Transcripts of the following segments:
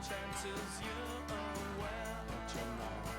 chances you're aware that you're not.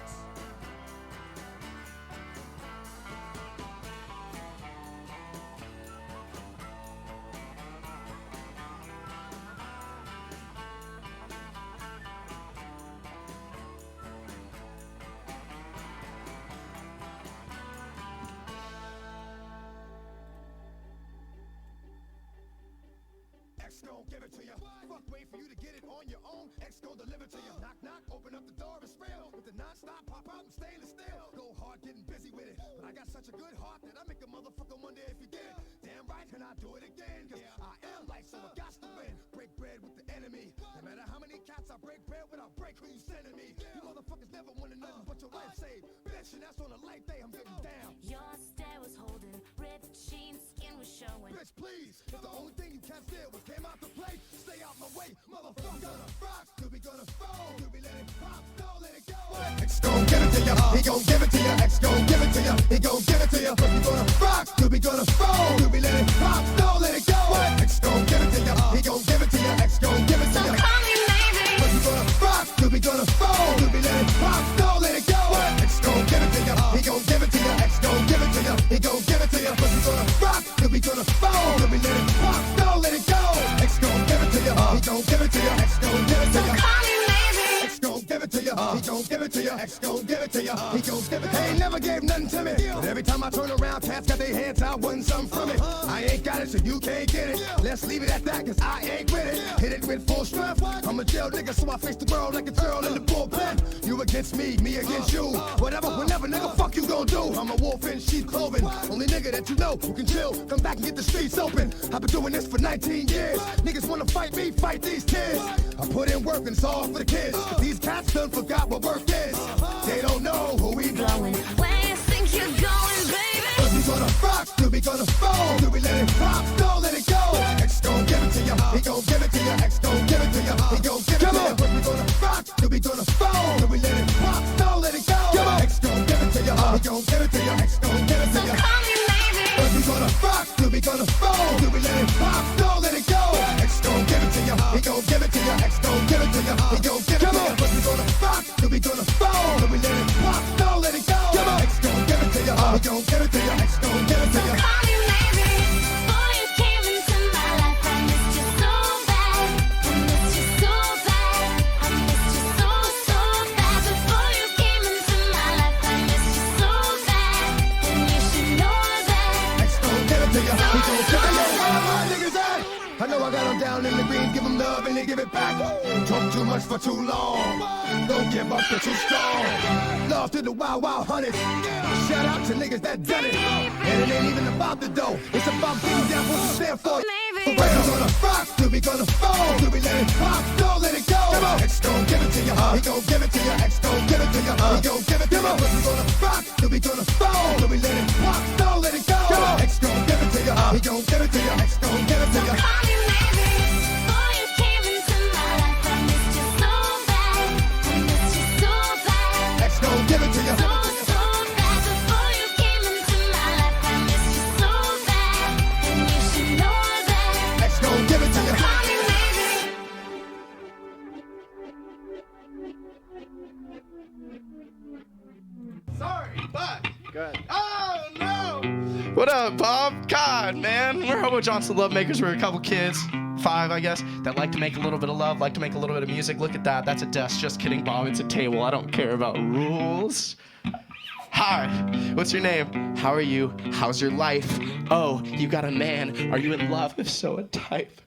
X gon' give it to you. Fuck, wait for you to get it on your own. X gon' deliver to you. Knock, knock, open up the door, it's real. With the non-stop pop out and stainless steel. Go hard, getting busy with it. But I got such a good heart that I make a motherfucker wonder if you get it. Damn right, and I do it again. Cause I am life, so I got to win. Break bread with the enemy. No matter how many cats I break bread with, I'll break who you sending me. You motherfuckers never wanted nothing but your life saved. Bitch, and that's on a light day, I'm getting down. Your stare was holding, ripped jeans, skin was showing. Bitch, please, if the only thing you can't steal was came out to play, stay out my way, motherfucker. Gonna rock, till we gonna fall, till we let it pop, don't let it go. X gon' give it to you, he gon' give it to you. X gon' give it to you, he gon' give it to you. But we gonna rock, till we gonna fall, till we let it pop, don't let it go. X gon' give it to you, he gon' give it to you. X gon' give it to you. So call me maybe. But we gonna rock, till we gonna fall, till we let it pop, don't let it go. X gon' give it to you, he gon' give it to you. X gon' give it to you, he gon' give it to you. But we gonna rock, till we gonna fall, till we let it pop, don't let it go. X gon' give it to you, he gon' give it to you. X gon' give it to you. So call me maybe. X gon' give it to you, he gon' give it to you. X gon' give it to you, he gon' give it. They ain't never gave nothing to me, but every time I turn around, cats got their hands out, wanting something from it. I ain't got it, so you can't get it. Let's leave it at that, cause I ain't with it. Hit it with full strength. I'm a jail nigga, so I face the world like a girl in the bullpen. You against me, me against you. Whatever, whenever, nigga, fuck you gon' do. I'm a wolf in sheep's clothing. Only nigga that you know who can chill. Come back and get the streets open. I've been doing this for 19 years. Niggas wanna fight me, fight these kids. I put in work and it's all for the kids. But these cats done forgot what work is. They don't know who we blowing. Where you think you're going, baby? Cause we gonna rock, till we gonna fall, till we let it pop, don't let it go. X gon' give it to you, he gon' give it to you. X gon' give it to you, he gon' give it to you. But we gonna rock, till we gonna fall, till we let it pop, don't let it go. X gon' give it to you, he gon' give it to you. X gon' give it to So you. call me maybe. Cause we gonna rock, till we gonna fall, till we let it pop, don't let it go. X gon' give it to you, he gon' give it to you. X gon' give it to you, he gon' give it to you. But we gonna rock, till we gonna fall, till we let it pop, don't let it go. X gon' give it to you, he gon' give it to you. X gon' give it to So you. call me maybe. Before you came into my life, I missed you so bad. I missed you so bad. I missed you so, so bad. Before you came into my life, I missed you so bad. And you should know that. X gon' give it to you, he gon' give it to you. Where my niggas at? I know I got them down in the green, give them love and they give it back. Talk too much for too long, don't give up, you're too strong. Love to the wild, wild hunters. Shout out to niggas that done it. And it ain't even about the dough, it's about getting down what you stand for. Maybe. We're gonna rock, till we gonna fall, till we let it pop, don't let it go. X gon' give it to you, he gon' give it to you. X gon' give it to you, he gon' give it to you. But we gonna rock, till we gonna fall, till we let it pop, don't let it go. X gon' give it to you, he gon' give it to you. X gon' give it to So you. call me maybe. Before you came into my life, I missed you so bad. I missed you so bad. X gon' give it to you. So, so bad. Before you came into my life, I missed you so bad. And you should know that. X gon' give it to you. Call me maybe. Sorry, but Good. oh, What up, Bob? God, man. We're Hobo Johnson love makers. We're a couple kids, 5, I guess, that like to make a little bit of love, like to make a little bit of music. Look at that. That's a desk. Just kidding, Bob. It's a table. I don't care about rules. Hi, what's your name? How are you? How's your life? Oh, you got a man. Are you in love? If so, a type.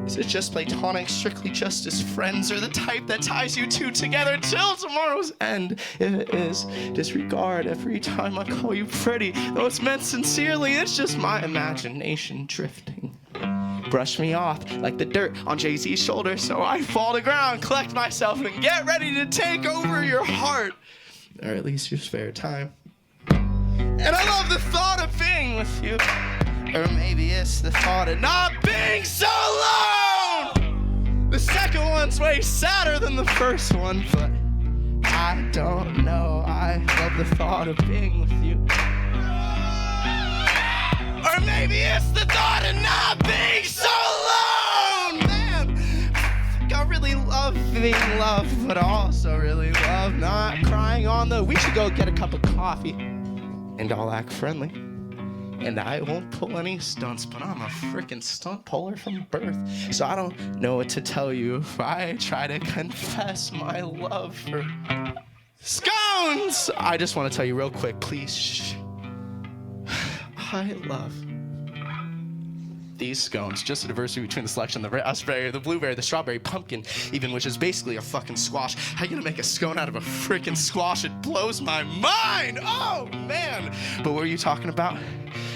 Is it just platonic, strictly just as friends, or the type that ties you two together till tomorrow's end? If it is, disregard every time I call you pretty. Though it's meant sincerely, it's just my imagination drifting. Brush me off like the dirt on Jay-Z's shoulder, so I fall to ground, collect myself, and get ready to take over your heart. Or at least your spare time. And I love the thought of being with you. Or maybe it's the thought of not being so alone. The second one's way sadder than the first one, but I don't know. I love the thought of being with you. Or maybe it's the thought of not being so alone. Man, I really love being loved, but I also really love not crying on the. We should go get a cup of coffee, and I'll act friendly. And I won't pull any stunts, but I'm a freaking stunt puller from birth. So I don't know what to tell you if I try to confess my love for scones. I just want to tell you real quick, please. Shh. I love these scones. Just a diversity between the selection, the raspberry, the blueberry, the strawberry, pumpkin, even, which is basically a fucking squash. How you gonna make a scone out of a freaking squash? It blows my mind. Oh, man. But what were you talking about?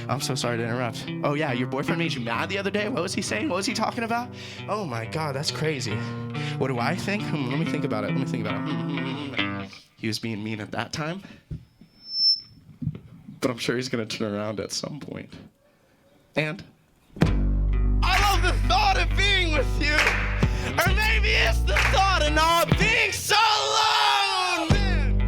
I'm so sorry to interrupt. Oh, yeah, your boyfriend made you mad the other day? What was he saying? What was he talking about? Oh, my God, that's crazy. What do I think? Let me think about it. He was being mean at that time. But I'm sure he's gonna turn around at some point. And I love the thought of being with you. Or maybe it's the thought of not being so alone. Man,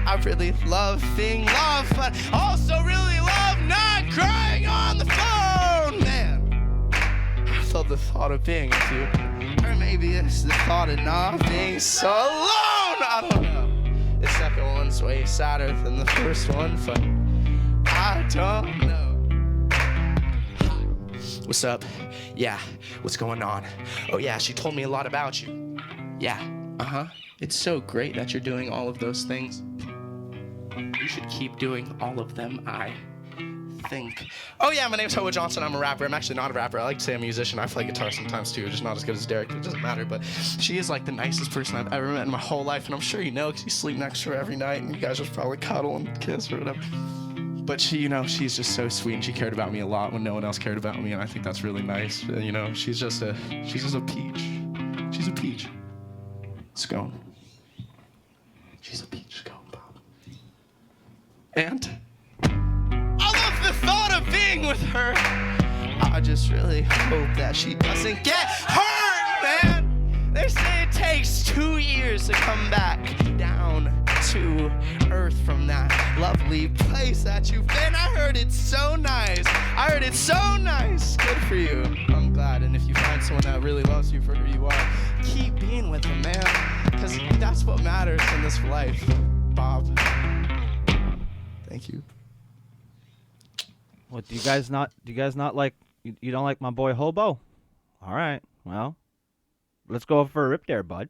I really love being loved, but also really love not crying on the phone. Man, I love the thought of being with you. Or maybe it's the thought of not being so alone. I don't know. The second one's way sadder than the first one, but I don't know. Hi. What's up? Yeah, what's going on? Oh yeah, she told me a lot about you. Yeah, It's so great that you're doing all of those things. You should keep doing all of them, I think. Oh yeah, my name's Hobo Johnson. I'm a rapper. I'm actually not a rapper. I like to say I'm a musician. I play guitar sometimes too, just not as good as Derek, but it doesn't matter. But she is like the nicest person I've ever met in my whole life, and I'm sure you know because you sleep next to her every night, and you guys just probably cuddle and kiss or whatever. But she, she's just so sweet, and she cared about me a lot when no one else cared about me, and I think that's really nice. She's just a peach. She's a peach. Scone. She's a peach scone, Bob. And I love the thought of being with her. I just really hope that she doesn't get hurt, man. They say it takes 2 years to come back down to earth from that lovely place that you've been. I heard it's so nice. Good for you. I'm glad. And if you find someone that really loves you for who you are, keep being with them, man. Because that's what matters in this life, Bob. Thank you. What, do you guys not like, you don't like my boy Hobo? All right, well, let's go for a rip there, bud.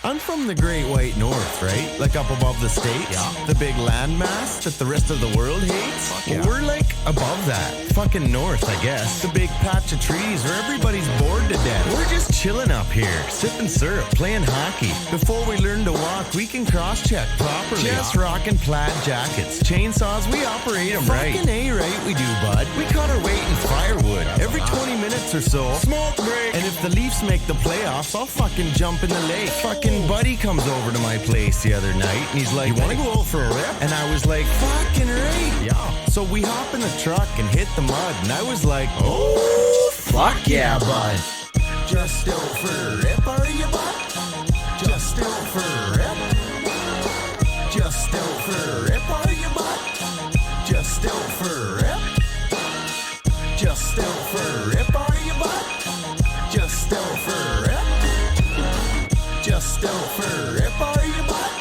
I'm from the Great White North, right? Like up above the states? Yeah. The big landmass that the rest of the world hates? Fuck yeah. We're like above that. Fucking north, I guess. The big patch of trees where everybody's bored to death. We're just chilling up here, sipping syrup, playing hockey. Before we learn to walk, we can cross-check properly. Just rocking plaid jackets. Chainsaws, we operate them right. Fucking A-right we do, bud. We cut our weight in firewood. Every 20 minutes or so. Smoke break. And if the Leafs make the playoffs, I'll fucking jump in the lake. Fucking buddy comes over to my place the other night and he's like, you wanna go out for a rip? And I was like, fucking right. Yeah. So we hop in the truck and hit the mud and I was like, oh, fuck yeah, bud. Just out for a rip, are you, bud? Just out for a rip? Just out for a rip, are you, bud? Just out for a rip? Just out for a rip, are you, bud? Just out for a rip? Just out for a rip, are you, bud?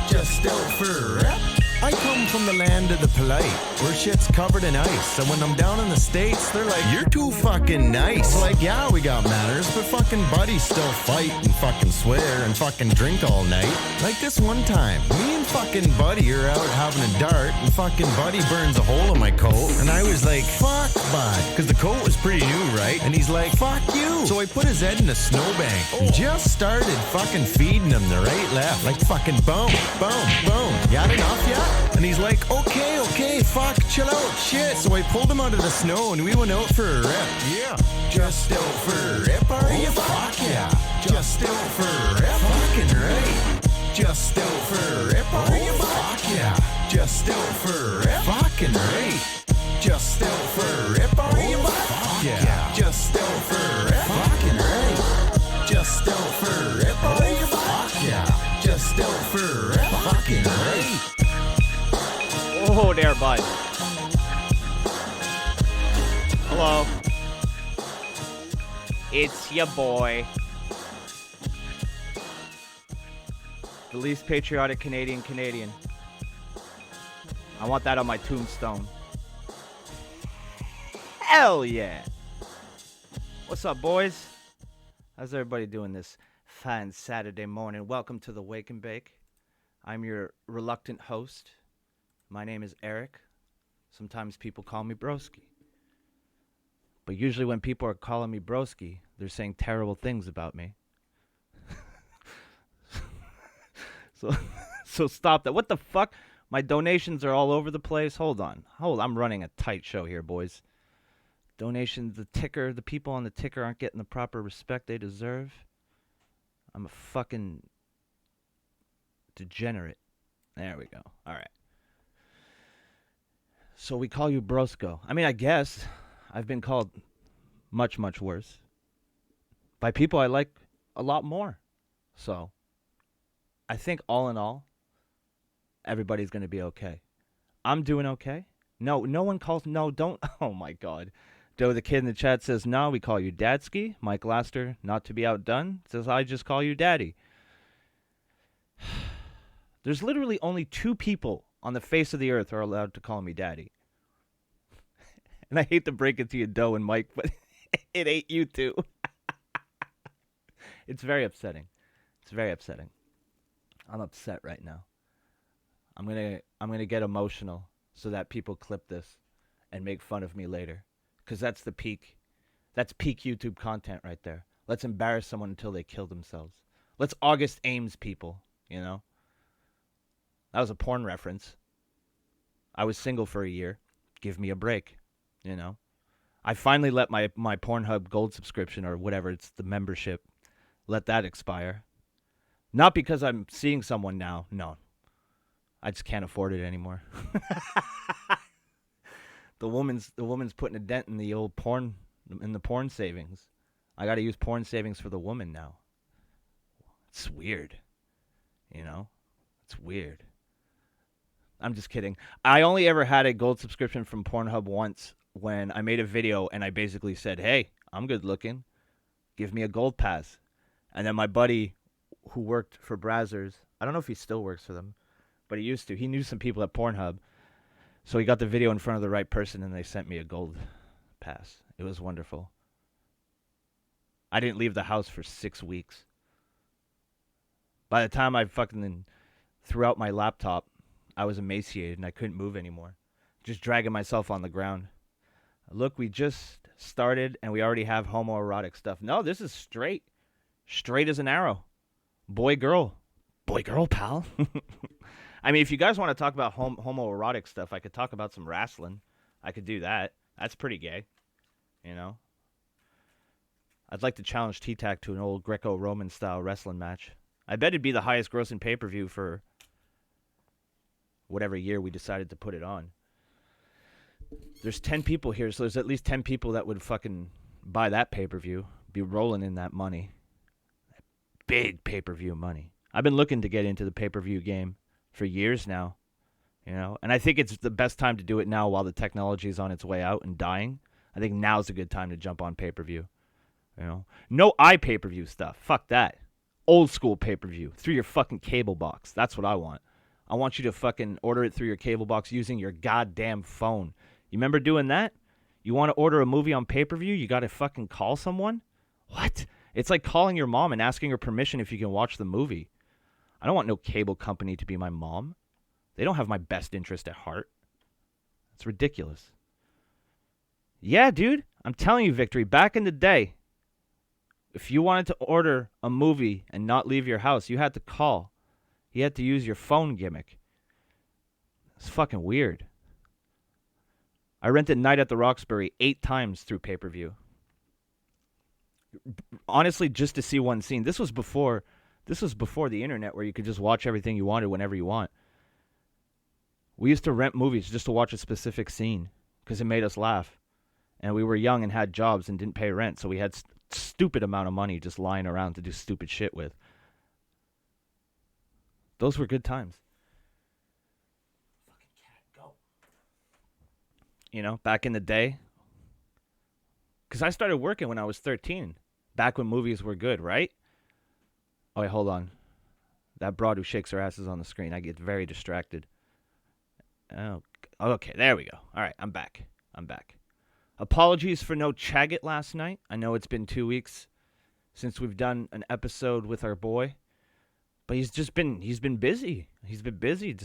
Just out for a rip? I come from the land of the polite, where shit's covered in ice. And when I'm down in the States, they're like, you're too fucking nice. I'm like, yeah, we got manners, but fucking buddies still fight and fucking swear and fucking drink all night. Like this one time, me and fucking Buddy are out having a dart, and fucking Buddy burns a hole in my coat. And I was like, fuck, bud, because the coat was pretty new, right? And he's like, fuck you. So I put his head in a snowbank and just started fucking feeding him the right, left. Like fucking boom, boom, boom. Got enough yet? And he's like, okay, fuck, chill out, shit. So I pulled him out of the snow and we went out for a rip. Yeah. Just out for a rip, are you? Fuck yeah. Just out for a rip. Fucking right. Just out for a rip, are you? Fuck yeah. Just out for a rip. Fucking right. Just out for a rip, are you? Fuck yeah. Just out for a rip. Fucking right. Just out for a rip, are you? Fuck yeah. Just out for a rip. Fucking right. Oh, there, bud. Hello. It's your boy. The least patriotic Canadian. I want that on my tombstone. Hell yeah. What's up, boys? How's everybody doing this fine Saturday morning? Welcome to the Wake and Bake. I'm your reluctant host. My name is Eric. Sometimes people call me Broski. But usually when people are calling me Broski, they're saying terrible things about me. So stop that. What the fuck? My donations are all over the place. Hold on. I'm running a tight show here, boys. Donations, the people on the ticker aren't getting the proper respect they deserve. I'm a fucking degenerate. There we go. All right. So we call you Brosco. I mean, I guess I've been called much, much worse by people I like a lot more. So I think all in all, everybody's going to be okay. I'm doing okay. No one calls. No, don't. Oh, my God. Doe, the kid in the chat says, no, we call you Dadski. Mike Laster, not to be outdone, says, I just call you Daddy. There's literally only 2 people on the face of the earth are allowed to call me Daddy. And I hate to break it to you, Doe and Mike, but it ain't you two. It's very upsetting. It's very upsetting. I'm upset right now. I'm gonna get emotional so that people clip this and make fun of me later. Because that's the peak. That's peak YouTube content right there. Let's embarrass someone until they kill themselves. Let's August Ames people, you know? That was a porn reference. I was single for a year. Give me a break, you know? I finally let my Pornhub Gold subscription or whatever, it's the membership, let that expire. Not because I'm seeing someone now. No. I just can't afford it anymore. The woman's putting a dent in the old porn savings. I got to use porn savings for the woman now. It's weird. You know? It's weird. I'm just kidding. I only ever had a gold subscription from Pornhub once when I made a video and I basically said, hey, I'm good looking. Give me a gold pass. And then my buddy who worked for Brazzers, I don't know if he still works for them, but he used to. He knew some people at Pornhub. So he got the video in front of the right person and they sent me a gold pass. It was wonderful. I didn't leave the house for 6 weeks. By the time I fucking threw out my laptop, I was emaciated and I couldn't move anymore. Just dragging myself on the ground. Look, we just started and we already have homoerotic stuff. No, this is straight. Straight as an arrow. Boy, girl. Boy, girl, pal. I mean, if you guys want to talk about homoerotic stuff, I could talk about some wrestling. I could do that. That's pretty gay. You know? I'd like to challenge T-Tac to an old Greco-Roman style wrestling match. I bet it'd be the highest grossing pay-per-view for whatever year we decided to put it on. There's 10 people here, so there's at least 10 people that would fucking buy that pay-per-view, be rolling in that money. That big pay-per-view money. I've been looking to get into the pay-per-view game for years now. You know, and I think it's the best time to do it now while the technology is on its way out and dying. I think now's a good time to jump on pay-per-view. You know, no pay-per-view stuff. Fuck that. Old school pay-per-view through your fucking cable box. That's what I want. I want you to fucking order it through your cable box using your goddamn phone. You remember doing that? You want to order a movie on pay-per-view? You got to fucking call someone? What? It's like calling your mom and asking her permission if you can watch the movie. I don't want no cable company to be my mom. They don't have my best interest at heart. It's ridiculous. Yeah, dude. I'm telling you, Victory, back in the day, if you wanted to order a movie and not leave your house, you had to call. You had to use your phone gimmick. It's fucking weird. I rented Night at the Roxbury 8 times through pay-per-view. Honestly, just to see one scene. This was before the internet where you could just watch everything you wanted whenever you want. We used to rent movies just to watch a specific scene because it made us laugh. And we were young and had jobs and didn't pay rent, so we had stupid amount of money just lying around to do stupid shit with. Those were good times. Fucking cat, go. You know, back in the day. Because I started working when I was 13. Back when movies were good, right? Oh, wait, hold on. That broad who shakes her ass is on the screen. I get very distracted. Oh, okay, there we go. All right, I'm back. Apologies for no Chaggit last night. I know it's been 2 weeks since we've done an episode with our boy. But he's been busy. He's been busy.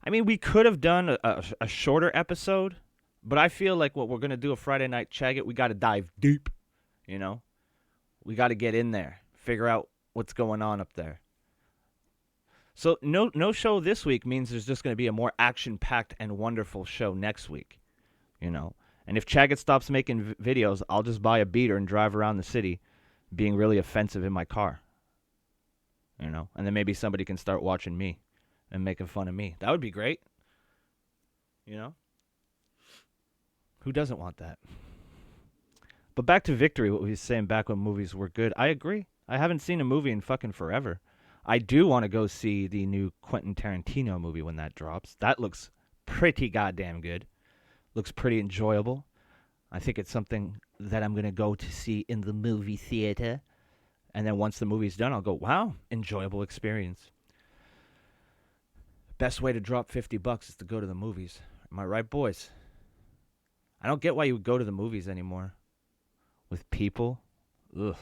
We could have done a shorter episode, but I feel like what we're going to do a Friday night Chaggit, we got to dive deep, you know? We got to get in there, figure out what's going on up there. So no show this week means there's just going to be a more action-packed and wonderful show next week, you know? And if Chaggit stops making videos, I'll just buy a beater and drive around the city being really offensive in my car. You know, and then maybe somebody can start watching me and making fun of me. That would be great. You know? Who doesn't want that? But back to Victory, what we were saying back when movies were good. I agree. I haven't seen a movie in fucking forever. I do want to go see the new Quentin Tarantino movie when that drops. That looks pretty goddamn good. Looks pretty enjoyable. I think it's something that I'm going to go to see in the movie theater. And then once the movie's done, I'll go, wow, enjoyable experience. Best way to drop $50 is to go to the movies. Am I right, boys? I don't get why you would go to the movies anymore. With people. Ugh.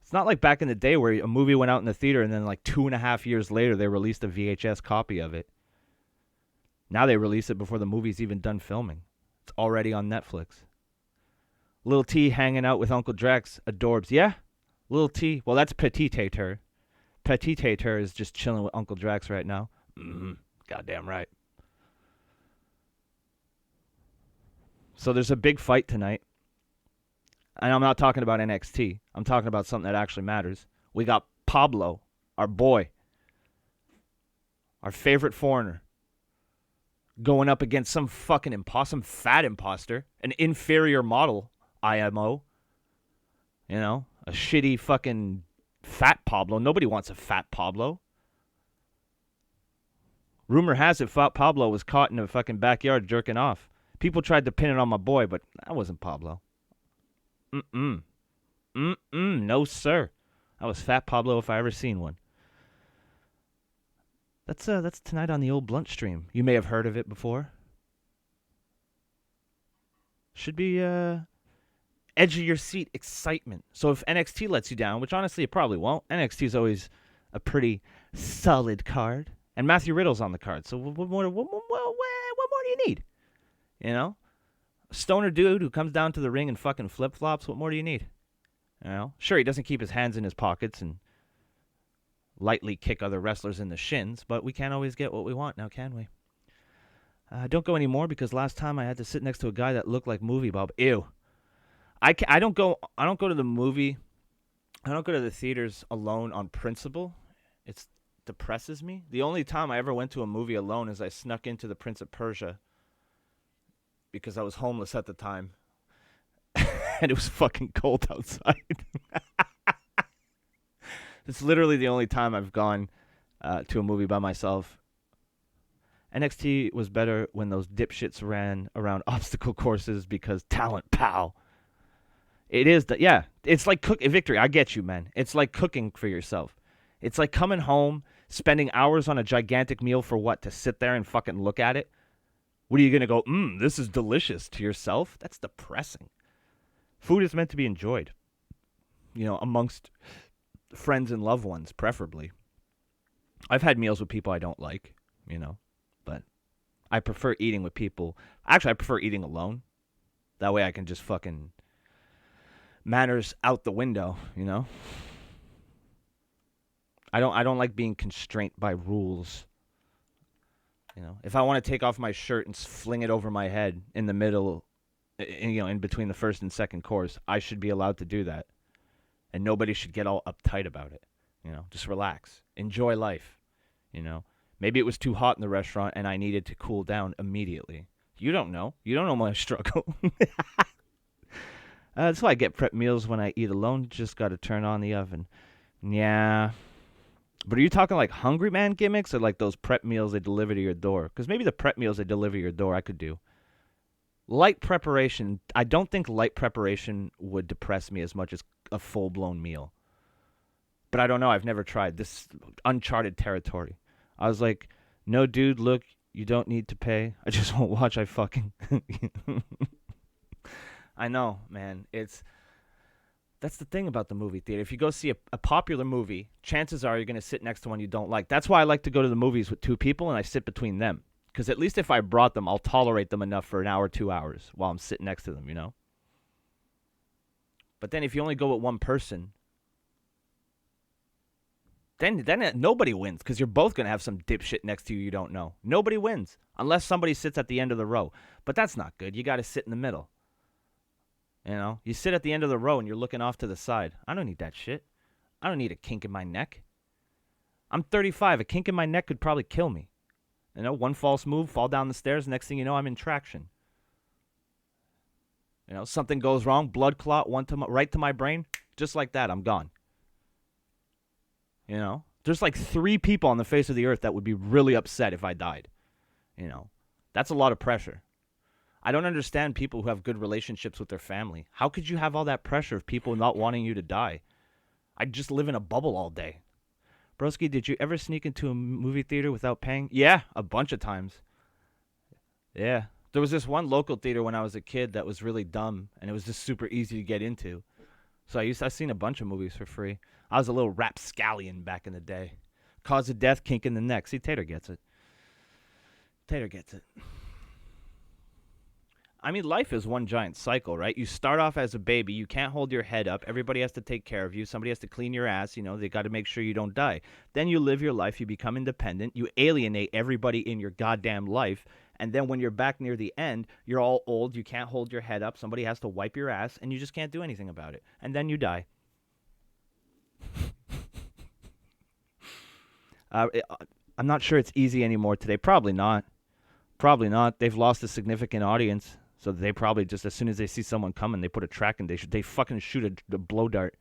It's not like back in the day where a movie went out in the theater and then like 2.5 years later they released a VHS copy of it. Now they release it before the movie's even done filming. It's already on Netflix. Little T hanging out with Uncle Drax. Adorbs. Yeah? Little T, well, that's Petit Tater. Petit Tater is just chilling with Uncle Drax right now. Goddamn right. So there's a big fight tonight. And I'm not talking about NXT. I'm talking about something that actually matters. We got Pablo, our boy, our favorite foreigner, going up against some fucking some fat imposter, an inferior model, IMO. You know? A shitty fucking fat Pablo. Nobody wants a fat Pablo. Rumor has it Fat Pablo was caught in a fucking backyard jerking off. People tried to pin it on my boy, but that wasn't Pablo. No, sir. That was Fat Pablo if I ever seen one. That's tonight on the old Blunt stream. You may have heard of it before. Should be edge of your seat excitement. So if NXT lets you down, which honestly it probably won't, NXT is always a pretty solid card. And Matthew Riddle's on the card. So what more do you need? You know? A stoner dude who comes down to the ring and fucking flip-flops, what more do you need? You know? Sure, he doesn't keep his hands in his pockets and lightly kick other wrestlers in the shins, but we can't always get what we want now, can we? Don't go anymore because last time I had to sit next to a guy that looked like Movie Bob. Ew. I don't go to the movie. I don't go to the theaters alone on principle. It depresses me. The only time I ever went to a movie alone is I snuck into The Prince of Persia because I was homeless at the time. And it was fucking cold outside. It's literally the only time I've gone to a movie by myself. NXT was better when those dipshits ran around obstacle courses because talent, pal. It is yeah. It's like Victory. I get you, man. It's like cooking for yourself. It's like coming home, spending hours on a gigantic meal for what? To sit there and fucking look at it? What are you gonna go? This is delicious to yourself? That's depressing. Food is meant to be enjoyed. Amongst friends and loved ones, preferably. I've had meals with people I don't like, but I prefer eating with people. Actually, I prefer eating alone. That way I can just fucking manners out the window, I don't like being constrained by rules. If I want to take off my shirt and fling it over my head in the middle, in between the first and second course, I should be allowed to do that. And nobody should get all uptight about it. Just relax. Enjoy life. Maybe it was too hot in the restaurant and I needed to cool down immediately. You don't know. You don't know my struggle. That's why I get prep meals when I eat alone. Just got to turn on the oven. Yeah. But are you talking like Hungry Man gimmicks or like those prep meals they deliver to your door? Because maybe the prep meals they deliver to your door I could do. Light preparation, I don't think light preparation would depress me as much as a full-blown meal. But I don't know. I've never tried. This uncharted territory. I was like, no, dude, look, you don't need to pay. I just won't watch. I fucking... I know, man. That's the thing about the movie theater. If you go see a popular movie, chances are you're going to sit next to one you don't like. That's why I like to go to the movies with two people and I sit between them. Because at least if I brought them, I'll tolerate them enough for an hour, 2 hours while I'm sitting next to them, But then if you only go with one person, then nobody wins because you're both going to have some dipshit next to you don't know. Nobody wins unless somebody sits at the end of the row. But that's not good. You got to sit in the middle. You sit at the end of the row and you're looking off to the side. I don't need that shit. I don't need a kink in my neck. I'm 35. A kink in my neck could probably kill me. One false move, fall down the stairs. Next thing you know, I'm in traction. Something goes wrong, blood clot, right to my brain. Just like that, I'm gone. There's like 3 people on the face of the earth that would be really upset if I died. That's a lot of pressure. I don't understand people who have good relationships with their family. How could you have all that pressure of people not wanting you to die? I'd just live in a bubble all day. Broski, did you ever sneak into a movie theater without paying? Yeah, a bunch of times. Yeah. There was this one local theater when I was a kid that was really dumb, and it was just super easy to get into. So I've seen a bunch of movies for free. I was a little rapscallion back in the day. Cause of death, kink in the neck. See, Tater gets it. Tater gets it. I mean, life is one giant cycle, right? You start off as a baby. You can't hold your head up. Everybody has to take care of you. Somebody has to clean your ass. They got to make sure you don't die. Then you live your life. You become independent. You alienate everybody in your goddamn life. And then when you're back near the end, you're all old. You can't hold your head up. Somebody has to wipe your ass, and you just can't do anything about it. And then you die. I'm not sure it's easy anymore today. Probably not. Probably not. They've lost a significant audience. So they probably just, as soon as they see someone coming, they put a tracking. They fucking shoot a blow dart.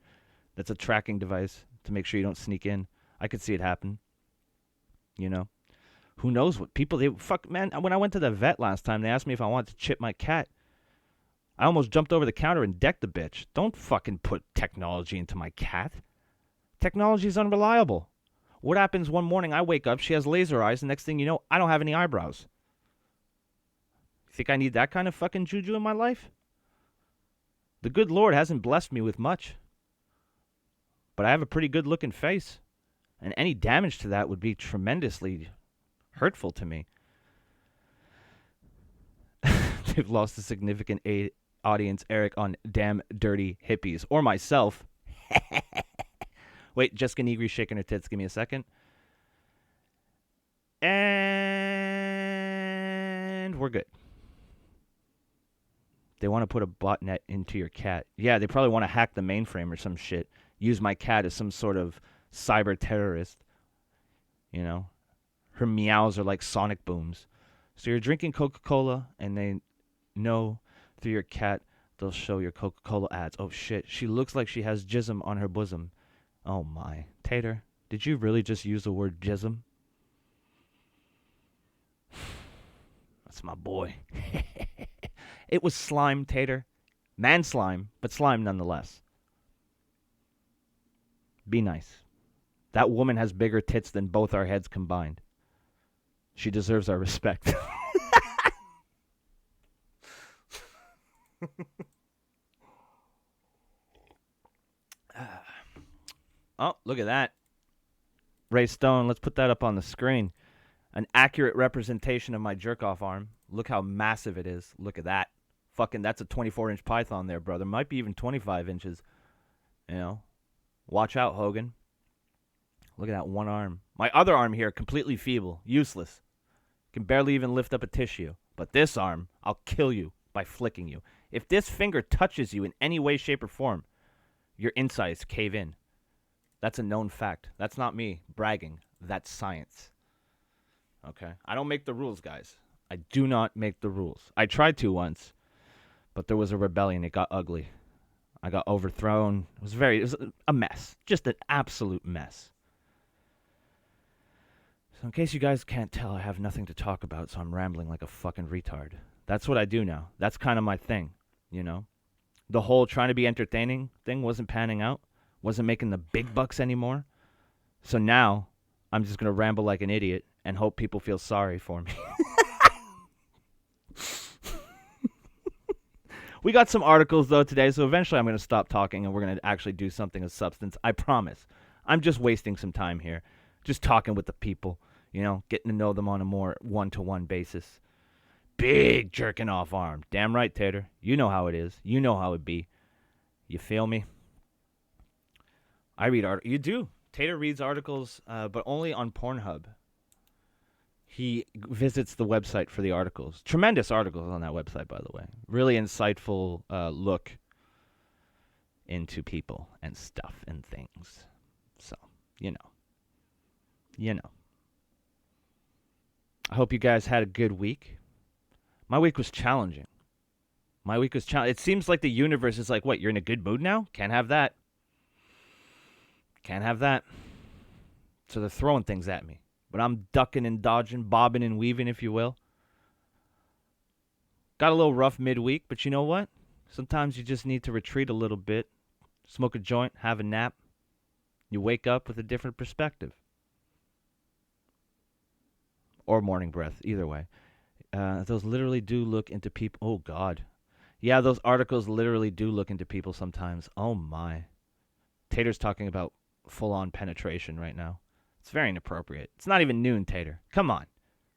That's a tracking device to make sure you don't sneak in. I could see it happen. Who knows what people, man, when I went to the vet last time, they asked me if I wanted to chip my cat. I almost jumped over the counter and decked the bitch. Don't fucking put technology into my cat. Technology is unreliable. What happens one morning, I wake up, she has laser eyes, and next thing you know, I don't have any eyebrows. Think I need that kind of fucking juju in my life? The good Lord hasn't blessed me with much. But I have a pretty good looking face. And any damage to that would be tremendously hurtful to me. They've lost a significant audience, Eric, on damn dirty hippies. Or myself. Wait, Jessica Negri shaking her tits. Give me a second. And we're good. They want to put a botnet into your cat. Yeah, they probably want to hack the mainframe or some shit. Use my cat as some sort of cyber terrorist. Her meows are like sonic booms. So you're drinking Coca-Cola, and they know through your cat they'll show your Coca-Cola ads. Oh, shit. She looks like she has jism on her bosom. Oh, my. Tater, did you really just use the word jism? That's my boy. It was slime, Tater. Man slime, but slime nonetheless. Be nice. That woman has bigger tits than both our heads combined. She deserves our respect. Oh, look at that. Ray Stone, let's put that up on the screen. An accurate representation of my jerk-off arm. Look how massive it is. Look at that. Fucking, that's a 24-inch python there, brother. Might be even 25 inches. You know? Watch out, Hogan. Look at that one arm. My other arm here, completely feeble. Useless. Can barely even lift up a tissue. But this arm, I'll kill you by flicking you. If this finger touches you in any way, shape, or form, your insides cave in. That's a known fact. That's not me bragging. That's science. Okay? I don't make the rules, guys. I do not make the rules. I tried to once, but there was a rebellion. It got ugly. I got overthrown. It was a mess. Just an absolute mess. So in case you guys can't tell, I have nothing to talk about, so I'm rambling like a fucking retard. That's what I do now. That's kind of my thing, you know? The whole trying to be entertaining thing wasn't panning out. Wasn't making the big bucks anymore. So now, I'm just going to ramble like an idiot and hope people feel sorry for me. We got some articles, though, today, so eventually I'm going to stop talking and we're going to actually do something of substance. I promise. I'm just wasting some time here. Just talking with the people, you know, getting to know them on a more one-to-one basis. Big jerking off arm. Damn right, Tater. You know how it is. You know how it be. You feel me? I read articles. You do. Tater reads articles, but only on Pornhub. He visits the website for the articles. Tremendous articles on that website, by the way. Really insightful look into people and stuff and things. So, you know. You know. I hope you guys had a good week. My week was challenging. It seems like the universe is like, what, you're in a good mood now? Can't have that. Can't have that. So they're throwing things at me. But I'm ducking and dodging, bobbing and weaving, if you will. Got a little rough midweek, but you know what? Sometimes you just need to retreat a little bit, smoke a joint, have a nap. You wake up with a different perspective. Or morning breath, either way. Those literally do look into people. Oh, God. Yeah, those articles literally do look into people sometimes. Oh, my. Tater's talking about full-on penetration right now. It's very inappropriate. It's not even noon, Tater. Come on.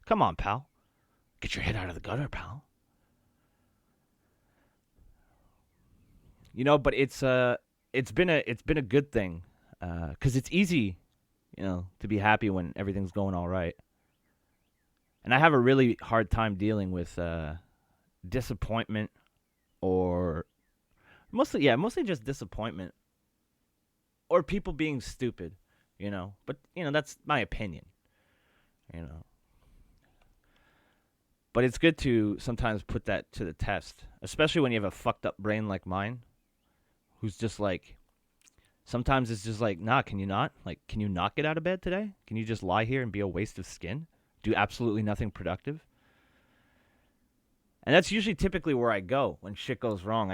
Come on, pal. Get your head out of the gutter, pal. You know, but it's been a good thing. 'Cause it's easy, you know, to be happy when everything's going all right. And I have a really hard time dealing with disappointment or mostly just disappointment or people being stupid, you know. But, you know, that's my opinion, you know. But it's good to sometimes put that to the test, especially when you have a fucked up brain like mine, who's just like, sometimes it's just like, nah, can you not? Like, can you not get out of bed today? Can you just lie here and be a waste of skin? Do absolutely nothing productive? And that's usually typically where I go when shit goes wrong.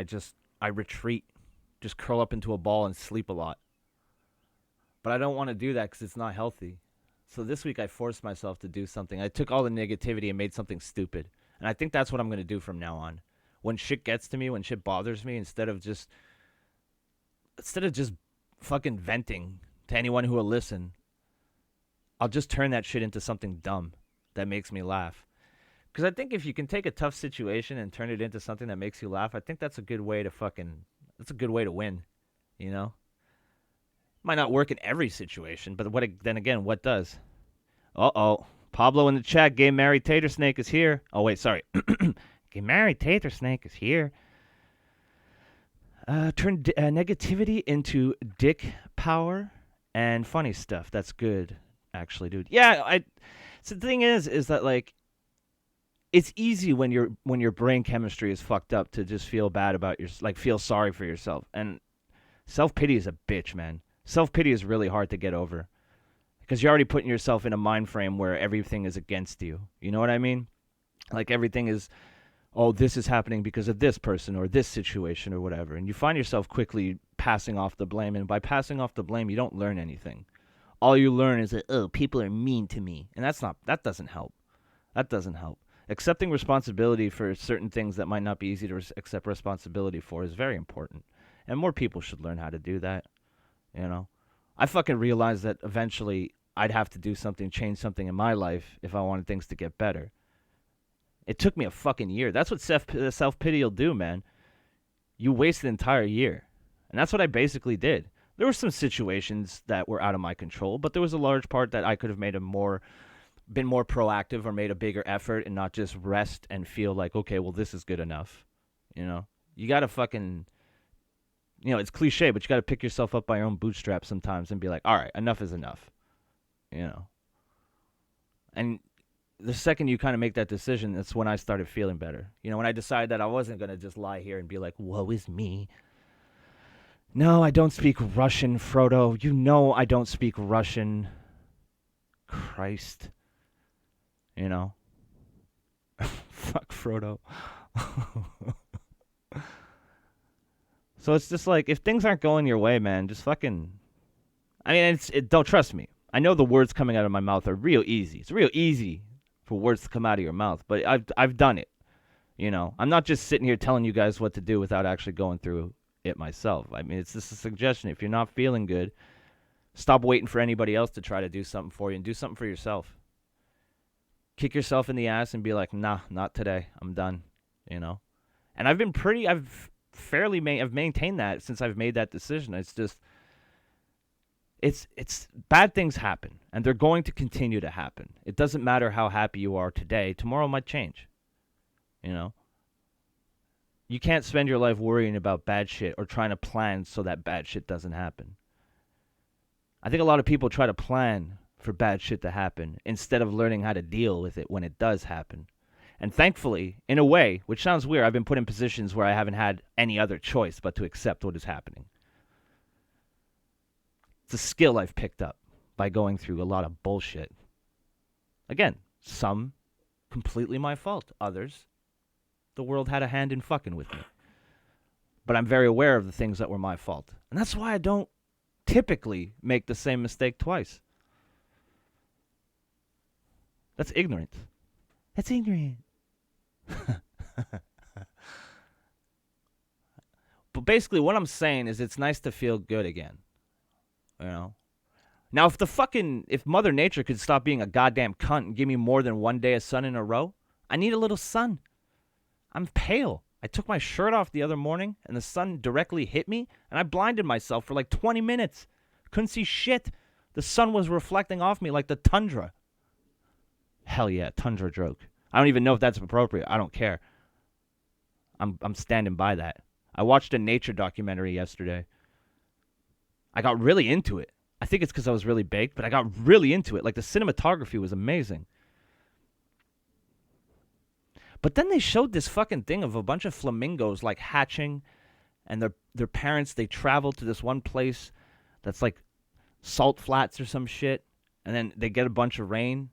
I retreat, just curl up into a ball and sleep a lot. But I don't want to do that because it's not healthy. So this week I forced myself to do something. I took all the negativity and made something stupid. And I think that's what I'm going to do from now on. When shit gets to me, when shit bothers me, instead of just fucking venting to anyone who will listen, I'll just turn that shit into something dumb that makes me laugh. Because I think if you can take a tough situation and turn it into something that makes you laugh, I think that's a good way to win, you know? Might not work in every situation, but then again, what does? Uh-oh. Pablo in the chat, Gay Married Tater Snake is here. Oh, wait, sorry. Gay Married Tater Snake is here. Turn negativity into dick power and funny stuff. That's good, actually, dude. Yeah, so the thing is that, like, it's easy when your brain chemistry is fucked up to just feel bad about feel sorry for yourself. And self-pity is a bitch, man. Self-pity is really hard to get over because you're already putting yourself in a mind frame where everything is against you. You know what I mean? Like everything is, oh, this is happening because of this person or this situation or whatever. And you find yourself quickly passing off the blame. And by passing off the blame, you don't learn anything. All you learn is that, oh, people are mean to me. And that doesn't help. That doesn't help. Accepting responsibility for certain things that might not be easy to accept responsibility for is very important. And more people should learn how to do that. You know? I fucking realized that eventually I'd have to do something, change something in my life if I wanted things to get better. It took me a fucking year. That's what self-pity will do, man. You waste an entire year. And that's what I basically did. There were some situations that were out of my control, but there was a large part that I could have been more proactive or made a bigger effort and not just rest and feel like, okay, well, this is good enough. You know? You got to fucking, you know, it's cliche, but you got to pick yourself up by your own bootstraps sometimes and be like, all right, enough is enough. You know? And the second you kind of make that decision, that's when I started feeling better. You know, when I decided that I wasn't going to just lie here and be like, woe is me. No, I don't speak Russian, Frodo. You know I don't speak Russian. Christ. You know? Fuck Frodo. So it's just like, if things aren't going your way, man, just fucking... I mean, don't trust me. I know the words coming out of my mouth are real easy. It's real easy for words to come out of your mouth, but I've done it. You know? I'm not just sitting here telling you guys what to do without actually going through it myself. I mean, it's just a suggestion. If you're not feeling good, stop waiting for anybody else to try to do something for you and do something for yourself. Kick yourself in the ass and be like, nah, not today. I'm done. You know? And I've maintained that since I've made that decision. It's just, it's bad things happen, and they're going to continue to happen. It doesn't matter how happy you are today. Tomorrow might change. You know? You can't spend your life worrying about bad shit or trying to plan so that bad shit doesn't happen. I think a lot of people try to plan for bad shit to happen instead of learning how to deal with it when it does happen. And thankfully, in a way, which sounds weird, I've been put in positions where I haven't had any other choice but to accept what is happening. It's a skill I've picked up by going through a lot of bullshit. Again, some completely my fault. Others, the world had a hand in fucking with me. But I'm very aware of the things that were my fault. And that's why I don't typically make the same mistake twice. That's ignorant. That's ignorant. But basically what I'm saying is it's nice to feel good again. You know? Now if Mother Nature could stop being a goddamn cunt and give me more than one day of sun in a row, I need a little sun. I'm pale. I took my shirt off the other morning and the sun directly hit me and I blinded myself for like 20 minutes. Couldn't see shit. The sun was reflecting off me like the tundra. Hell yeah, tundra joke. I don't even know if that's appropriate. I don't care. I'm standing by that. I watched a nature documentary yesterday. I got really into it. I think it's because I was really baked, but I got really into it. Like, the cinematography was amazing. But then they showed this fucking thing of a bunch of flamingos, like, hatching, and their parents, they travel to this one place that's like salt flats or some shit, and then they get a bunch of rain,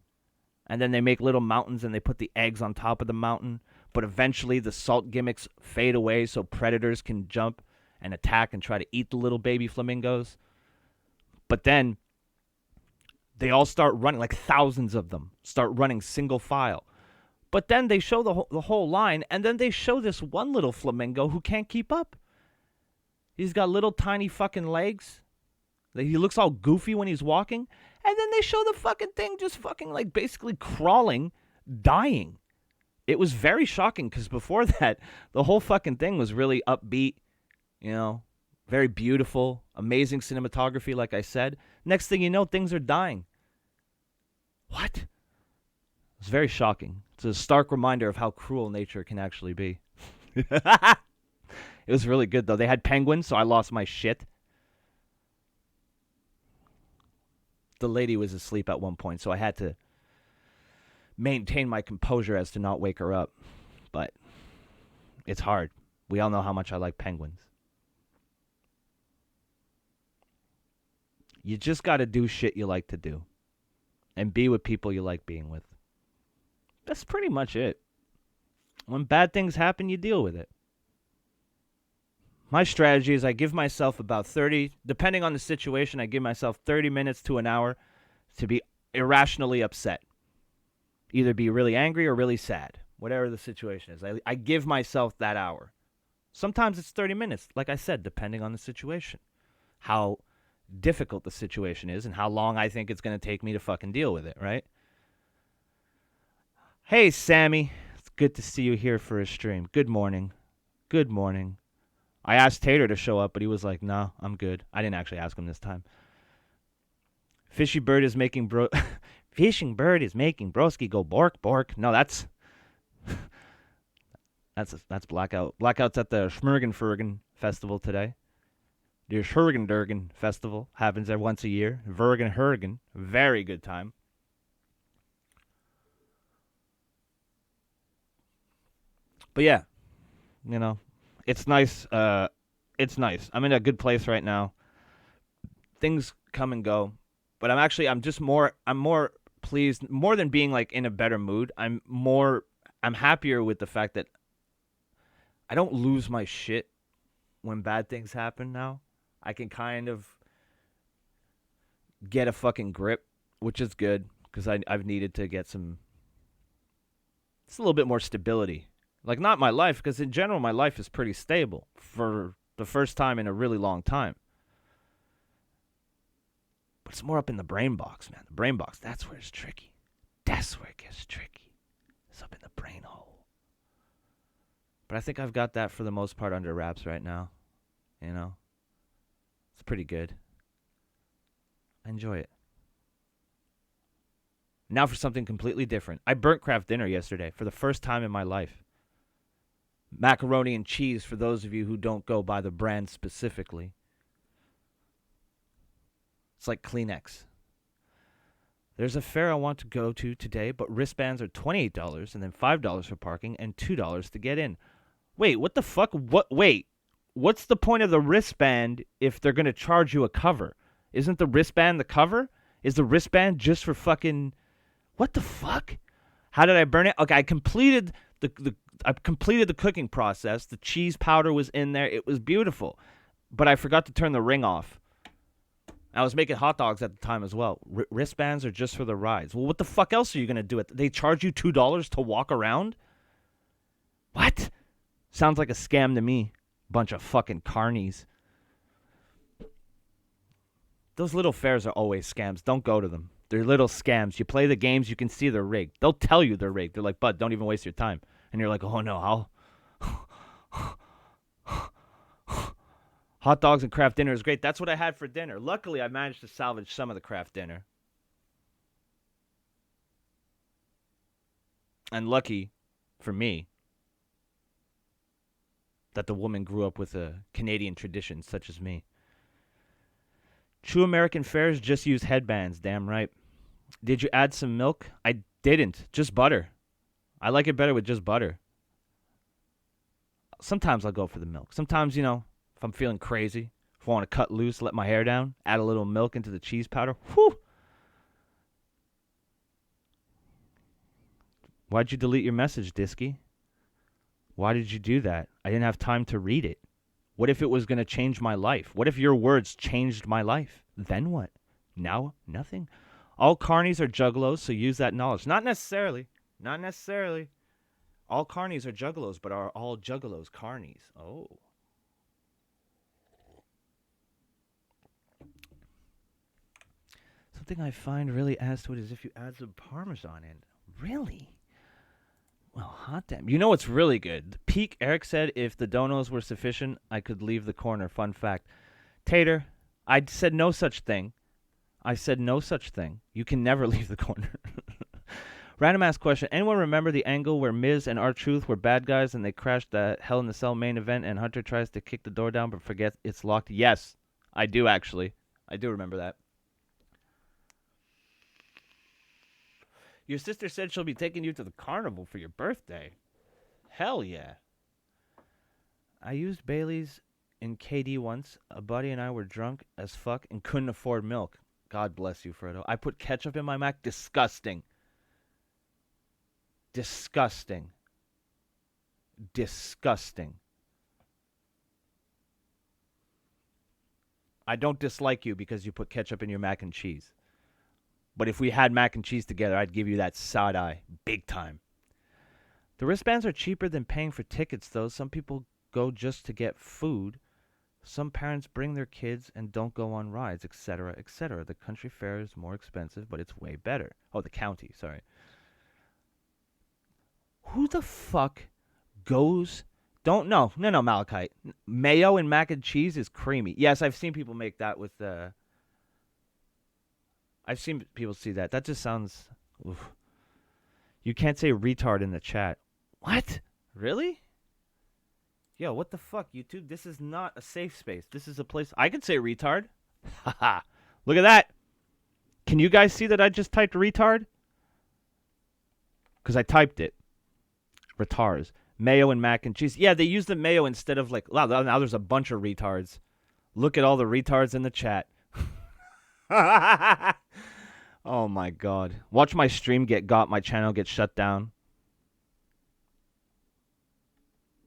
and then they make little mountains and they put the eggs on top of the mountain, but eventually the salt gimmicks fade away so predators can jump and attack and try to eat the little baby flamingos. But then they all start running, like thousands of them start running single file. But then they show the whole line, and then they show this one little flamingo who can't keep up. He's got little tiny fucking legs. He looks all goofy when he's walking. And then they show the fucking thing just fucking like basically crawling, dying. It was very shocking because before that, the whole fucking thing was really upbeat, you know, very beautiful, amazing cinematography, like I said. Next thing you know, things are dying. What? It's very shocking. It's a stark reminder of how cruel nature can actually be. It was really good, though. They had penguins, so I lost my shit. The lady was asleep at one point, so I had to maintain my composure as to not wake her up. But it's hard. We all know how much I like penguins. You just got to do shit you like to do. And be with people you like being with. That's pretty much it. When bad things happen, you deal with it. My strategy is I give myself about 30, depending on the situation, I give myself 30 minutes to an hour to be irrationally upset. Either be really angry or really sad, whatever the situation is. I give myself that hour. Sometimes it's 30 minutes, like I said, depending on the situation. How difficult the situation is and how long I think it's going to take me to fucking deal with it, right? Hey, Sammy. It's good to see you here for a stream. Good morning. Good morning. I asked Tater to show up, but he was like, no, I'm good. I didn't actually ask him this time. Fishy Bird is making Fishing Bird is making broski go bork bork. No, that's Blackout. Blackout's at the Schmergenfergen Festival today. The Schurgendurgen Festival happens there once a year. Vergen. Very good time. But yeah, you know, it's nice. It's nice. I'm in a good place right now. Things come and go, but I'm more pleased, more than being like in a better mood. I'm happier with the fact that I don't lose my shit when bad things happen now. I can kind of get a fucking grip, which is good because I've needed to get it's a little bit more stability. Like, not my life, because in general, my life is pretty stable for the first time in a really long time. But it's more up in the brain box, man. The brain box, that's where it's tricky. That's where it gets tricky. It's up in the brain hole. But I think I've got that for the most part under wraps right now. You know? It's pretty good. I enjoy it. Now for something completely different. I burnt craft dinner yesterday for the first time in my life. Macaroni and cheese for those of you who don't go by the brand specifically. It's like Kleenex. There's a fair I want to go to today, but wristbands are $28 and then $5 for parking and $2 to get in. Wait, what the fuck? Wait, what's the point of the wristband if they're going to charge you a cover? Isn't the wristband the cover? Is the wristband just for fucking... What the fuck? How did I burn it? Okay, I completed the cooking process. The cheese powder was in there. It was beautiful. But I forgot to turn the ring off. I was making hot dogs at the time as well. Wristbands are just for the rides. Well, what the fuck else are you going to do? They charge you $2 to walk around? What? Sounds like a scam to me. Bunch of fucking carnies. Those little fairs are always scams. Don't go to them. They're little scams. You play the games, you can see they're rigged. They'll tell you they're rigged. They're like, bud, don't even waste your time. And you're like, oh no, Hot dogs and craft dinner is great. That's what I had for dinner. Luckily, I managed to salvage some of the craft dinner. And lucky for me that the woman grew up with a Canadian tradition such as me. True American fairs just use headbands, damn right. Did you add some milk? I didn't. Just butter. I like it better with just butter. Sometimes I'll go for the milk. Sometimes, you know, if I'm feeling crazy, if I want to cut loose, let my hair down, add a little milk into the cheese powder. Whew! Why'd you delete your message, Disky? Why did you do that? I didn't have time to read it. What if it was going to change my life? What if your words changed my life? Then what? Now, nothing. All carnies are juggalos, so use that knowledge. Not necessarily. Not necessarily. All carnies are juggalos, but are all juggalos carnies? Oh. Something I find really adds to it is if you add some Parmesan in. Really? Well, hot damn. You know what's really good? Peak Eric said if the donos were sufficient, I could leave the corner. Fun fact. Tater, I said no such thing. I said no such thing. You can never leave the corner. Random ass question. Anyone remember the angle where Miz and R-Truth were bad guys and they crashed the Hell in the Cell main event and Hunter tries to kick the door down but forgets it's locked? Yes, I do actually. I do remember that. Your sister said she'll be taking you to the carnival for your birthday. Hell yeah. I used Bailey's in KD once. A buddy and I were drunk as fuck and couldn't afford milk. God bless you, Fredo. I put ketchup in my mac. Disgusting. Disgusting. disgusting. I don't dislike you because you put ketchup in your mac and cheese. But if we had mac and cheese together, I'd give you that side eye. Big time. The wristbands are cheaper than paying for tickets, though. Some people go just to get food. Some parents bring their kids and don't go on rides, etc., etc. The country fair is more expensive, but it's way better. Oh, the county, sorry. Who the fuck goes... Don't know. No, Malachite. Mayo and mac and cheese is creamy. Yes, I've seen people make that with... I've seen people see that. That just sounds... Oof. You can't say retard in the chat. What? Really? Yo, what the fuck, YouTube? This is not a safe space. This is a place... I can say retard. Haha. Look at that. Can you guys see that I just typed retard? Because I typed it. Retards. Mayo and mac and cheese. Yeah, they use the mayo instead of like... Wow, now there's a bunch of retards. Look at all the retards in the chat. Oh my god. Watch my stream get got. My channel get shut down.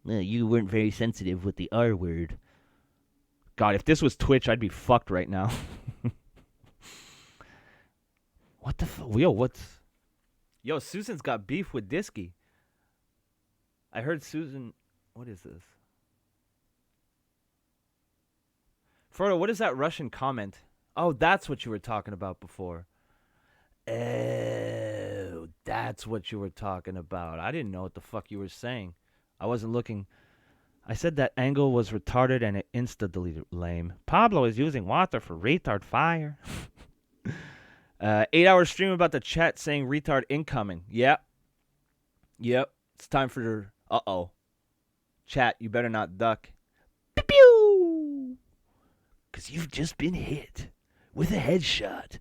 You weren't very sensitive with the R word. God, if this was Twitch, I'd be fucked right now. What the fuck? Yo, what's... Yo, Susan's got beef with Disky. I heard Susan... What is this? Frodo, what is that Russian comment? Oh, that's what you were talking about before. Oh, that's what you were talking about. I didn't know what the fuck you were saying. I wasn't looking. I said that angle was retarded and it insta-deleted. Lame. Pablo is using water for retard fire. 8-hour stream about the chat saying retard incoming. Yep. It's time for... Uh-oh. Chat, you better not duck. Pew! Because you've just been hit with a headshot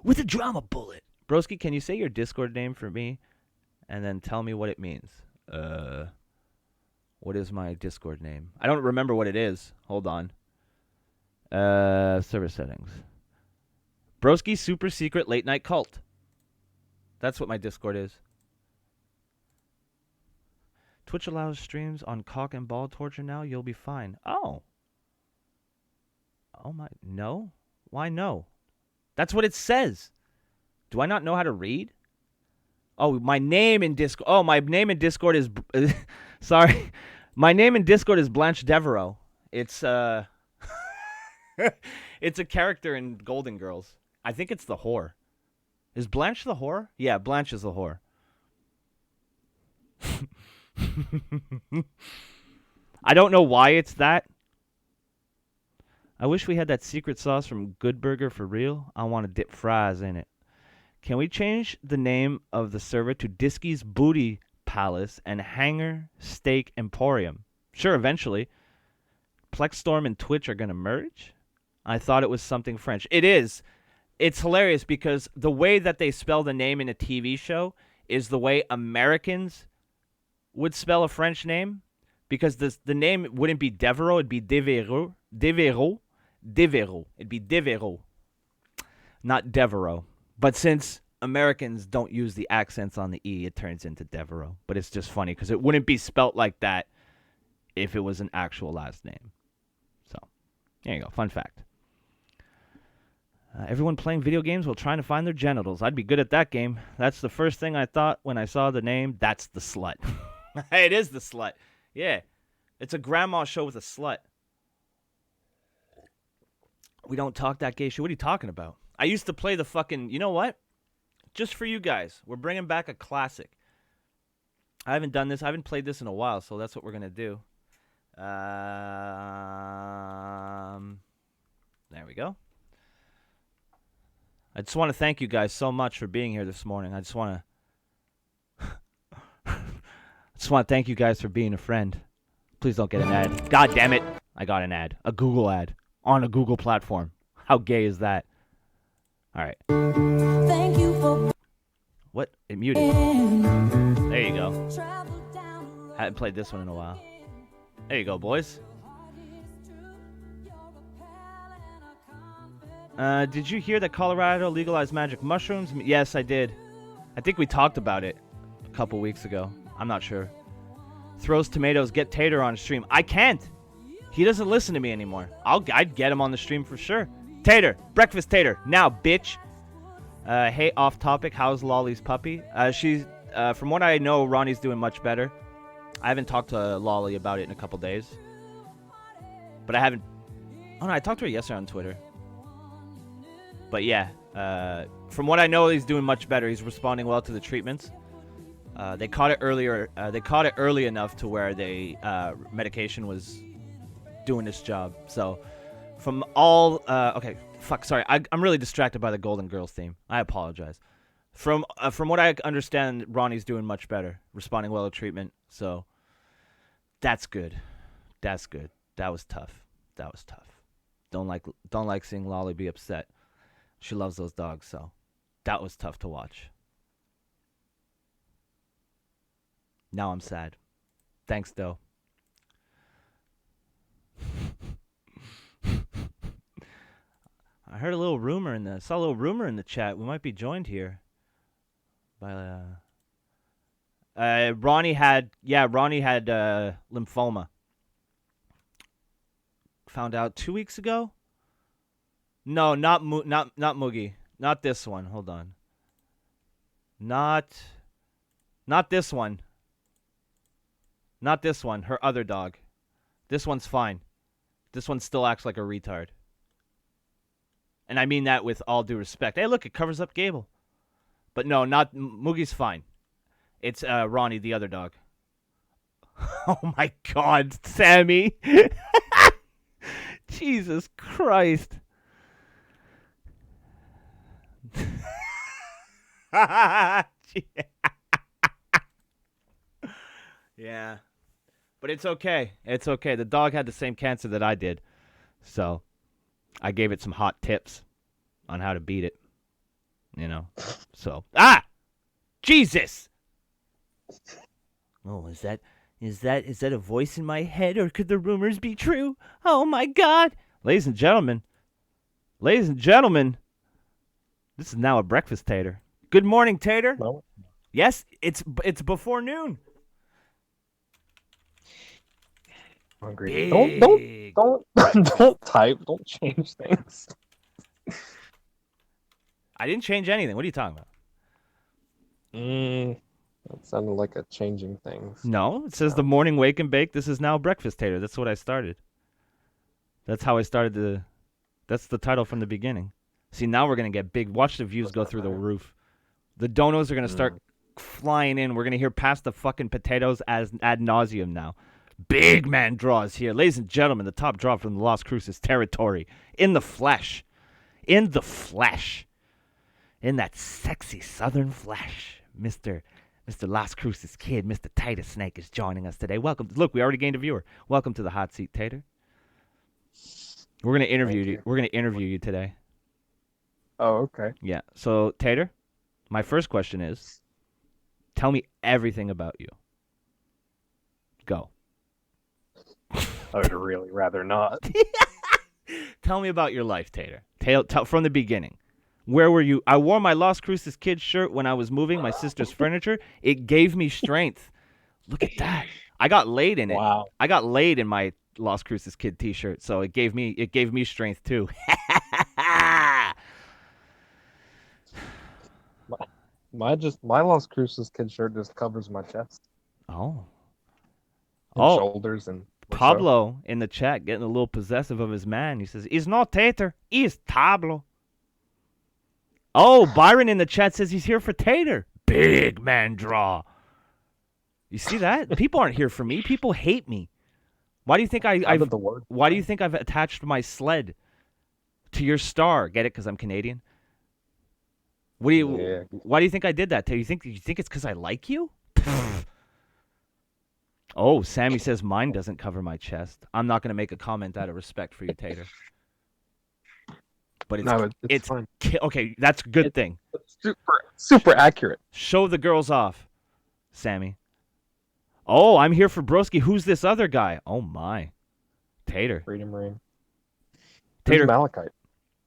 with a drama bullet. Broski, can you say your Discord name for me and then tell me what it means? What is my Discord name? I don't remember what it is. Hold on. Server settings. Broski Super Secret Late Night Cult. That's what my Discord is. Twitch allows streams on cock and ball torture now. You'll be fine. Oh. Oh my. No? Why no? That's what it says. Do I not know how to read? Oh, my name in Discord. Oh, my name in Discord is... sorry. My name in Discord is Blanche Devereaux. It's it's a character in Golden Girls. I think it's the whore. Is Blanche the whore? Yeah, Blanche is the whore. I don't know why it's that. I wish we had that secret sauce from Good Burger for real. I want to dip fries in it. Can we change the name of the server to Disky's Booty Palace and Hanger Steak Emporium? Sure, eventually. Plexstorm and Twitch are going to merge? I thought it was something French. It is. It's hilarious because the way that they spell the name in a TV show is the way Americans would spell a French name. Because the name wouldn't be Devereaux, it'd be Devereaux. Devereaux. It'd be Devereaux. Not Devereaux. But since Americans don't use the accents on the E, it turns into Devereaux. But it's just funny because it wouldn't be spelt like that if it was an actual last name. So, there you go. Fun fact. Everyone playing video games while trying to find their genitals. I'd be good at that game. That's the first thing I thought when I saw the name. That's the slut. It is the slut. Yeah. It's a grandma show with a slut. We don't talk that gay shit. What are you talking about? I used to play the fucking... You know what? Just for you guys. We're bringing back a classic. I haven't done this. I haven't played this in a while, so that's what we're going to do. There we go. I just want to thank you guys so much for being here this morning. I just want to thank you guys for being a friend. Please don't get an ad. God damn it. I got an ad. A Google ad. On a Google platform. How gay is that? All right. Thank you for What? It muted. There you go. travel down the road. Hadn't played this one in a while. There you go, boys. Did you hear that Colorado legalized magic mushrooms? Yes, I did. I think we talked about it a couple weeks ago. I'm not sure. throws tomatoes. Get Tater on stream. I can't. He doesn't listen to me anymore. I'd get him on the stream for sure. Tater, breakfast Tater, now, bitch. Hey, off topic. How's Lolly's puppy? She's from what I know, Ronnie's doing much better. I haven't talked to Lolly about it in a couple days, but I haven't. Oh no, I talked to her yesterday on Twitter. But yeah, from what I know, he's doing much better. He's responding well to the treatments. They caught it earlier. They caught it early enough to where they medication was doing its job. So, from all okay, fuck, sorry, I'm really distracted by the Golden Girls theme. I apologize. From what I understand, Ronnie's doing much better, responding well to treatment. So, that's good. That's good. That was tough. That was tough. Don't like seeing Lolly be upset. She loves those dogs, so that was tough to watch. Now I'm sad. Thanks, though. I heard a little rumor saw a little rumor in the chat. We might be joined here by Ronnie had lymphoma. Found out 2 weeks ago. No, not Moogie. Not this one. Hold on. Not this one. Not this one. Her other dog. This one's fine. This one still acts like a retard. And I mean that with all due respect. Hey, look, it covers up Gable. But no, not Moogie's fine. It's Ronnie, the other dog. Oh my God, Sammy. Jesus Christ. Yeah. But it's okay. It's okay. The dog had the same cancer that I did. So I gave it some hot tips on how to beat it. You know. So Jesus. Oh, is that a voice in my head, or could the rumors be true? Oh my God. Ladies and gentlemen, this is now a breakfast Tater. Good morning, Tater. No. Yes, it's before noon. Hungry. Big. Don't type. Don't change things. I didn't change anything. What are you talking about? That sounded like a changing things. No, it says the morning wake and bake. This is now breakfast Tater. That's what I started. That's how I started that's the title from the beginning. See, now we're going to get big. Watch the views go through the roof. The donos are going to start flying in. We're going to hear past the fucking potatoes as ad nauseum now. Big man draws here. Ladies and gentlemen, the top draw from the Las Cruces territory. In the flesh. In the flesh. In that sexy southern flesh. Mr. Las Cruces kid, Mr. Titus Snake is joining us today. Welcome. Look, we already gained a viewer. Welcome to the hot seat, Tater. We're going to interview you. We're going to interview you today. Oh, okay. Yeah. So, Tater, my first question is, tell me everything about you. Go. I would really rather not. Tell me about your life, Tater. Tell from the beginning. Where were you? I wore my Las Cruces kid shirt when I was moving my sister's furniture. It gave me strength. Look at that. I got laid in it. Wow. I got laid in my Las Cruces kid t-shirt, so it gave me strength too. My Las Cruces kid shirt just covers my chest. Oh. And shoulders and Pablo in the chat getting a little possessive of his man. He says, he's not Tater, he's Pablo. Oh, Byron in the chat says he's here for Tater. Big man draw. You see that? People aren't here for me. People hate me. Why do you think why do you think I've attached my sled to your star? Get it? Because I'm Canadian. Why do you think I did that? You think it's because I like you? Oh, Sammy says mine doesn't cover my chest. I'm not going to make a comment out of respect for you, Tater. But it's fine. Okay, that's a good thing. It's super accurate. Show the girls off, Sammy. Oh, I'm here for Broski. Who's this other guy? Oh my, Tater. Freedom Rain. Tater. Malachite.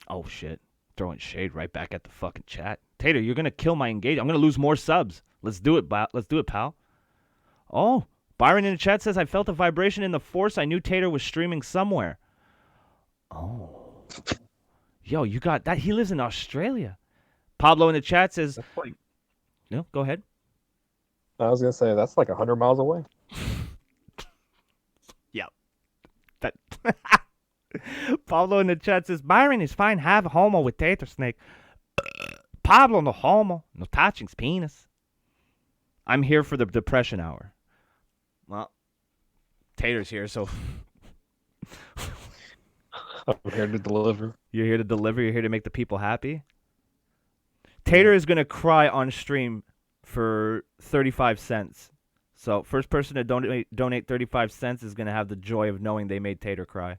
Oh shit, throwing shade right back at the fucking chat. Tater, you're gonna kill my engagement. I'm gonna lose more subs. Let's do it, pal. Oh, Byron in the chat says, I felt a vibration in the force. I knew Tater was streaming somewhere. Oh. Yo, you got that? He lives in Australia. Pablo in the chat says, That's like, no, go ahead. I was gonna say that's like 100 miles away. Yeah. That Pablo in the chat says, Byron is fine have a homo with Tater Snake. Pablo no homo, no touching's penis. I'm here for the depression hour. Well, Tater's here, so I'm here to deliver. you're here to deliver. You're here to make the people happy. Tater is going to cry on stream for 35 cents. So first person to donate 35 cents is going to have the joy of knowing they made Tater cry.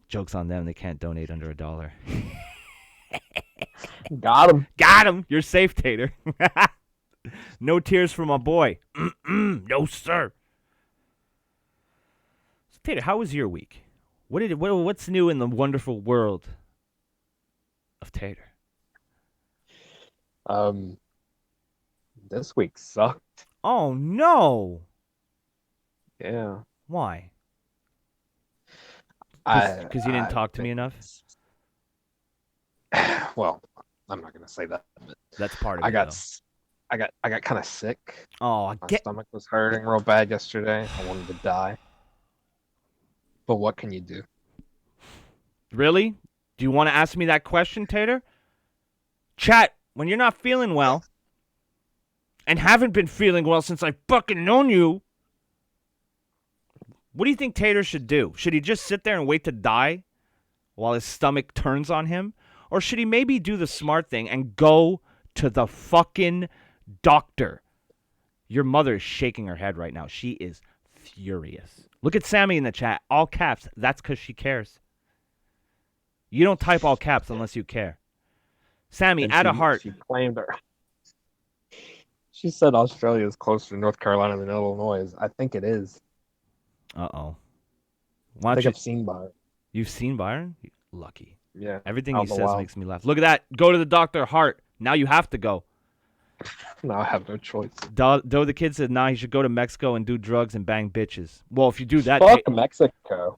Joke's on them. They can't donate under $1. Got him. Got him. You're safe, Tater. No tears for my boy. No, sir. So, Tater, how was your week? What's new in the wonderful world of Tater? This week sucked. Oh, no. Yeah. Why? Because you didn't I talk to me think- enough? Well, I'm not gonna say that. But That's part of I it, got, though. s- I got kind of sick. Oh, I My get... stomach was hurting real bad yesterday. I wanted to die. But what can you do? Really? Do you want to ask me that question, Tater? Chat, when you're not feeling well, and haven't been feeling well since I fucking known you, what do you think Tater should do? Should he just sit there and wait to die while his stomach turns on him? Or should he maybe do the smart thing and go to the fucking doctor? Your mother is shaking her head right now. She is furious. Look at Sammy in the chat. All caps. That's because she cares. You don't type all caps unless you care. Sammy, And add a she- heart. She claimed her. She said Australia is closer to North Carolina than Illinois. I think it is. Uh-oh. I Why don't think you... I've seen Byron. You've seen Byron? Lucky. Yeah. Everything Out he in the says wild. makes me laugh. Look at that. Go to the doctor, heart. Now you have to go. No, I have no choice. Doe the kid said, nah, he should go to Mexico and do drugs and bang bitches. Well, if you do that... Fuck Mexico.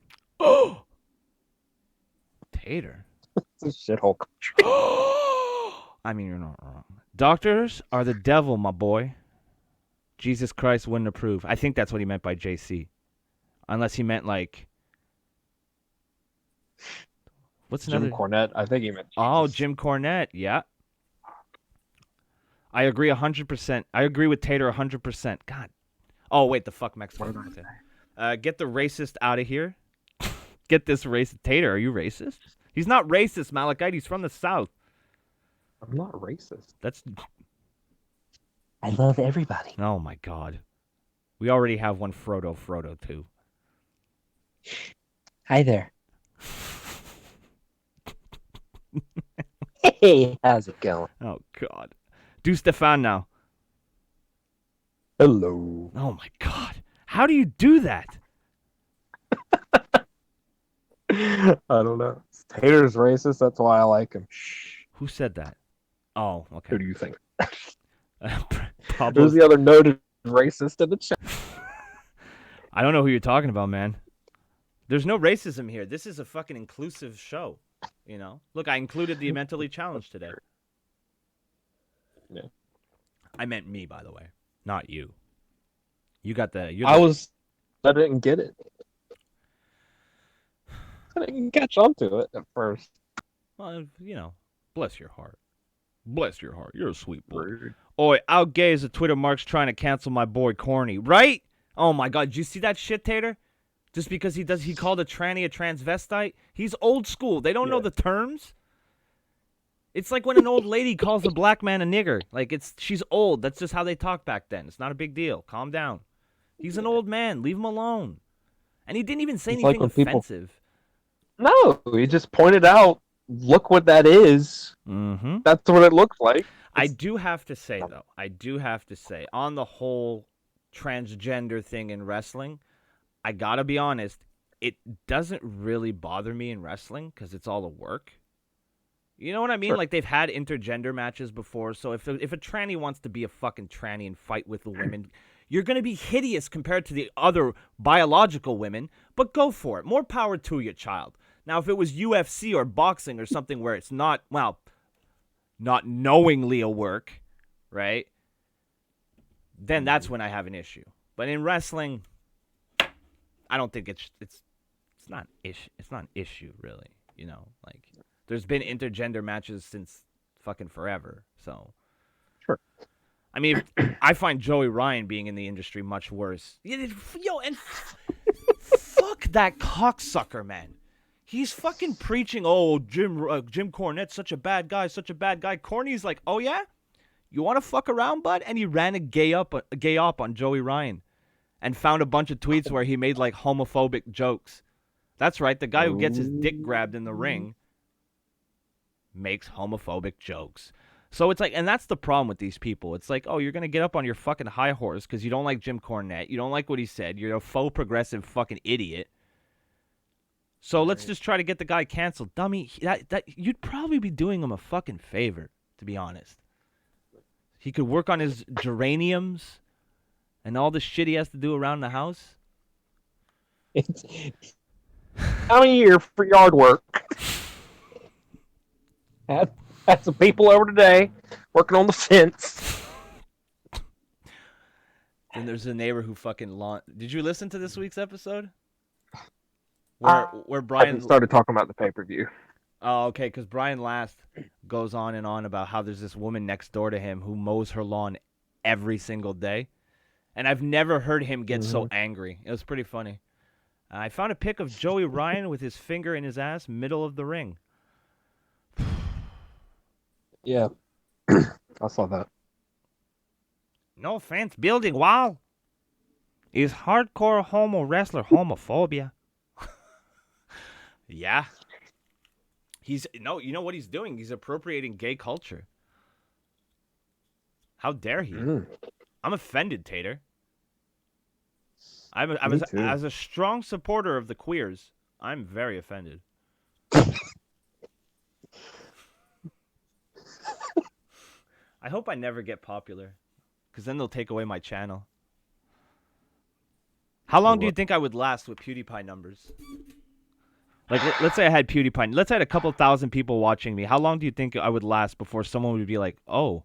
Tater. It's a shithole country. I mean, you're not wrong. Doctors are the devil, my boy. Jesus Christ wouldn't approve. I think that's what he meant by JC. Unless he meant like... What's Jim another... Cornette. I think he meant Jesus. Oh, Jim Cornette. Yeah. I agree 100%. I agree with Tater 100%. God. Oh, wait. The fuck Mexico. Get the racist out of here. Get this racist. Tater, are you racist? He's not racist, Malachite. He's from the South. I'm not racist. That's... I love everybody. Oh, my God. We already have one Frodo too. Hi there. Hey, how's it going? Oh, God. Do Stefan now. Hello. Oh, my God. How do you do that? I don't know. Tater's racist. That's why I like him. Who said that? Oh, okay. Who do you think? Pablo's... Who's the other noted racist in the chat? I don't know who you're talking about, man. There's no racism here. This is a fucking inclusive show. You know? Look, I included the mentally challenged today. Yeah. I meant me, by the way. Not you. You got the... I didn't get it. I didn't catch on to it at first. Well, you know, bless your heart. Bless your heart. You're a sweet boy. Rude. Oi, out gay is a Twitter marks trying to cancel my boy Corny. Right? Oh my God, did you see that shit, Tater? Just because he called a tranny a transvestite? He's old school. They don't know the terms. It's like when an old lady calls a black man a nigger. Like, she's old. That's just how they talk back then. It's not a big deal. Calm down. He's an old man. Leave him alone. And he didn't even say It's like anything when people- offensive. No, he just pointed out, look what that is. Mm-hmm. That's what it looks like. I do have to say, though, on the whole transgender thing in wrestling, I gotta be honest, it doesn't really bother me in wrestling because it's all a work. You know what I mean? Sure. Like, they've had intergender matches before, so if a tranny wants to be a fucking tranny and fight with the women, you're going to be hideous compared to the other biological women, but go for it. More power to your child. Now, if it was UFC or boxing or something where it's not, well, not knowingly a work, right? Then that's when I have an issue. But in wrestling, I don't think it's not an issue really, you know, like there's been intergender matches since fucking forever. So Sure. I mean, I find Joey Ryan being in the industry much worse. Yo, and fuck that cocksucker, man. He's fucking preaching, oh, Jim Cornette's such a bad guy, such a bad guy. Corny's like, oh yeah? You want to fuck around, bud? And he ran a gay up on Joey Ryan and found a bunch of tweets where he made like homophobic jokes. That's right, the guy who gets his dick grabbed in the ring makes homophobic jokes. So it's like, and that's the problem with these people. It's like, oh, you're going to get up on your fucking high horse because you don't like Jim Cornette. You don't like what he said. You're a faux progressive fucking idiot. So let's just try to get the guy canceled. Dummy, that you'd probably be doing him a fucking favor, to be honest. He could work on his geraniums and all the shit he has to do around the house. It's time of year for yard work. Had some people over today working on the fence. Then there's a neighbor who fucking Did you listen to this week's episode? Where I Brian haven't started talking about the pay-per-view. Oh, okay, because Brian Last goes on and on about how there's this woman next door to him who mows her lawn every single day. And I've never heard him get so angry. It was pretty funny. I found a pic of Joey Ryan with his finger in his ass, middle of the ring. Yeah, I saw that. No offense, building wall is hardcore homo wrestler homophobia. Yeah. You know what he's doing? He's appropriating gay culture. How dare he? I'm offended, Tater. As a strong supporter of the queers, I'm very offended. I hope I never get popular, because then they'll take away my channel. How long do you think I would last with PewDiePie numbers? Like, let's say I had PewDiePie. Let's say I had a couple thousand people watching me. How long do you think I would last before someone would be like, oh,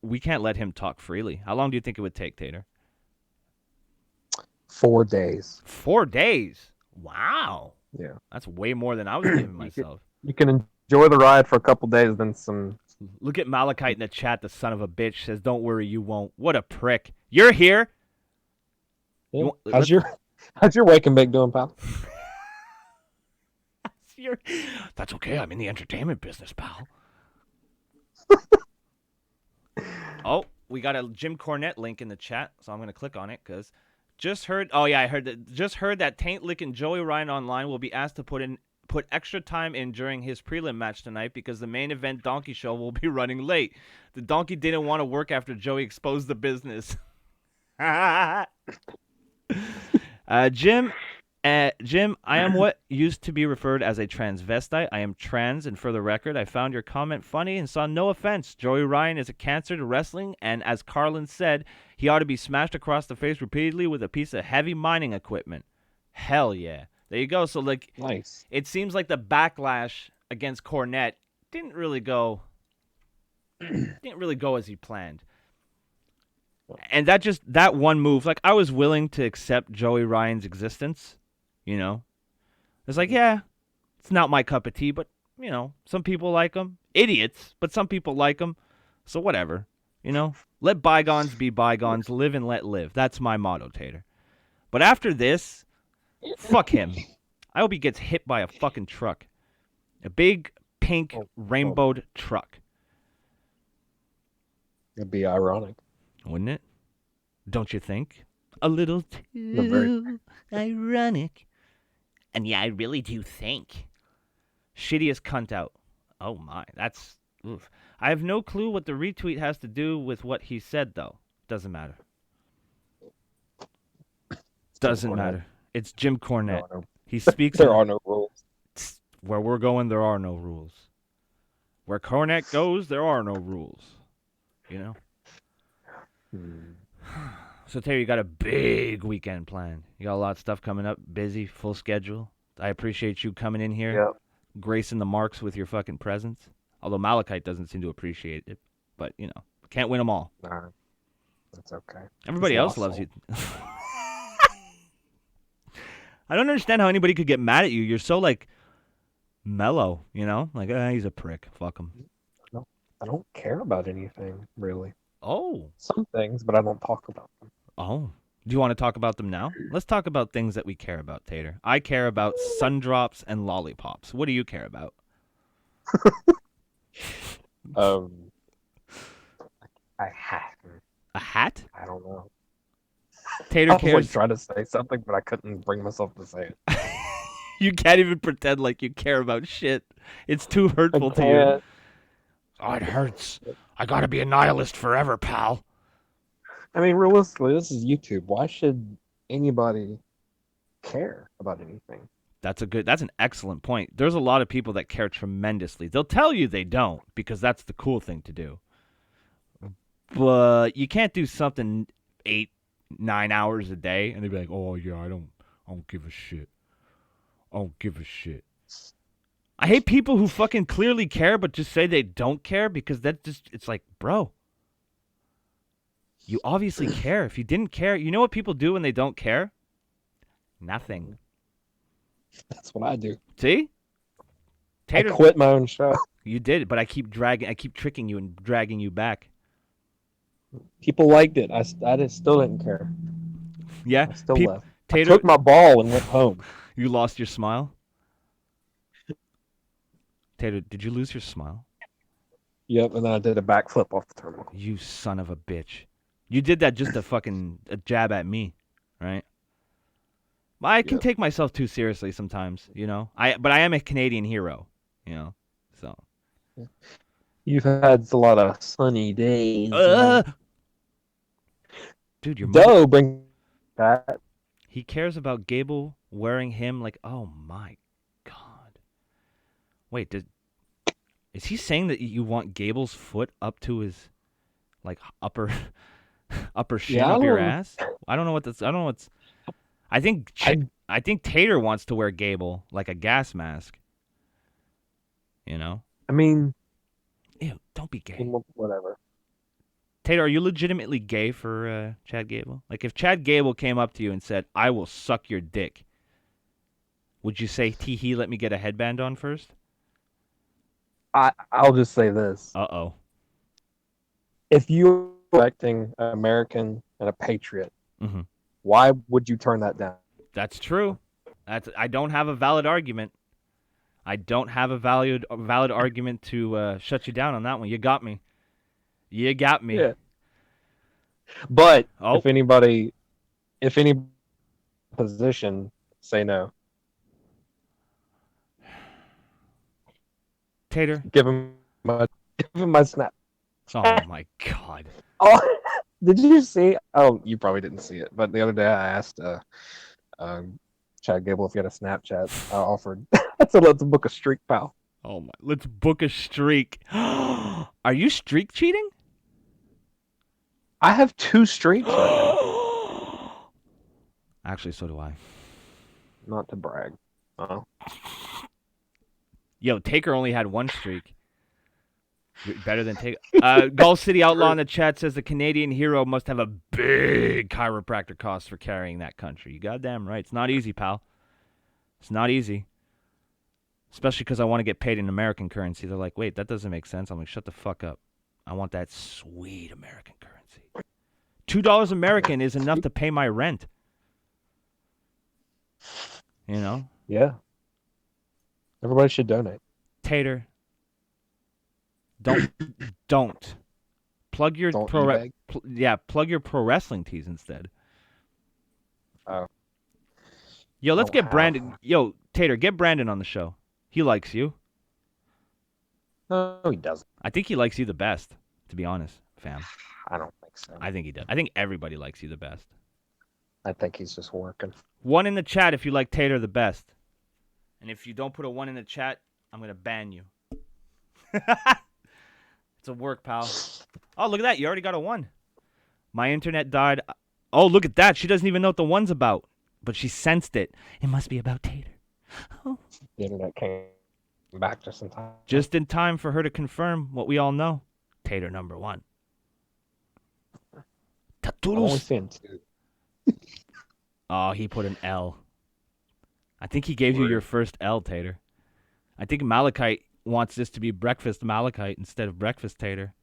we can't let him talk freely? How long do you think it would take, Tater? 4 days. 4 days? Wow. Yeah. That's way more than I was giving myself. You can enjoy the ride for a couple days, then some. Look at Malachite in the chat, the son of a bitch, says, don't worry, you won't. What a prick. You're here. Yeah. How's your wake and bake doing, pal? That's okay. I'm in the entertainment business, pal. Oh, we got a Jim Cornette link in the chat, so I'm going to click on it because just heard that taint licking Joey Ryan online will be asked to put extra time in during his prelim match tonight because the main event Donkey Show will be running late. The Donkey didn't want to work after Joey exposed the business. Jim, I am what used to be referred as a transvestite. I am trans, and for the record, I found your comment funny and saw no offense. Joey Ryan is a cancer to wrestling, and as Carlin said, he ought to be smashed across the face repeatedly with a piece of heavy mining equipment. Hell yeah. There you go. So, like, nice. It seems like the backlash against Cornette didn't really go as he planned. And that one move, like, I was willing to accept Joey Ryan's existence. You know, it's like, yeah, it's not my cup of tea, but, you know, some people like him. Idiots, but some people like him. So whatever, you know, let bygones be bygones, live and let live. That's my motto, Tater. But after this, fuck him. I hope he gets hit by a fucking truck. A big, pink, rainbowed truck. It'd be ironic. Wouldn't it? Don't you think? A little too ironic. And yeah, I really do think. Shittiest cunt out. Oh my, that's... Oof. I have no clue what the retweet has to do with what he said, though. Doesn't matter. Doesn't matter. It's Jim Cornette. He speaks... There are no rules. Where we're going, there are no rules. Where Cornet goes, there are no rules. You know? So, Terry, you got a big weekend plan. You got a lot of stuff coming up, busy, full schedule. I appreciate you coming in here, Yep. gracing the marks with your fucking presence. Although Malachite doesn't seem to appreciate it. But, you know, can't win them all. Nah, that's okay. Everybody He's else lost loves soul. you. I don't understand how anybody could get mad at you. You're so, like, mellow, you know? Like, he's a prick. Fuck him. No, I don't care about anything, really. Oh. Some things, but I don't talk about them. Oh. Do you want to talk about them now? Let's talk about things that we care about, Tater. I care about sundrops and lollipops. What do you care about? I have. A hat? I don't know. Tater I was cares. like trying to say something, but I couldn't bring myself to say it. You can't even pretend like you care about shit. It's too hurtful to you. can't. Oh, it hurts. I gotta be a nihilist forever, pal. I mean, realistically, this is YouTube. Why should anybody care about anything? That's an excellent point. There's a lot of people that care tremendously. They'll tell you they don't because that's the cool thing to do. But you can't do something 8-9 hours a day and they'd be like, "Oh yeah, I don't give a shit. I don't give a shit." I hate people who fucking clearly care but just say they don't care because it's like, bro, you obviously care. If you didn't care, you know what people do when they don't care? Nothing. That's what I do. See? I quit my own show. You did, but I keep tricking you and dragging you back. People liked it. I just still didn't care. Yeah? I still left. Tater, I took my ball and went home. You lost your smile? Tater, did you lose your smile? Yep, and then I did a backflip off the terminal. You son of a bitch. You did that just a jab at me, right? I can take myself too seriously sometimes, you know. But I am a Canadian hero, you know. So You've had a lot of sunny days. Dude, your Doe bring that. He cares about Gable wearing him like, oh my god. Wait, is he saying that you want Gable's foot up to his like upper shin up your ass? I don't know what's I think Tater wants to wear Gable like a gas mask. You know? I mean, ew, don't be gay. Whatever. Tater, are you legitimately gay for Chad Gable? Like, if Chad Gable came up to you and said, "I will suck your dick," would you say, "Tee hee, let me get a headband on first"? I'll just say this. Uh-oh. If you're electing an American and a patriot, why would you turn that down? That's true. I don't have a valid argument. I don't have a valid argument to shut you down on that one. You got me. You got me. Yeah. But if any position, say no. Tater, give him my snap. Oh my god. Oh, did you see? Oh, you probably didn't see it. But the other day I asked Chad Gable if he had a Snapchat. I offered. I said, "Let's book a streak, pal." Oh my! Let's book a streak. Are you streak cheating? I have 2 streaks right now. Actually, so do I. Not to brag. Yo, Taker only had 1 streak. Better than Taker. Gull City Outlaw in the chat says the Canadian hero must have a big chiropractor cost for carrying that country. You goddamn right. It's not easy, pal. It's not easy. Especially because I want to get paid in American currency. They're like, wait, that doesn't make sense. I'm like, shut the fuck up. I want that sweet American currency. $2 American is enough to pay my rent. You know? Yeah. Everybody should donate. Tater, don't plug your plug your pro wrestling tees instead. Oh. Yo, let's get Brandon. Yo, Tater, get Brandon on the show. He likes you. No, he doesn't. I think he likes you the best, to be honest, fam. I don't think so. I think he does. I think everybody likes you the best. I think he's just working. 1 in the chat if you like Tater the best. And if you don't put a 1 in the chat, I'm going to ban you. It's a work, pal. Oh, look at that. You already got a 1. My internet died. Oh, look at that. She doesn't even know what the 1's about. But she sensed it. It must be about Tater. Oh. The internet came back just in time. Just in time for her to confirm what we all know. Tater number 1. I'm only Tatulos. seeing 2. Oh, he put an L. I think he gave you your first L, Tater. I think Malachite wants this to be breakfast Malachite instead of breakfast Tater.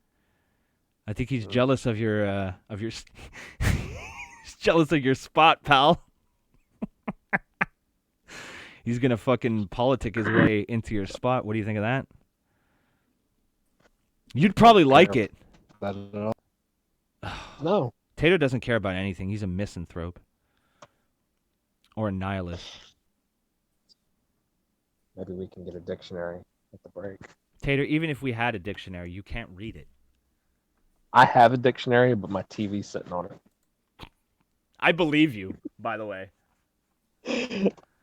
I think he's jealous of your he's jealous of your spot, pal. He's gonna fucking politic his way into your spot. What do you think of that? You'd probably like it. That at all? No. Tater doesn't care about anything. He's a misanthrope. Or a nihilist. Maybe we can get a dictionary at the break. Tater, even if we had a dictionary, you can't read it. I have a dictionary, but my TV's sitting on it. I believe you, by the way.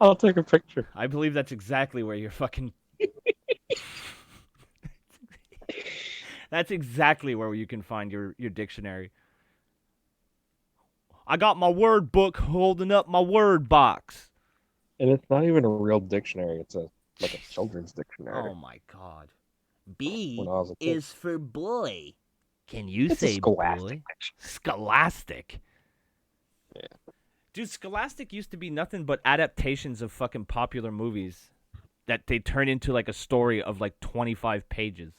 I'll take a picture. I believe that's exactly where you're fucking... That's exactly where you can find your dictionary. I got my word book holding up my word box. And it's not even a real dictionary. It's like a children's dictionary. Oh my god. B When I was a kid. is for boy. Can you It's say a scholastic boy? dictionary. Scholastic. Yeah. Dude, Scholastic used to be nothing but adaptations of fucking popular movies that they turn into like a story of like 25 pages.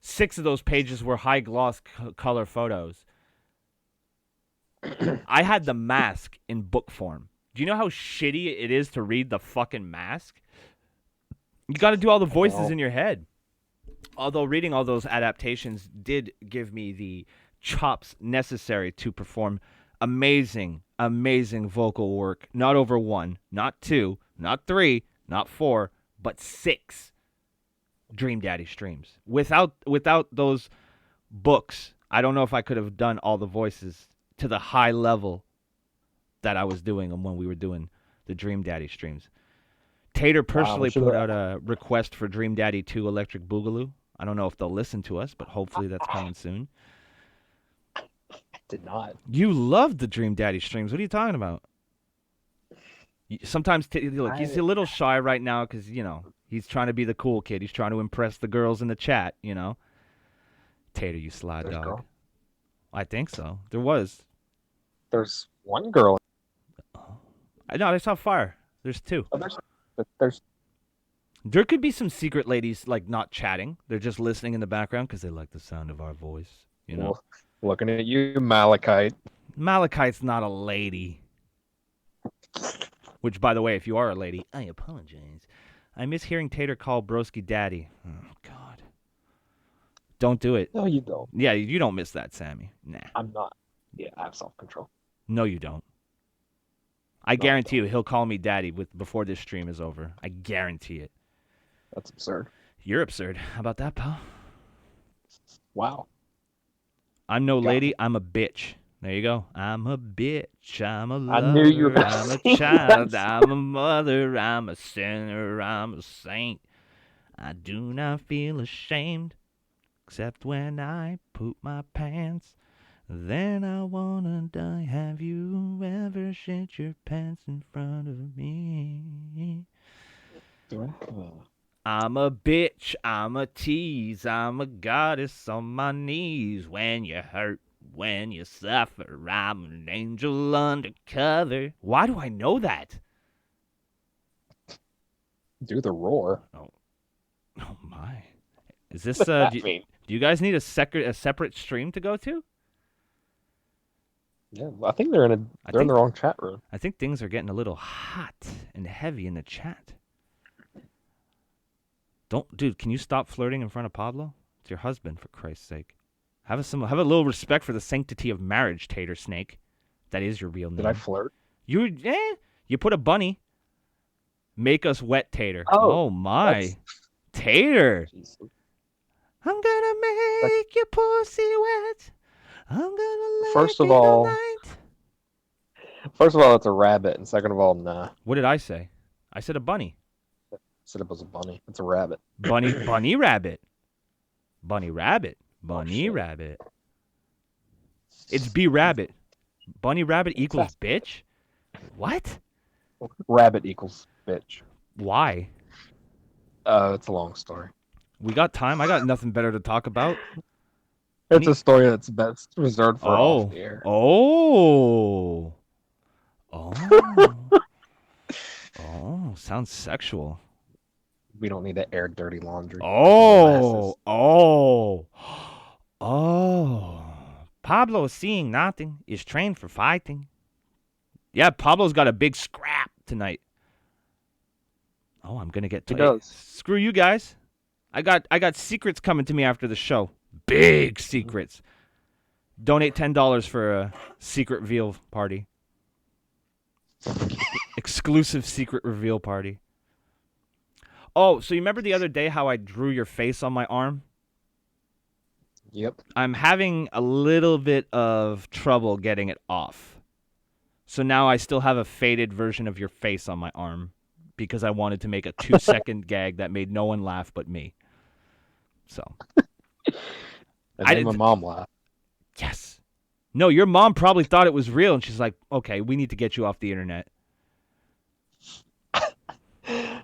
6 of those pages were high gloss color photos. I had The Mask in book form. Do you know how shitty it is to read The fucking Mask? You got to do all the voices in your head. Although reading all those adaptations did give me the chops necessary to perform amazing, amazing vocal work. Not over 1, not 2, not 3, not 4, but 6 Dream Daddy streams. Without those books, I don't know if I could have done all the voices to the high level that I was doing them when we were doing the Dream Daddy streams. Tater personally put out a request for Dream Daddy 2 Electric Boogaloo. I don't know if they'll listen to us, but hopefully that's coming soon. I did not. You loved the Dream Daddy streams. What are you talking about? Sometimes look, he's a little shy right now because, you know, he's trying to be the cool kid. He's trying to impress the girls in the chat, you know. Tater, you sly dog. Girl. I think so. There was. There's one girl. No, I saw fire. There's 2. Oh, there's There could be some secret ladies, like, not chatting. They're just listening in the background because they like the sound of our voice, you know. Looking at you, Malachite. Malachite's not a lady. Which, by the way, if you are a lady, I apologize. I miss hearing Tater call Broski daddy. Oh, God. Don't do it. No, you don't. Yeah, you don't miss that, Sammy. Nah. I'm not. Yeah, I have self-control. No, you don't. I guarantee you he'll call me daddy before this stream is over. I guarantee it. That's absurd. You're absurd. How about that, pal? Wow. I'm no lady. I'm a bitch. There you go. I'm a bitch. I'm a lover. I knew you were gonna I'm a sing child. that I'm a mother. I'm a sinner. I'm a saint. I do not feel ashamed, except when I poop my pants. Then I wanna die. Have you ever shit your pants in front of me? I'm a bitch, I'm a tease, I'm a goddess on my knees. When you hurt, when you suffer, I'm an angel undercover. Why do I know that? Do the roar. Oh my. Is this, do you guys need a separate stream to go to? Yeah, I think they're in the wrong chat room. I think things are getting a little hot and heavy in the chat. Dude, can you stop flirting in front of Pablo? It's your husband, for Christ's sake. Have a little respect for the sanctity of marriage, Tater Snake. That is your real name. Did I flirt? You put a bunny. Make us wet, Tater. Oh, my. Tater. Geez. I'm gonna make your pussy wet. I'm gonna let First of it all all- night. First of all, it's a rabbit, and second of all, nah. What did I say? I said a bunny. Said it was a bunny. It's a rabbit. Bunny rabbit. Bunny rabbit. Bunny shit. rabbit. It's B rabbit. Bunny rabbit equals bitch? What? Rabbit equals bitch. Why? It's a long story. We got time. I got nothing better to talk about. It's a story that's best reserved for off the air. Oh. Sounds sexual. We don't need to air dirty laundry. Oh. Pablo is seeing nothing. Is trained for fighting. Yeah, Pablo's got a big scrap tonight. Oh, I'm gonna get He tight. does. Screw you guys. I got secrets coming to me after the show. Big secrets. Donate $10 for a secret reveal party. Exclusive secret reveal party. Oh, so you remember the other day how I drew your face on my arm? Yep. I'm having a little bit of trouble getting it off. So now I still have a faded version of your face on my arm because I wanted to make a 2-second gag that made no one laugh but me. So. I made my mom laugh. Yes. No, your mom probably thought it was real, and she's like, okay, we need to get you off the internet.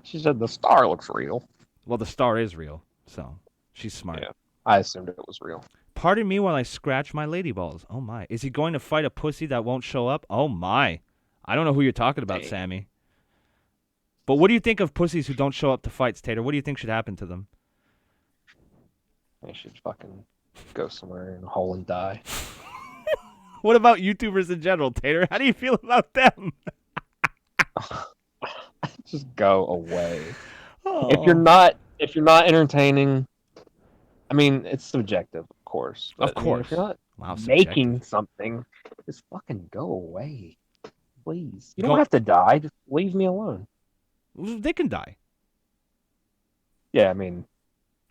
She said the star looks real. Well, the star is real, so she's smart. Yeah, I assumed it was real. Pardon me while I scratch my lady balls. Oh, my. Is he going to fight a pussy that won't show up? Oh, my. I don't know who you're talking about, Dang. Sammy. But what do you think of pussies who don't show up to fights, Tater? What do you think should happen to them? They should fucking go somewhere in a hole and die. What about YouTubers in general, Tater? How do you feel about them? Just go away. Oh. If you're not entertaining, I mean, it's subjective, of course. But, Of I mean, course. if you're not Wow, making something, just fucking go away, please. You Go- don't have to die. Just leave me alone. They can die. Yeah, I mean,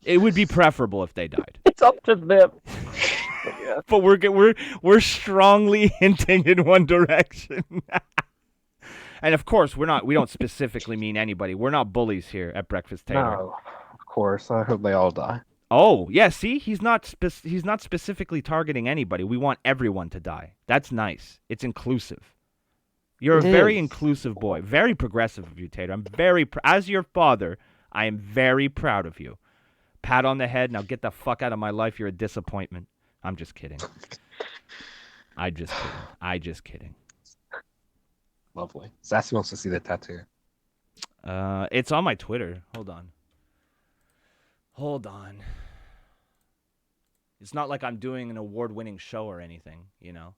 It would be preferable if they died. it's up to them. Yeah. But we're strongly hinting in one direction. And of course, we don't specifically mean anybody. We're not bullies here at Breakfast Tater. No, of course. I hope they all die. Oh, yeah, see? He's not specifically targeting anybody. We want everyone to die. That's nice. It's inclusive. You're It a very is. inclusive boy. Very progressive of you, Tater. I'm as your father, I am very proud of you. Pat on the head. Now get the fuck out of my life. You're a disappointment. I'm just kidding. I just kidding. Lovely. Sassy wants to see the tattoo. It's on my Twitter. Hold on. It's not like I'm doing an award-winning show or anything, you know.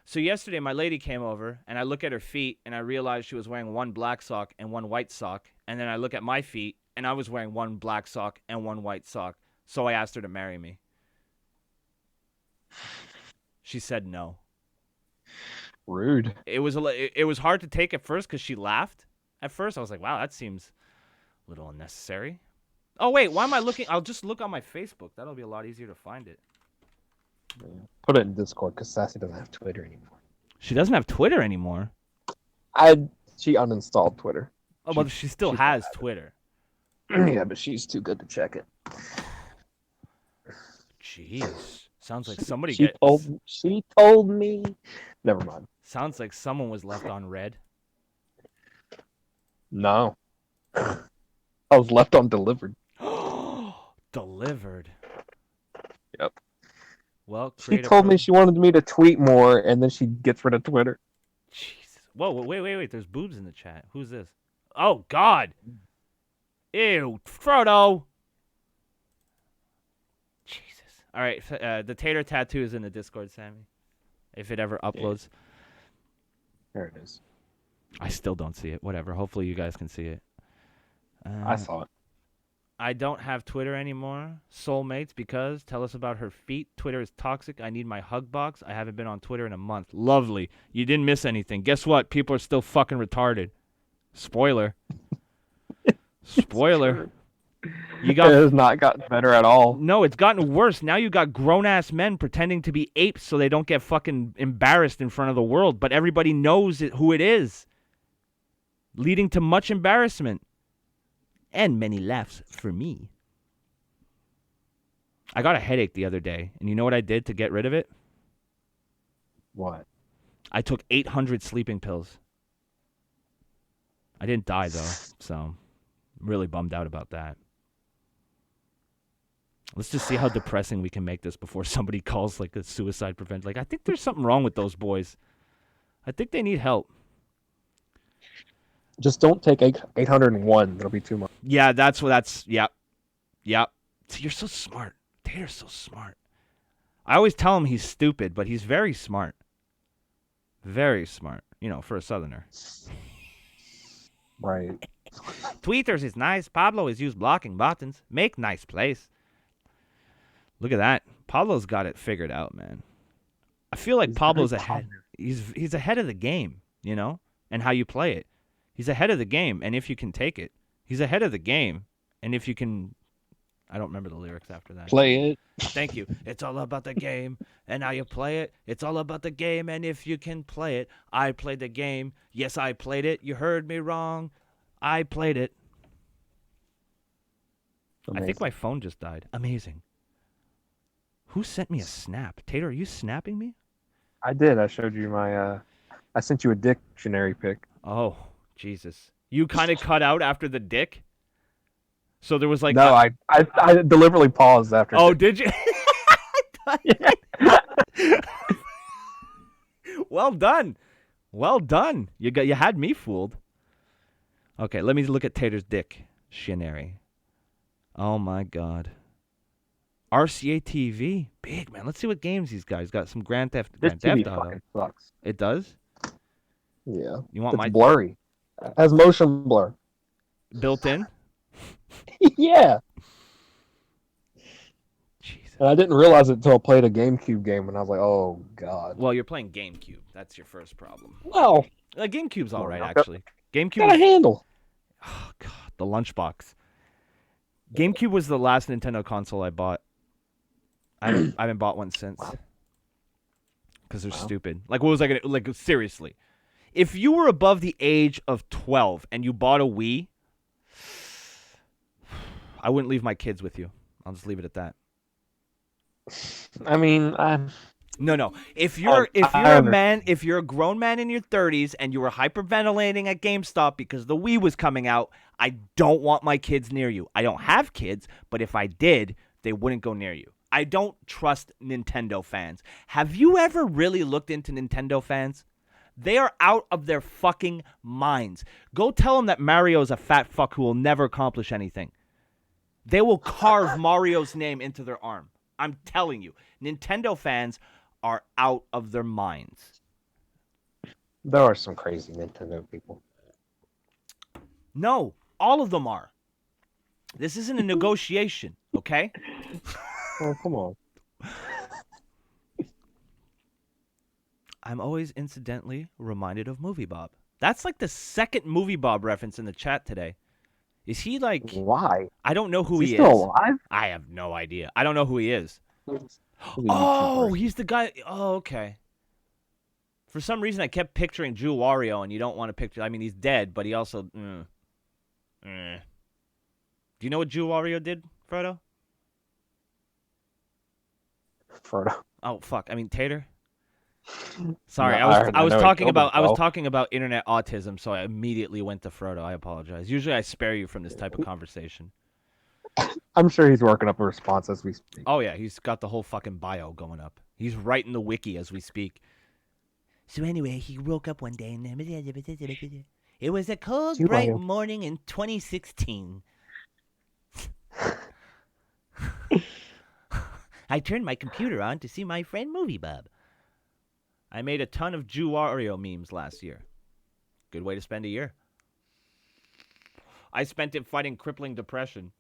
So yesterday, my lady came over, and I look at her feet, and I realized she was wearing one black sock and one white sock. And then I look at my feet, and I was wearing one black sock and one white sock. So I asked her to marry me. She said no. Rude. It was hard to take at first because she laughed. At first, I was like, wow, that seems a little unnecessary. Oh, wait, why am I looking? I'll just look on my Facebook. That'll be a lot easier to find it. Put it in Discord because Sassy doesn't have Twitter anymore. She doesn't have Twitter anymore. She uninstalled Twitter. Oh, but she still has Twitter. Yeah, but she's too good to check it. Jeez. Sounds like somebody She told me. Never mind. Sounds like someone was left on red. No. I was left on delivered. Delivered. Yep. Well, She told me she wanted me to tweet more, and then she gets rid of Twitter. Jesus. Whoa, wait. There's boobs in the chat. Who's this? Oh, God. Ew, Frodo. Jesus. All right, the Tater tattoo is in the Discord, Sammy. If it ever uploads. There it is. I still don't see it. Whatever. Hopefully you guys can see it. I saw it. I don't have Twitter anymore. Soulmates, because tell us about her feet. Twitter is toxic. I need my hug box. I haven't been on Twitter in a month. Lovely. You didn't miss anything. Guess what? People are still fucking retarded. Spoiler. Spoiler. It has not gotten better at all. No, it's gotten worse. Now you got grown-ass men pretending to be apes so they don't get fucking embarrassed in front of the world, but everybody knows who it is. leading to much embarrassment and many laughs for me. I got a headache the other day, and you know what I did to get rid of it? What? I took 800 sleeping pills. I didn't die, though, so I'm really bummed out about that. Let's just see how depressing we can make this before somebody calls like a suicide prevention. Like, I think there's something wrong with those boys. I think they need help. Just don't take 801. That'll be too much. Yeah, yep. See, you're so smart. Tater's so smart. I always tell him he's stupid, but he's very smart. Very smart, for a southerner. Right. Tweeters is nice. Pablo is used blocking buttons. Make nice place. Look at that. Pablo's got it figured out, man. I feel like Pablo's ahead. He's ahead of the game, and how you play it. He's ahead of the game, and if you can take it. He's ahead of the game, and if you can... I don't remember the lyrics after that. Play it. Thank you. It's all about the game, and how you play it. It's all about the game, and if you can play it. I played the game. Yes, I played it. You heard me wrong. I played it. Amazing. I think my phone just died. Amazing. Who sent me a snap? Tater, are you snapping me? I did. I showed you my. I sent you a dictionary pic. Oh, Jesus. You kind of cut out after the dick? So there was like... No, I deliberately paused after. Oh, did you? Well done. Well done. You had me fooled. Okay, let me look at Tater's dictionary. Oh, my God. RCA TV. Big, man. Let's see what games he's got. He's got some Grand Theft This TV Auto. fucking sucks. It does? Yeah. You want it's blurry. It has motion blur. built in? Yeah. Jesus. And I didn't realize it until I played a GameCube game, and I was like, "Oh God." Well, you're playing GameCube. That's your first problem. Well, GameCube's all right, I've actually. GameCube. got a handle. Oh God, the lunchbox. GameCube was the last Nintendo console I bought. I haven't bought one since. Because they're stupid. Like, what was I gonna like? Seriously, if you were above the age of 12 and you bought a Wii, I wouldn't leave my kids with you. I'll just leave it at that. I mean, No. If you're a man, if you're a grown man in your 30s and you were hyperventilating at GameStop because the Wii was coming out, I don't want my kids near you. I don't have kids, but if I did, they wouldn't go near you. I don't trust Nintendo fans. Have you ever really looked into Nintendo fans? They are out of their fucking minds. Go tell them that Mario's a fat fuck who will never accomplish anything. They will carve Mario's name into their arm. I'm telling you. Nintendo fans are out of their minds. there are some crazy Nintendo people. No, all of them are. This isn't a negotiation, okay? Oh, come on. I'm always incidentally reminded of Movie Bob. That's like the second Movie Bob reference in the chat today. Is he like... Why? I don't know who Is he he still is. alive? I have no idea. I don't know who he is. He's a Oh, YouTuber. he's the guy... Oh, okay. For some reason, I kept picturing Drew Wario, and you don't want to picture... I mean, he's dead, but he also... Do you know what Drew Wario did, Frodo? Frodo. Oh, fuck. I mean, Tater? Sorry, No, I was know he talking killed about himself. internet autism, so I immediately went to Frodo. I apologize. Usually I spare you from this type of conversation. I'm sure he's working up a response as we speak. Oh yeah, he's got the whole fucking bio going up. He's writing the wiki as we speak. So anyway, he woke up one day and it was a cold, See, bright Wario. morning in 2016. I turned my computer on to see my friend Movie Bob. I made a ton of Jew Wario memes last year. Good way to spend a year. I spent it fighting crippling depression.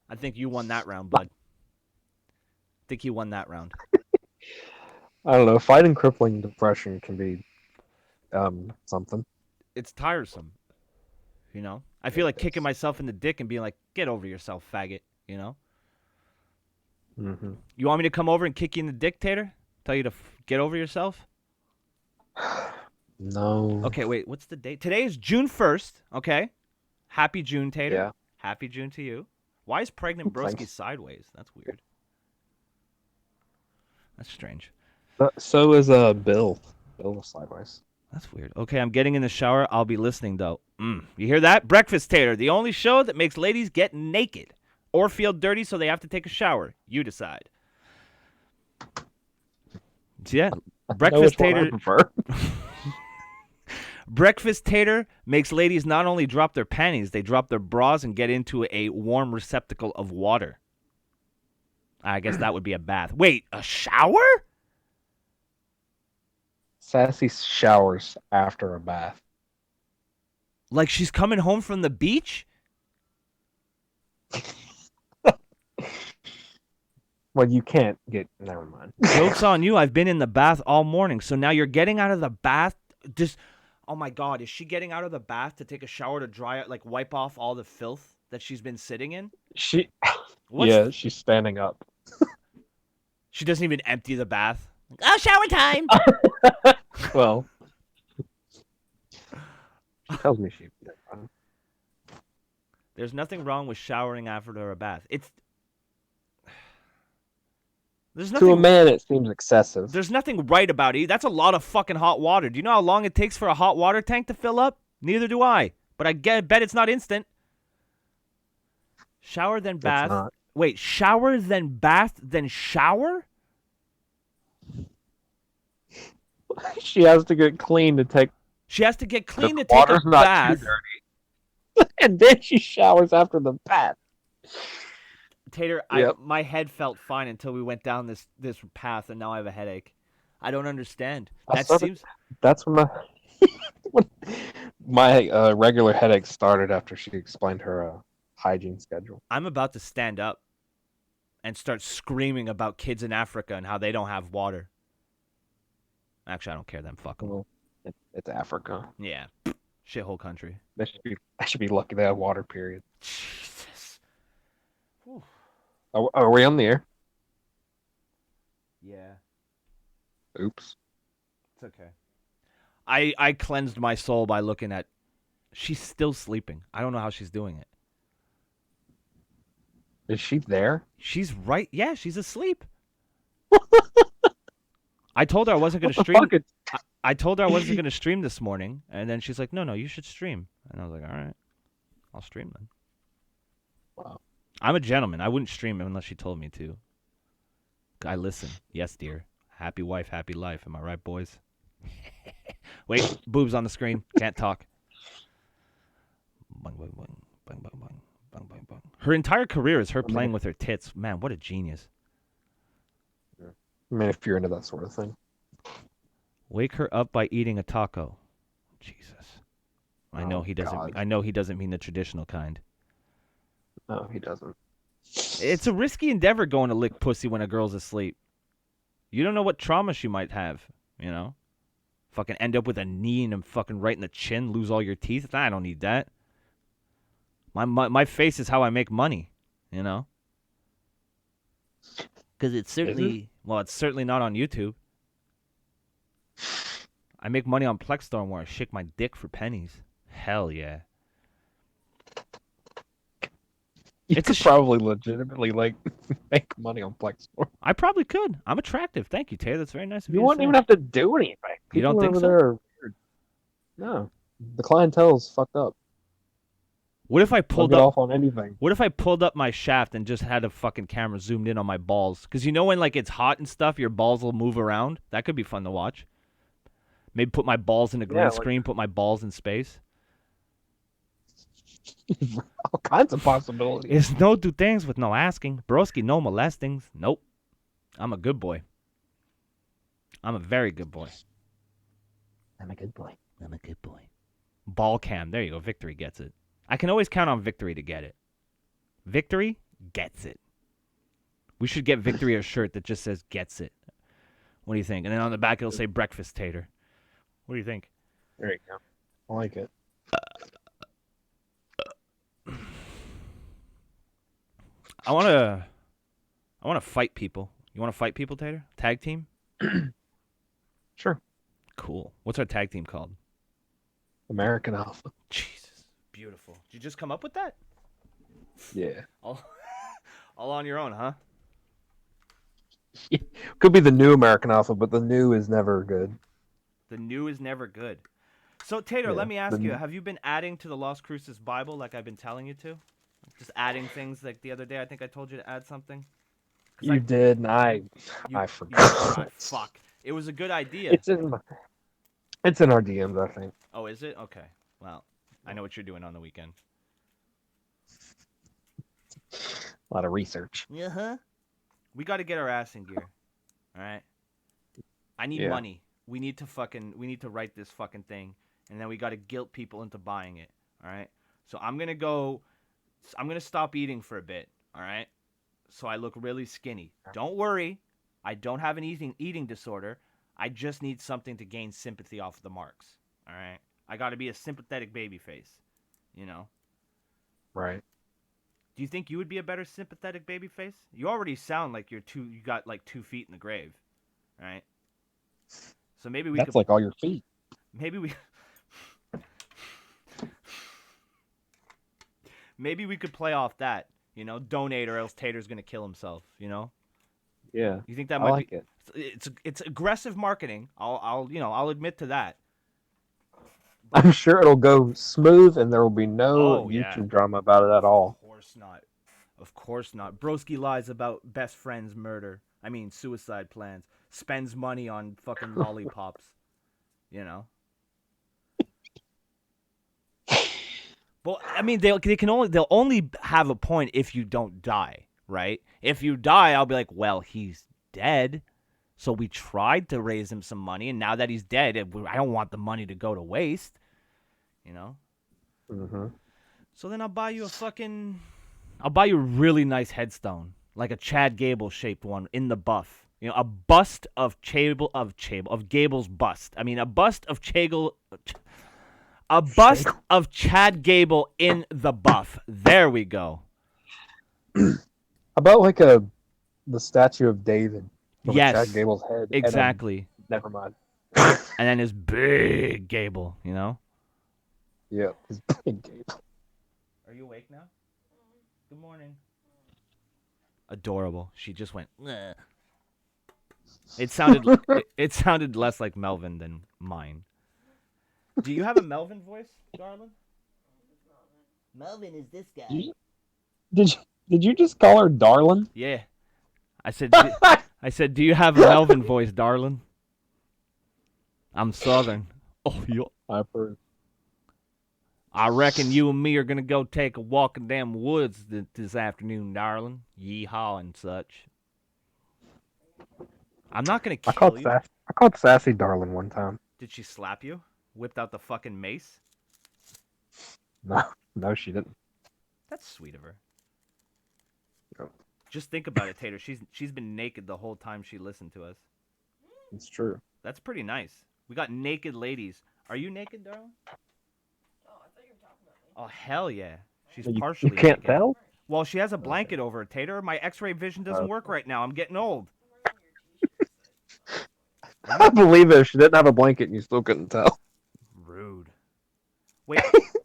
I think you won that round, bud. I think you won that round. I don't know. Fighting crippling depression can be something. It's tiresome. You know? I feel like kicking myself in the dick and being like, get over yourself, faggot. You know? Mm-hmm. You want me to come over and kick you in the dick, Tater? Tell you to get over yourself? No. Okay, wait. What's the date? Today is June 1st. Okay. Happy June, Tater. Yeah. Happy June to you. Why is pregnant broski Thanks. sideways? That's weird. That's strange. So is Bill. Bill was sideways. That's weird. Okay, I'm getting in the shower. I'll be listening, though. You hear that? Breakfast Tater, the only show that makes ladies get naked or feel dirty so they have to take a shower. You decide. See that? Breakfast Tater. Breakfast Tater makes ladies not only drop their panties, they drop their bras and get into a warm receptacle of water. I guess that would be a bath. Wait, a shower? Sassy showers after a bath. Like she's coming home from the beach? Well, you can't get. Never mind. Joke's on you. I've been in the bath all morning. So now you're getting out of the bath. Just, oh my God, is she getting out of the bath to take a shower to dry it, like wipe off all the filth that she's been sitting in? She's standing up. She doesn't even empty the bath. Oh, shower time. Well, she tells me she. There's nothing wrong with showering after a bath. There's nothing, To a man, it seems excessive. There's nothing right about it. That's a lot of fucking hot water. Do you know how long it takes for a hot water tank to fill up? Neither do I. But I bet it's not instant. Shower, then bath. not. Wait, shower, then bath, then shower? She has to get clean to take. She has to get clean The to take a water's not bath. too dirty. And then she showers after the bath. Tater, Yep. my head felt fine until we went down this path, and now I have a headache. I don't understand. That's when my regular headache started after she explained her hygiene schedule. I'm about to stand up and start screaming about kids in Africa and how they don't have water. Actually, I don't care. Them fuck 'em. Well, it's Africa. Yeah, shithole country. They should be lucky they have water. Period. Jesus. Whew. Are we on the air? Yeah, Oops. it's okay. I cleansed my soul by looking at. She's still sleeping. I don't know how she's doing it. Is she there? She's right. Yeah, she's asleep. I told her I wasn't going to What the stream. fuck? I told her I wasn't going to stream this morning, and then she's like, "No, you should stream." And I was like, "All right, I'll stream then." Wow. I'm a gentleman. I wouldn't stream unless she told me to. I listen. Yes, dear. Happy wife, happy life. Am I right, boys? Wait, boobs on the screen. Can't talk. Bang, bang, bang, bang, bang, bang, bang, bang, bang. Her entire career is her playing with her tits. Man, what a genius. I mean, if you're into that sort of thing. Wake her up by eating a taco. Jesus. I know Oh, he doesn't. God. I know he doesn't mean the traditional kind. No, he doesn't. It's a risky endeavor going to lick pussy when a girl's asleep. You don't know what trauma she might have. You know, fucking end up with a knee and fucking right in the chin, lose all your teeth. I don't need that. My face is how I make money. You know, because it's certainly it's certainly not on YouTube. I make money on Plexstorm where I shake my dick for pennies. Hell yeah. You It's could probably legitimately make money on Plex Store. I probably could. I'm attractive. Thank you, Taylor. That's very nice of you. You to wouldn't say. even have to do anything. You don't People think over so? there are weird. No, the clientele's fucked up. What if I They'll pulled get up? off on anything. What if I pulled up my shaft and just had a fucking camera zoomed in on my balls? Because you know when like it's hot and stuff, your balls will move around. That could be fun to watch. Maybe put my balls in a green screen. Put my balls in space. All kinds of possibilities. It's no do things with no asking. Broski, no molestings. Nope. I'm a good boy. I'm a very good boy. I'm a good boy. I'm a good boy. Ball cam. There you go. Victory gets it. I can always count on Victory to get it. Victory gets it. We should get Victory a shirt that just says gets it. What do you think? And then on the back it'll say breakfast tater. What do you think? There you go. I like it. I want to fight people. You want to fight people, Tater? Tag team? Sure. Cool. What's our tag team called? American Alpha. Jesus, beautiful. Did you just come up with that? Yeah. All, all on your own, huh? Could be the new American Alpha, but the new is never good. The new is never good. So, Tater, Yeah, let me ask the- you, have you been adding to the Las Cruces Bible like I've been telling you to? Just adding things like the other day, I think I told you to add something. You did, and I You forgot. fuck. It was a good idea. It's in our DMs, I think. Oh, is it? Okay. Well, I know what you're doing on the weekend. A lot of research. Uh-huh. We got to get our ass in gear. All right? I need Yeah. money. We need to write this fucking thing, and then we got to guilt people into buying it. All right? So I'm going to stop eating for a bit, all right? So I look really skinny. Don't worry. I don't have an eating disorder. I just need something to gain sympathy off of the marks, all right? I got to be a sympathetic baby face, you know? Right. Do you think you would be a better sympathetic baby face? You already sound like you got like 2 feet in the grave, right? So maybe we That's could like all your feet. maybe we could play off that, you know, donate or else Tater's gonna kill himself, you know? Yeah. You think that I might like be it. it's aggressive marketing. I'll admit to that. I'm sure it'll go smooth, and there will be no Oh, YouTube yeah. drama about it at all. Of course not. Of course not. Broski lies about best friend's murder. I mean, suicide plans. Spends money on fucking lollipops. You know? Well, I mean, they'll only have a point if you don't die, right? If you die, I'll be like, well, he's dead. So we tried to raise him some money, and now that he's dead, I don't want the money to go to waste. You know? Mm-hmm. So then I'll buy you a really nice headstone, like a Chad Gable shaped one in the buff. You know, a bust of Gable's bust. I mean, a bust of Chad Gable in the buff. There we go. About like the statue of David. With Yes, Chad Gable's head. exactly. Never mind. And then his big Gable, you know? Yeah, his big Gable. Are you awake now? Good morning. Adorable. She just went, "Bleh." It sounded less like Melvin than mine. Do you have a Melvin voice, darling? Melvin is this guy. Did you just call her darling? Yeah. I said, do you have a Melvin voice, darling? I'm Southern. Oh, yo. I've heard. I reckon you and me are going to go take a walk in damn woods this afternoon, darling. Yeehaw and such. I'm not going to kill you. I called Sassy darling one time. Did she slap you? Whipped out the fucking mace? No, she didn't. That's sweet of her. Yep. Just think about it, Tater. She's been naked the whole time she listened to us. It's true. That's pretty nice. We got naked ladies. Are you naked, darling? Oh, hell yeah. She's partially You can't naked. tell? Well, she has a blanket over her, Tater. My x-ray vision doesn't work right now. I'm getting old. I believe it. If she didn't have a blanket and you still couldn't tell. Rude. Wait,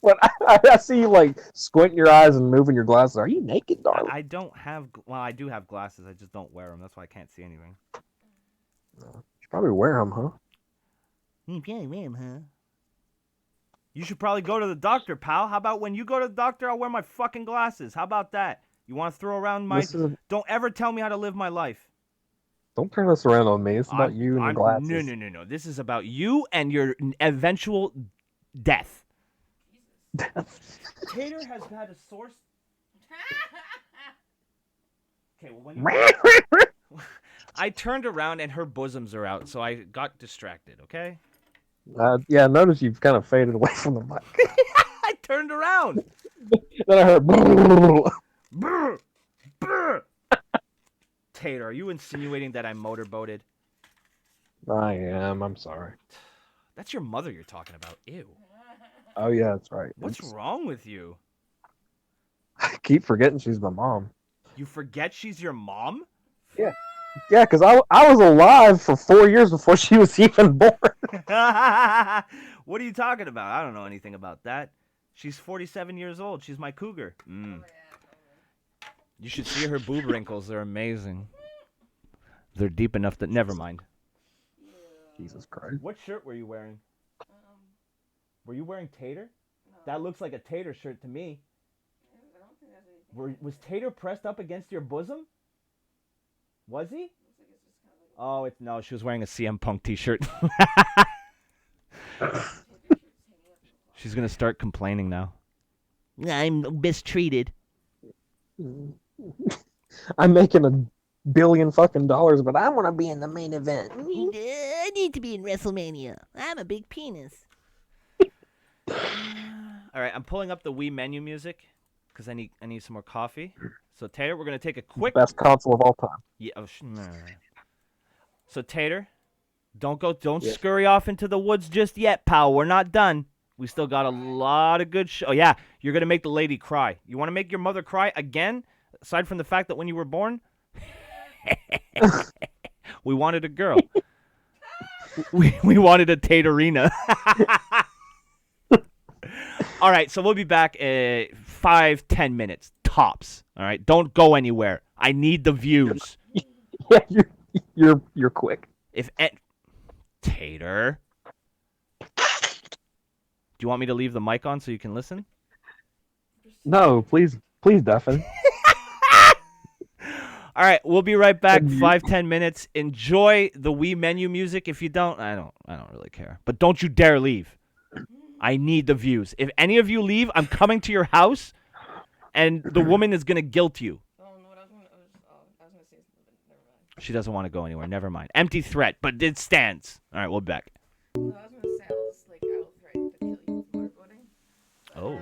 When I see you like squinting your eyes and moving your glasses, are you naked, darling? I don't have... Well, I do have glasses. I just don't wear them. That's why I can't see anything. You should probably wear them, huh? You can't wear them, huh? You should probably go to the doctor, pal. How about when you go to the doctor, I'll wear my fucking glasses. How about that? You want to throw around my... Don't ever tell me how to live my life. Don't turn this around on me. It's about you and your glasses. No. This is about you and your eventual death. Tater has had a source... Okay, well, when you... I turned around and her bosoms are out, so I got distracted, okay? Yeah, I noticed you've kind of faded away from the mic. I turned around. Then I heard... Brr, brr. Tater, are you insinuating that I motorboated? I am. I'm sorry. That's your mother you're talking about. Ew. Oh, yeah, that's right. What's wrong with you? I keep forgetting she's my mom. You forget she's your mom? Yeah. Yeah, because I was alive for 4 years before she was even born. What are you talking about? I don't know anything about that. She's 47 years old. She's my cougar. You should see her boob wrinkles. They're amazing. They're deep enough that... Never mind. Jesus Christ. What shirt were you wearing? Were you wearing Tater? No. That looks like a Tater shirt to me. I don't think that's anything. Was Tater pressed up against your bosom? Was he? Oh, no, she was wearing a CM Punk t-shirt. She's going to start complaining now. I'm mistreated. I'm making $1 billion fucking dollars, but I want to be in the main event. I need to be in WrestleMania. I'm a big penis. All right, I'm pulling up the Wii menu music because I need some more coffee. So, Tater, we're going to take a quick... Best console of all time. Yeah. So, Tater, don't scurry off into the woods just yet, pal. We're not done. We still got a lot of good Oh, yeah, you're going to make the lady cry. You want to make your mother cry again? Aside from the fact that when you were born, we wanted a girl. we wanted a Taterina. All right, so we'll be back 5-10 minutes, tops. All right, don't go anywhere. I need the views. Yeah, you're quick. Tater, do you want me to leave the mic on so you can listen? No, please, deafen. All right, we'll be right back. 5-10 minutes. Enjoy the Wii menu music. If you don't, I don't really care. But don't you dare leave. I need the views. If any of you leave, I'm coming to your house, and the woman is gonna guilt you. Oh no, I was gonna say something. Never mind. She doesn't want to go anywhere. Never mind. Empty threat, but it stands. All right, we'll be back. No, I was gonna say I'll threaten to kill you for voting. Oh.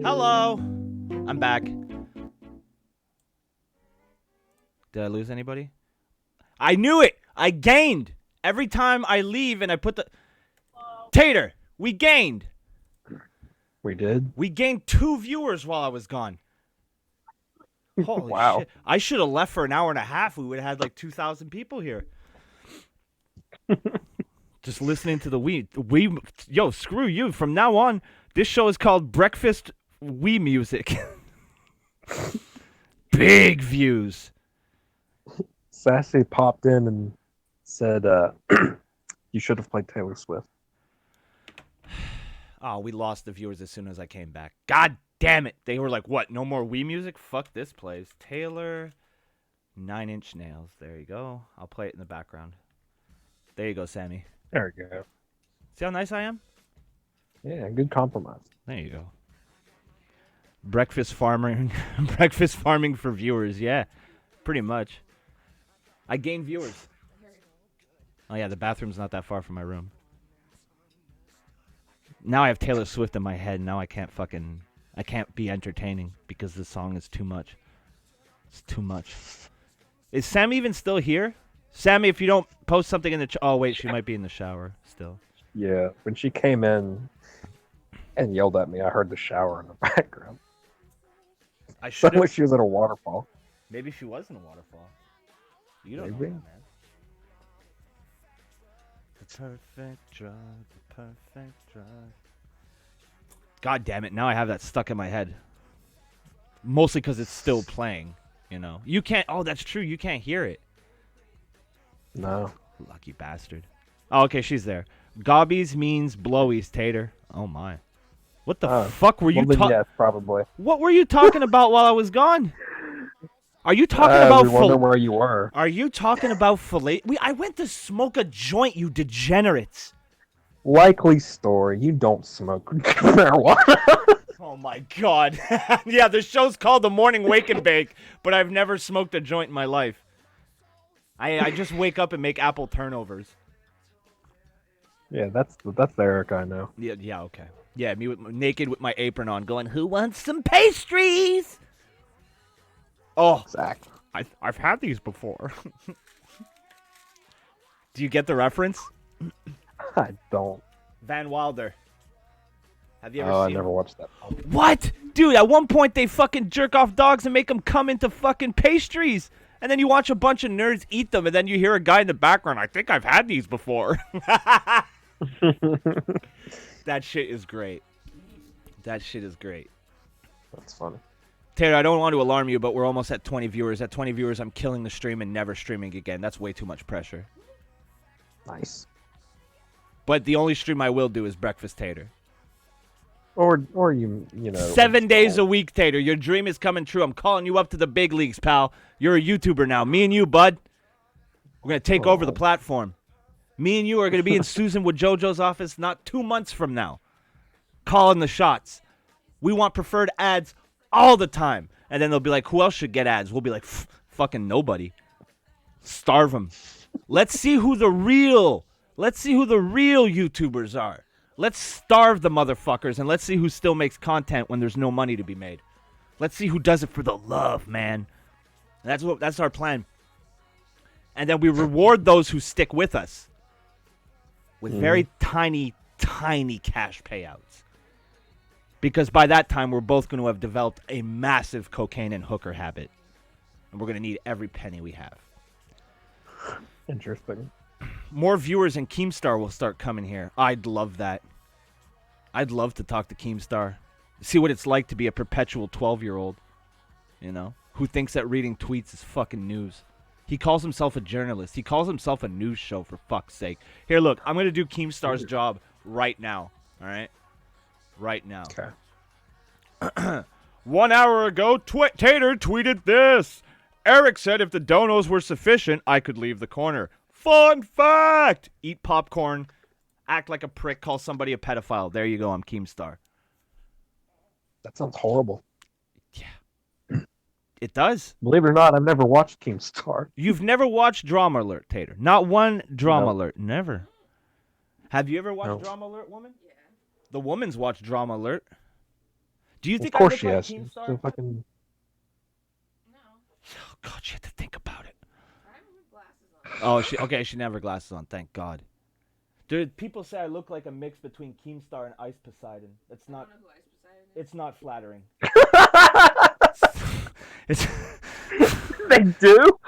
Hello. I'm back. Did I lose anybody? I knew it. I gained. Every time I leave and I put the... Tater, we gained. We did? We gained 2 viewers while I was gone. Holy Wow. shit. I should have left for an hour and a half. We would have had like 2,000 people here. Just listening to the Yo, screw you. From now on, this show is called Breakfast Wii Music. Big views. Sassy popped in and said, you should have played Taylor Swift. Oh, we lost the viewers as soon as I came back. God damn it. They were like, what, no more Wii music? Fuck this place. Taylor, 9 Inch Nails. There you go. I'll play it in the background. There you go, Sammy. There we go. See how nice I am? Yeah, good compromise. There you go. Breakfast farming, breakfast farming for viewers. Yeah, pretty much. I gain viewers. Oh yeah, the bathroom's not that far from my room. Now I have Taylor Swift in my head. Now I can't be entertaining because the song is too much. It's too much. Is Sammy even still here? Sammy, if you don't post something in the oh wait, she might be in the shower still. Yeah, when she came in and yelled at me, I heard the shower in the background. I should Sounded like she was at a waterfall. Maybe she was in a waterfall. You don't know Maybe. that, man. The perfect drug, the perfect drug. God damn it, now I have that stuck in my head. Mostly because it's still playing, you know. You can't, oh, that's true, you can't hear it. No. Lucky bastard. Oh, okay, she's there. Gobbies means blowies, Tater. Oh, my. What the fuck were you talking? Yes, probably. What were you talking about while I was gone? Are you talking about we wonder where you were. Are you talking about fillet? I went to smoke a joint, you degenerates. Likely story. You don't smoke marijuana. Oh my god. Yeah, the show's called The Morning Wake and Bake, but I've never smoked a joint in my life. I just wake up and make apple turnovers. Yeah, that's the Eric I know. Yeah, okay. Yeah, me naked with my apron on, going, "Who wants some pastries?" Oh, exactly. I've had these before. Do you get the reference? I don't. Van Wilder. Have you ever Oh, seen I never watched that. What? Dude, at one point they fucking jerk off dogs and make them come into fucking pastries. And then you watch a bunch of nerds eat them, and then you hear a guy in the background, "I think I've had these before." That shit is great. That shit is great. That's funny. Taylor, I don't want to alarm you, but we're almost at 20 viewers. At 20 viewers, I'm killing the stream and never streaming again. That's way too much pressure. Nice. But the only stream I will do is Breakfast Tater. Or you know. 7 days a week, Tater. Your dream is coming true. I'm calling you up to the big leagues, pal. You're a YouTuber now. Me and you, bud. We're going to take over the platform. Me and you are going to be in Susan with JoJo's office not 2 months from now. Calling the shots. We want preferred ads all the time. And then they'll be like, who else should get ads? We'll be like, fucking nobody. Starve them. Let's see who the real YouTubers are. Let's starve the motherfuckers and let's see who still makes content when there's no money to be made. Let's see who does it for the love, man. That's our plan. And then we reward those who stick with us with very tiny, tiny cash payouts. Because by that time, we're both going to have developed a massive cocaine and hooker habit. And we're going to need every penny we have. Interesting. More viewers and Keemstar will start coming here. I'd love that. I'd love to talk to Keemstar. See what it's like to be a perpetual 12-year-old, you know, who thinks that reading tweets is fucking news. He calls himself a journalist. He calls himself a news show, for fuck's sake. Here, look, I'm going to do Keemstar's job right now, all right? Right now. Okay. 1 hour ago, Tater tweeted this. Eric said if the donos were sufficient, I could leave the corner. Fun fact! Eat popcorn, act like a prick, call somebody a pedophile. There you go, I'm Keemstar. That sounds horrible. Yeah. It does. Believe it or not, I've never watched Keemstar. You've never watched Drama Alert, Tater. Not one Drama No. Alert. Never. Have you ever watched No. Drama Alert, woman? Yeah. The woman's watched Drama Alert. Do you think Of course I look she like has. Keemstar? So fucking... Oh, God, she had to think about it. Oh, she never glasses on. Thank God. Dude, people say I look like a mix between Keemstar and Ice Poseidon. That's not. It's not flattering. it's. They do?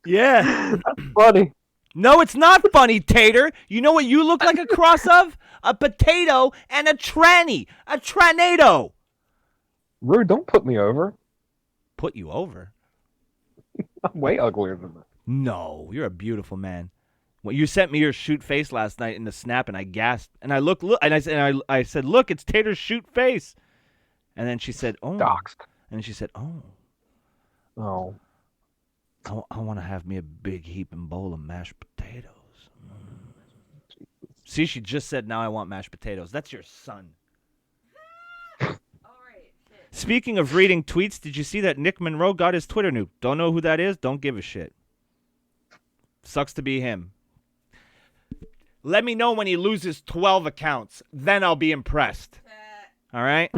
Yeah. That's funny. No, it's not funny, Tater. You know what you look like a cross of? A potato and a tranny. A tranado. Rude, don't put me over. Put you over? I'm way uglier than that. No, you're a beautiful man. Well, you sent me your shoot face last night in the snap, and I gasped. And I look, and I said, look, it's Tater's shoot face. And then she said, oh. Doxed. And she said, oh. Oh. I want to have me a big heaping bowl of mashed potatoes. See, she just said, now I want mashed potatoes. That's your son. Speaking of reading tweets, did you see that Nick Monroe got his Twitter nuke? Don't know who that is. Don't give a shit. Sucks to be him. Let me know when he loses 12 accounts. Then I'll be impressed. All right?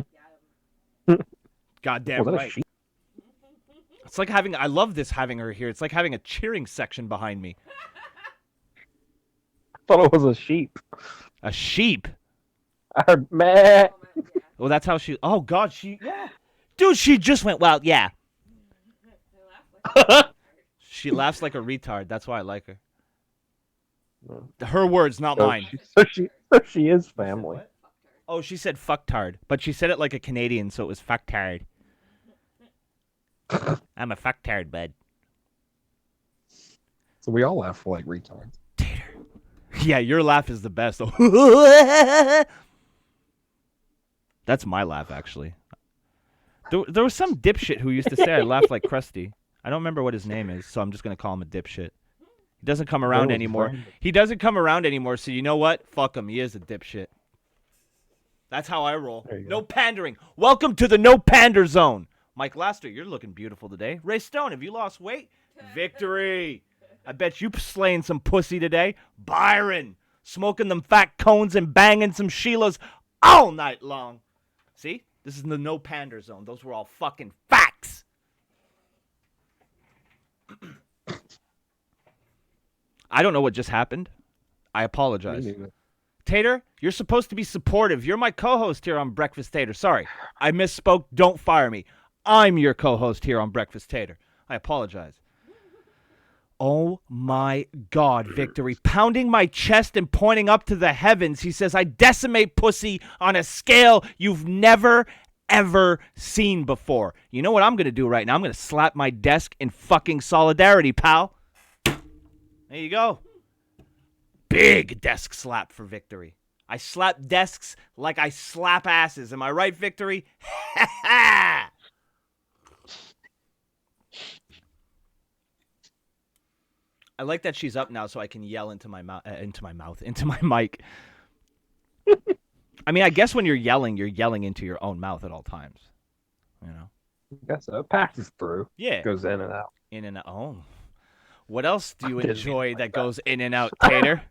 Goddamn Was that a right. sheep? It's like having, I love this having her here. It's like having a cheering section behind me. I thought it was a sheep. A sheep? I heard meh. Well, that's how she, oh God, yeah. Dude, she just went, well, yeah. She laughs like a retard. That's why I like her. Her words, not mine. So she is family. Oh, she said fucktard, but she said it like a Canadian, so it was fucktard. I'm a fucktard, bud. So we all laugh like retards. Tater. Yeah, your laugh is the best. That's my laugh, actually. There was some dipshit who used to say I laugh like Krusty. I don't remember what his name is, so I'm just going to call him a dipshit. He doesn't come around anymore. He doesn't come around anymore, so you know what? Fuck him. He is a dipshit. That's how I roll. No pandering. Welcome to the no pander zone. Mike Laster, you're looking beautiful today. Ray Stone, have you lost weight? Victory. I bet you slaying some pussy today. Byron, smoking them fat cones and banging some Sheilas all night long. See? This is the no pander zone. Those were all fucking facts. I don't know what just happened. I apologize. Tater, you're supposed to be supportive. You're my co-host here on Breakfast Tater. Sorry, I misspoke. Don't fire me. I'm your co-host here on Breakfast Tater. I apologize. Oh my God, Victory. Pounding my chest and pointing up to the heavens. He says, I decimate pussy on a scale you've never, ever seen before. You know what I'm going to do right now? I'm going to slap my desk in fucking solidarity, pal. There you go. Big desk slap for Victory. I slap desks like I slap asses. Am I right, Victory? Ha ha! I like that she's up now so I can yell into my mic. I mean, I guess when you're yelling into your own mouth at all times. You know? I guess so. It passes through. Yeah. Goes in and out. In and out. Oh. What else do you enjoy that goes in and out, Tater?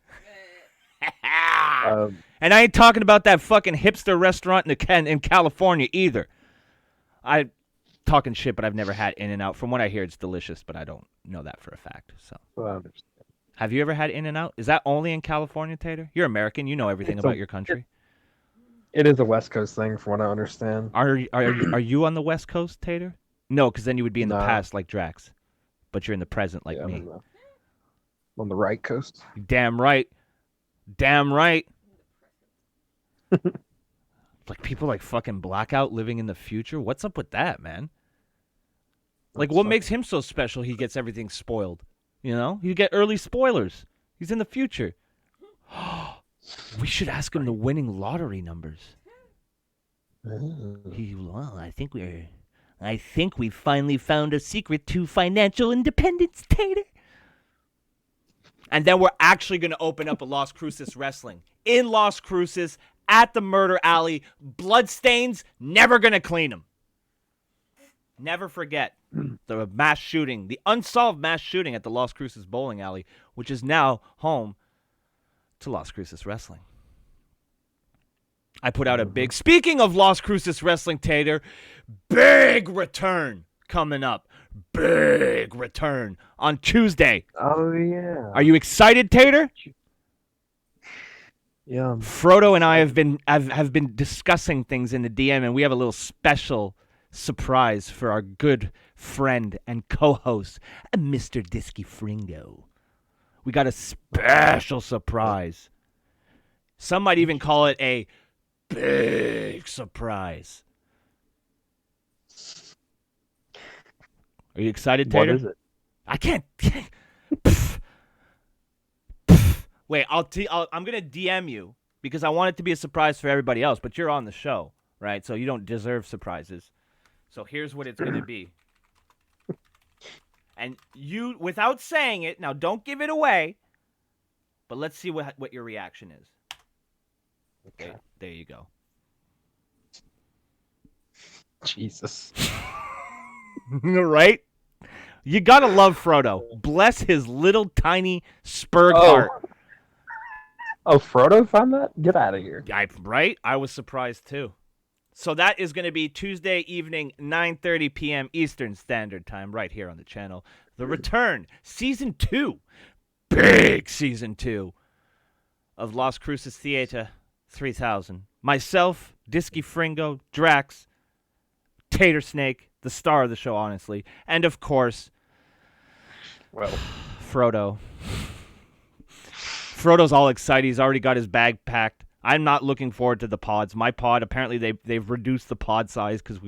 And I ain't talking about that fucking hipster restaurant in California either. I'm talking shit, but I've never had In-N-Out. From what I hear, it's delicious, but I don't know that for a fact. So, have you ever had In-N-Out? Is that only in California, Tater? You're American. You know everything about your country. It is a West Coast thing, from what I understand. Are you on the West Coast, Tater? No, because then you would be in the Nah. past like Drax, but you're in the present like me. On the right coast. Damn right. Damn right. Like people like fucking Blackout living in the future. What's up with that, man? Like what makes him so special? He gets everything spoiled. You know? You get early spoilers. He's in the future. We should ask him the winning lottery numbers. I think we finally found a secret to financial independence, Tater. And then we're actually going to open up a Las Cruces Wrestling. In Las Cruces, at the Murder Alley. Bloodstains, never going to clean them. Never forget the mass shooting, the unsolved mass shooting at the Las Cruces Bowling Alley, which is now home to Las Cruces Wrestling. I put out a big, speaking of Las Cruces Wrestling, Tater, big return coming up. Big return on Tuesday. Oh, yeah. Are you excited, Tater? Yeah. Frodo and I have been discussing things in the DM, and we have a little special surprise for our good friend and co-host, Mr. Disky Fringo. We got a special surprise. Some might even call it a big surprise. Are you excited, Tater? What is it? I can't. Wait, I'm gonna DM you because I want it to be a surprise for everybody else. But you're on the show, right? So you don't deserve surprises. So here's what it's gonna be. And you, without saying it, now don't give it away. But let's see what your reaction is. Okay, there you go. Jesus. Right? You gotta love Frodo. Bless his little tiny spurg heart. Oh, Frodo found that? Get out of here. Right? I was surprised too. So that is going to be Tuesday evening, 9:30 p.m. Eastern Standard Time, right here on the channel. The return, Season 2, big Season 2 of Las Cruces Theater 3000. Myself, Disky Fringo, Drax, Tater Snake, the star of the show, honestly, and of course, Well, Frodo. Frodo's all excited. He's already got his bag packed. I'm not looking forward to the pods. My pod, apparently they've reduced the pod size because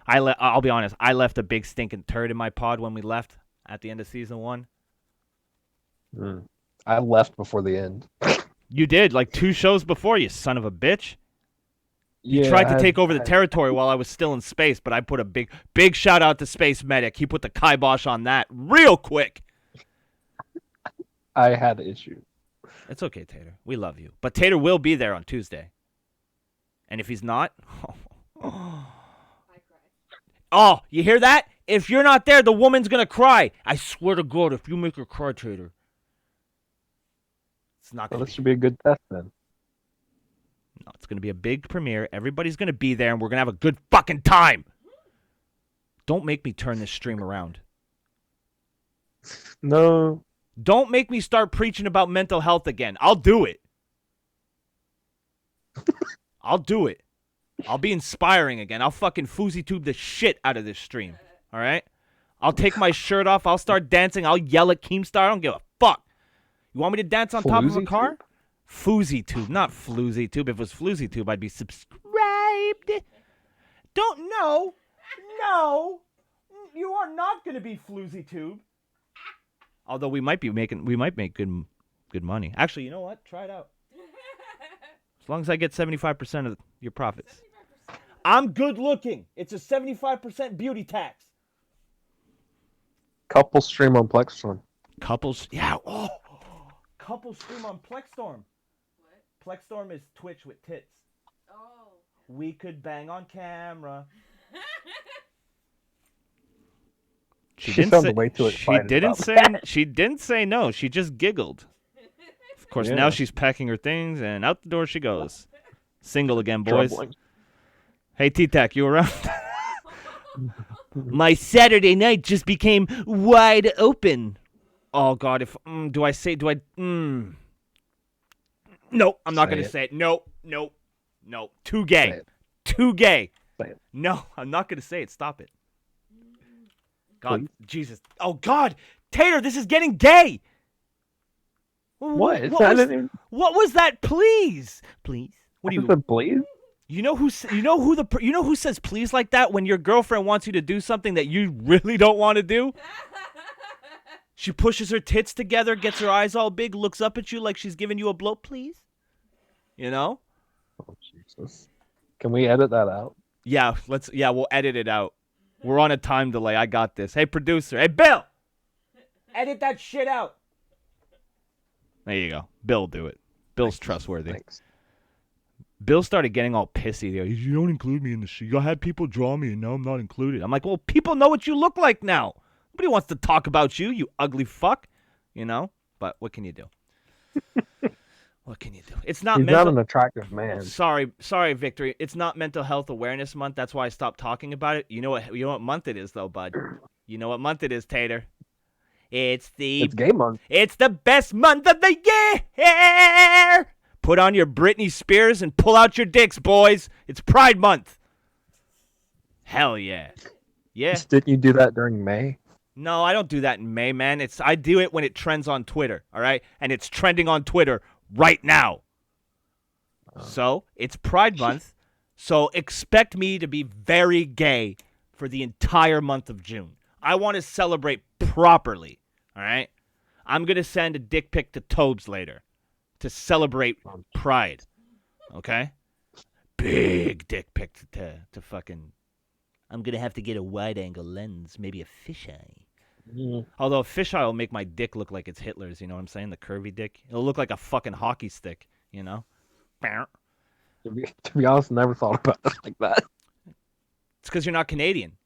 I'll be honest, I left a big stinking turd in my pod when we left at the end of Season 1. I left before the end. You did, like 2 shows before, you son of a bitch. You Yeah, tried to take over the territory while I was still in space, but I put a big shout out to Space Medic. He put the kibosh on that real quick. I had issues. It's okay, Tater. We love you. But Tater will be there on Tuesday. And if he's not... Oh, you hear that? If you're not there, the woman's going to cry. I swear to God, if you make her cry, Tater. It's not going Well, this should be a good test then. No, it's going to be a big premiere. Everybody's going to be there, and we're going to have a good fucking time. Don't make me turn this stream around. No. Don't make me start preaching about mental health again. I'll do it. I'll do it. I'll be inspiring again. I'll fucking Fousey tube the shit out of this stream. All right? I'll take my shirt off. I'll start dancing. I'll yell at Keemstar. I don't give a fuck. You want me to dance on top of a car? Fousey tube, not Floozy tube. If it was Floozy tube, I'd be subscribed. Don't know. No. You are not going to be Floozy tube. Although we might make good money. Actually, you know what? Try it out. As long as I get 75% of your profits. 75%. I'm good looking. It's a 75% beauty tax. Couple stream on Plexstorm. Couples, yeah. Oh, couples stream on Plexstorm. What? Plexstorm is Twitch with tits. Oh. We could bang on camera. She didn't say no. She just giggled. Of course, now she's packing her things and out the door she goes. Single again, boys. Troubling. Hey, T-Tac, you around? My Saturday night just became wide open. Oh God, no, I'm not going to say it. No. Too gay. Too gay. No, I'm not going to say it. Stop it. God, please? Jesus. Oh, God. Tater, this is getting gay. What? What was that? Please. Please. What do you... Please? You know who says please like that when your girlfriend wants you to do something that you really don't want to do? She pushes her tits together, gets her eyes all big, looks up at you like she's giving you a blow. Please. You know? Oh, Jesus. Can we edit that out? Yeah, we'll edit it out. We're on a time delay. I got this. Hey, producer. Hey, Bill. Edit that shit out. There you go. Bill, do it. Bill's trustworthy. Thanks. Bill started getting all pissy. You don't include me in the shit. You had people draw me, and now I'm not included. I'm like, well, people know what you look like now. Nobody wants to talk about you, you ugly fuck. You know? But what can you do? What can you do? It's not. He's not an attractive man. Sorry, Victory. It's not Mental Health Awareness Month. That's why I stopped talking about it. You know what month it is, though, bud. You know what month it is, Tater. It's gay month. It's the best month of the year. Put on your Britney Spears and pull out your dicks, boys. It's Pride Month. Hell yeah. Yeah. Didn't you do that during May? No, I don't do that in May, man. I do it when it trends on Twitter, all right? And it's trending on Twitter right now. So, it's Pride Month. So, expect me to be very gay for the entire month of June. I want to celebrate properly, all right? I'm going to send a dick pic to Tobes later, to celebrate pride. Okay? Big dick pic to fucking. I'm gonna have to get a wide-angle lens, maybe a fisheye. Although a fisheye will make my dick look like it's Hitler's, you know what I'm saying? The curvy dick. It'll look like a fucking hockey stick, you know? To be honest, never thought about it like that. It's because you're not Canadian.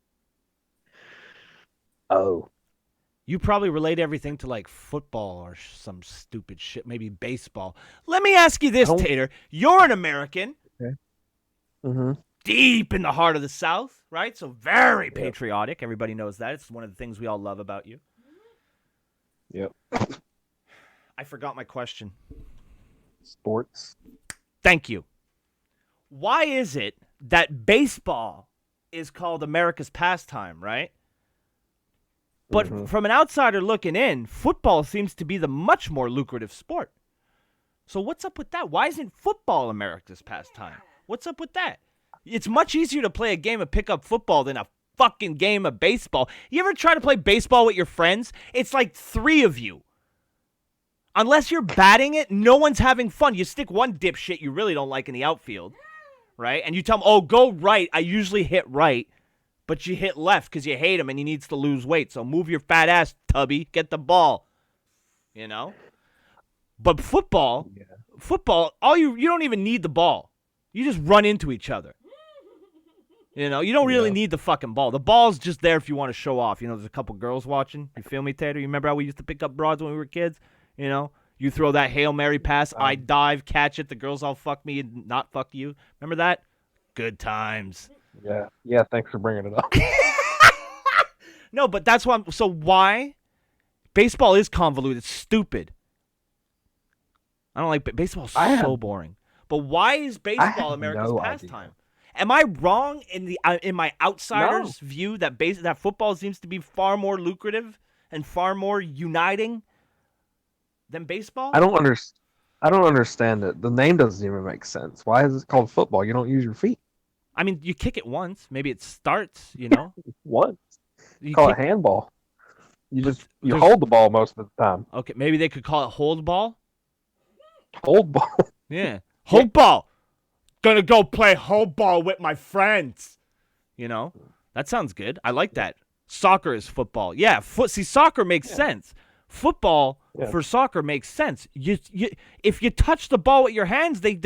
Oh. You probably relate everything to like football or some stupid shit, maybe baseball. Let me ask you this, Tater. You're an American. Okay. Mm-hmm. Deep in the heart of the South, right? So very patriotic. Everybody knows that. It's one of the things we all love about you. Yep. I forgot my question. Sports. Thank you. Why is it that baseball is called America's pastime, right? But from an outsider looking in, football seems to be the much more lucrative sport. So what's up with that? Why isn't football America's pastime? What's up with that? It's much easier to play a game of pickup football than a fucking game of baseball. You ever try to play baseball with your friends? It's like 3 of you. Unless you're batting it, no one's having fun. You stick one dipshit you really don't like in the outfield, right? And you tell him, oh, go right. I usually hit right. But you hit left because you hate him and he needs to lose weight. So move your fat ass, Tubby. Get the ball. You know? But football, all you don't even need the ball. You just run into each other. You know, you don't really need the fucking ball. The ball's just there if you want to show off. You know, there's a couple girls watching. You feel me, Tater? You remember how we used to pick up broads when we were kids? You know? You throw that Hail Mary pass, I dive, catch it, the girls all fuck me and not fuck you. Remember that? Good times. Yeah, thanks for bringing it up. No, but that's why so why? Baseball is convoluted. It's stupid. I don't like baseball's so boring. But why is baseball America's pastime? Am I wrong in my outsider's view that that football seems to be far more lucrative and far more uniting than baseball? I don't understand it. The name doesn't even make sense. Why is it called football? You don't use your feet. I mean, you kick it once. Maybe it starts, you know? Once. You call it handball. You hold the ball most of the time. Okay, maybe they could call it hold ball. Hold ball? Yeah. Hold ball. Gonna go play hold ball with my friends. You know? That sounds good. I like that. Soccer is football. Yeah, see, soccer makes sense. Football for soccer makes sense. If you touch the ball with your hands, they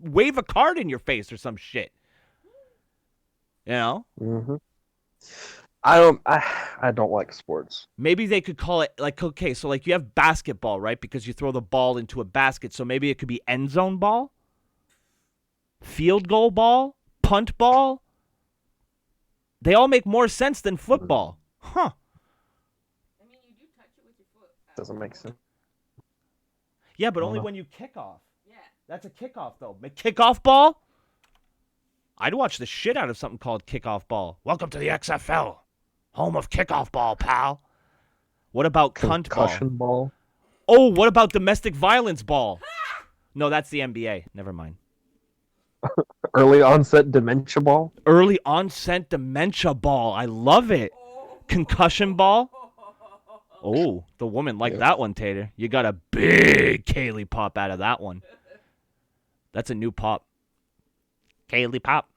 wave a card in your face or some shit. You know? Mm-hmm. I don't like sports. Maybe they could call it like, okay, so like you have basketball, right? Because you throw the ball into a basket. So maybe it could be end zone ball, field goal ball, punt ball. They all make more sense than football. Huh. I mean, you do touch it with your foot. Doesn't make sense. Yeah, but only when you kick off. Yeah. That's a kickoff, though. Kickoff ball? I'd watch the shit out of something called kickoff ball. Welcome to the XFL. Home of kickoff ball, pal. What about cunt ball? Concussion ball? Oh, what about domestic violence ball? No, that's the NBA. Never mind. Early onset dementia ball? Early onset dementia ball. I love it. Concussion ball? Oh, the woman liked that one, Tater. You got a big Kaylee pop out of that one. That's a new pop. Kaylee pop.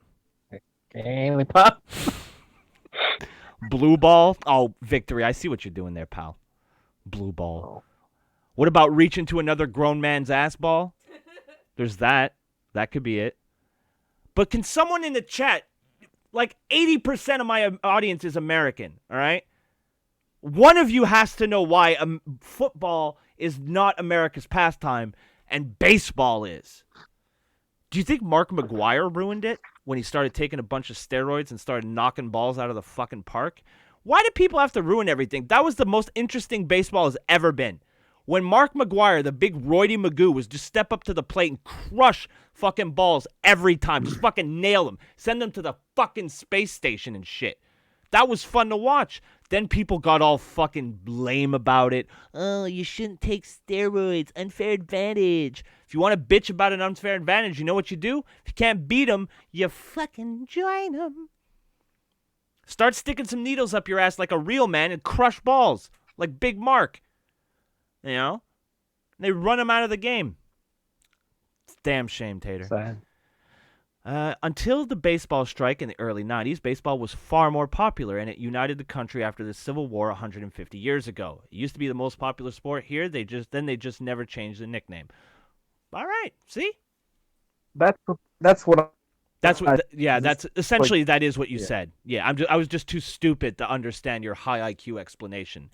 Kaylee pop. Blue ball. Oh, victory. I see what you're doing there, pal. Blue ball. What about reach into another grown man's ass ball? There's that. That could be it. But can someone in the chat, like 80% of my audience is American, all right? One of you has to know why football is not America's pastime and baseball is. Do you think Mark McGuire ruined it when he started taking a bunch of steroids and started knocking balls out of the fucking park? Why do people have to ruin everything? That was the most interesting baseball has ever been. When Mark McGuire, the big roidy Magoo, was just step up to the plate and crush fucking balls every time. Just fucking nail them. Send them to the fucking space station and shit. That was fun to watch. Then people got all fucking lame about it. Oh, you shouldn't take steroids. Unfair advantage. If you want to bitch about an unfair advantage, you know what you do? If you can't beat them, you Fucking join them. start sticking some needles up your ass like a real man and crush balls like Big Mark. You know? They run him out of the game. Damn shame, Tater. Sad. Until the baseball strike in the early 90s, baseball was far more popular, and it united the country after the Civil War 150 years ago. It used to be the most popular sport here. They just never changed the nickname. All right, see? That's what. That's what. I- That's essentially that is what you yeah. said. Yeah, I was just too stupid to understand your high IQ explanation.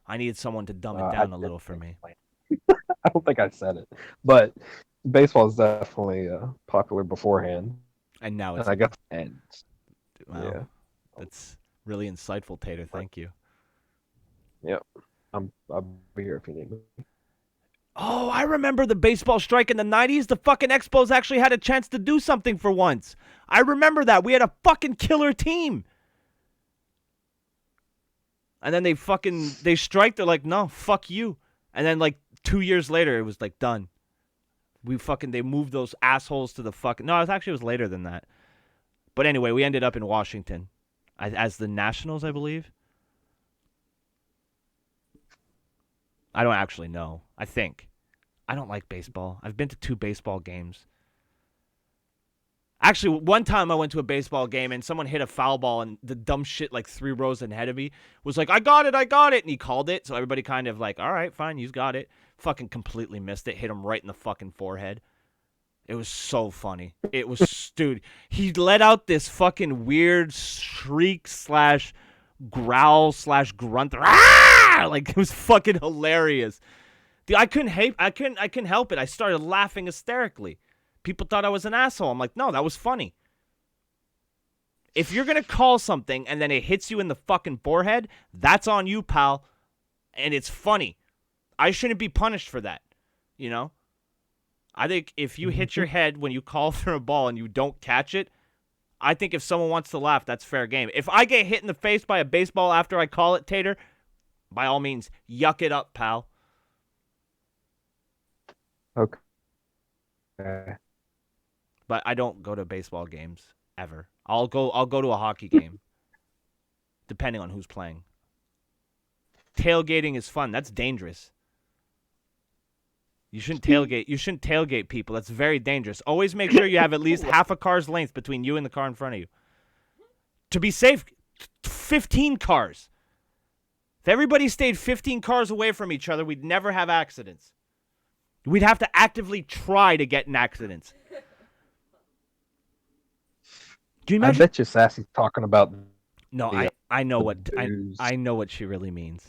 I needed someone to dumb it down a little for me. I don't think I said it, but baseball is definitely popular beforehand, And now and it's I guess and wow, yeah, that's really insightful, Tater. Thank you. yep. I'll be here if you need me. Oh, I remember the baseball strike in the 90s. The fucking Expos actually had a chance to do something for once. I remember that. We had a fucking killer team. And then they strike. They're like, no, fuck you. And then like 2 years later, it was like done. They moved those assholes to the fucking. No, it was later than that. But anyway, we ended up in Washington as the Nationals, I believe. I don't actually know. I think. I don't like baseball. I've been to 2 baseball games. Actually, one time I went to a baseball game and someone hit a foul ball and the dumb shit like 3 rows ahead of me was like, I got it. And he called it. So everybody kind of like, all right, fine, you got it. Fucking completely missed it. Hit him right in the fucking forehead. It was so funny. It was, dude, he let out this fucking weird shriek / growl / grunt. Ah! Like, it was fucking hilarious. Dude, I couldn't help it. I started laughing hysterically. People thought I was an asshole. I'm like, no, that was funny. If you're going to call something and then it hits you in the fucking forehead, that's on you, pal. And it's funny. I shouldn't be punished for that. You know? I think if you hit your head when you call for a ball and you don't catch it, I think if someone wants to laugh, that's fair game. If I get hit in the face by a baseball after I call it, Tater, by all means, yuck it up, pal. Okay. But I don't go to baseball games ever. I'll go to a hockey game, depending on who's playing. Tailgating is fun. That's dangerous. You shouldn't tailgate. You shouldn't tailgate people. That's very dangerous. Always make sure you have at least half a car's length between you and the car in front of you. To be safe, 15 cars. If everybody stayed 15 cars away from each other, we'd never have accidents. We'd have to actively try to get in accidents. Can you I imagine? bet you Sassy's talking about. No, the- I know what booze. I know what she really means.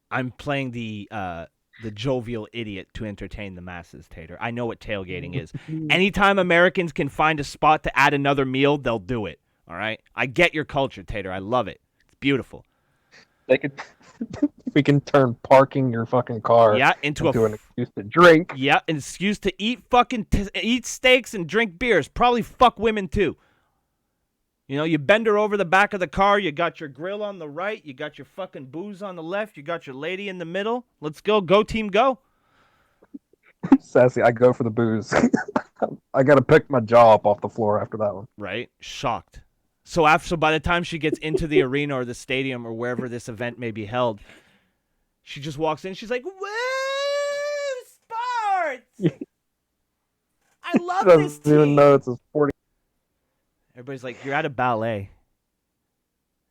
I'm playing the jovial idiot to entertain the masses, Tater. I know what tailgating is. Anytime Americans can find a spot to add another meal, they'll do it. All right? I get your culture, Tater. I love it. It's beautiful. They could. We can turn parking your fucking car into an excuse to drink. Yeah, an excuse to eat eat steaks and drink beers. Probably fuck women too. You know, you bend her over the back of the car. You got your grill on the right. You got your fucking booze on the left. You got your lady in the middle. Let's go. Go, team, go. Sassy, I go for the booze. I got to pick my jaw up off the floor after that one. Right? Shocked. So by the time she gets into the arena or the stadium or wherever this event may be held, she just walks in. She's like, woo, sports. I love this team. Doesn't even know it's a sporting. Everybody's like, you're at a ballet.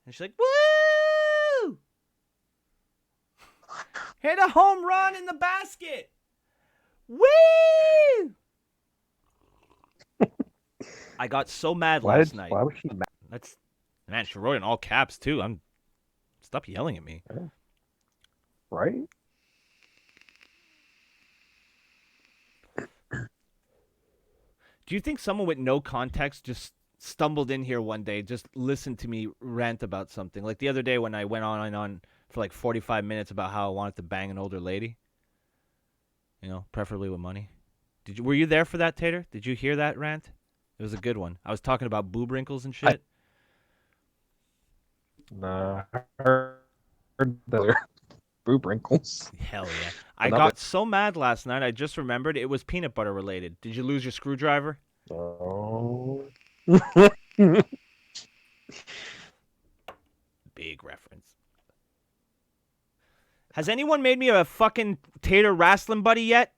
And she's like, woo! Hit a home run in the basket. Woo! I got so mad last night. Why was she mad? Man, she wrote in all caps too. Stop yelling at me. Right? Do you think someone with no context just stumbled in here one day, just listened to me rant about something? Like the other day when I went on and on for like 45 minutes about how I wanted to bang an older lady. You know, preferably with money. Were you there for that, Tater? Did you hear that rant? It was a good one. I was talking about boob wrinkles and shit. Nah, I heard the boob wrinkles. Hell yeah. I got so mad last night, I just remembered it was peanut butter related. Did you lose your screwdriver? Oh. Big reference. Has anyone made me a fucking Tater wrestling buddy yet?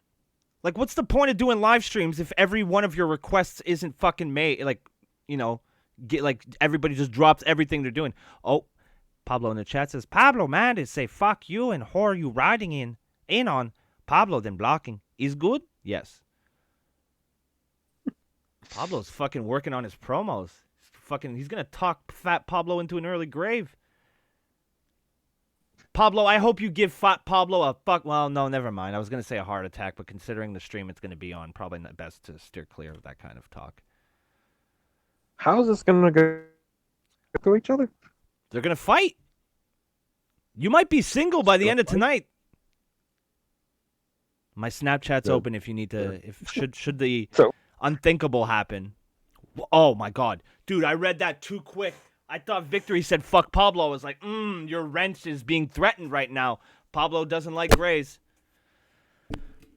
Like, what's the point of doing live streams if every one of your requests isn't fucking made? Like, you know, everybody just drops everything they're doing. Oh, Pablo in the chat says, Pablo, man, they say fuck you and whore you riding in on. Pablo then blocking. Is good? Yes. Pablo's fucking working on his promos. He's gonna talk Fat Pablo into an early grave. Pablo, I hope you give Fat Pablo a fuck. Well, no, never mind. I was gonna say a heart attack, but considering the stream it's gonna be on, probably not best to steer clear of that kind of talk. How is this gonna go to each other? They're gonna fight. You might be single by the end of tonight. My Snapchat's open if you need to. Should the unthinkable happen. Oh my God, dude! I read that too quick. I thought Victory said "fuck Pablo." I was like, your rent is being threatened right now. Pablo doesn't like grays.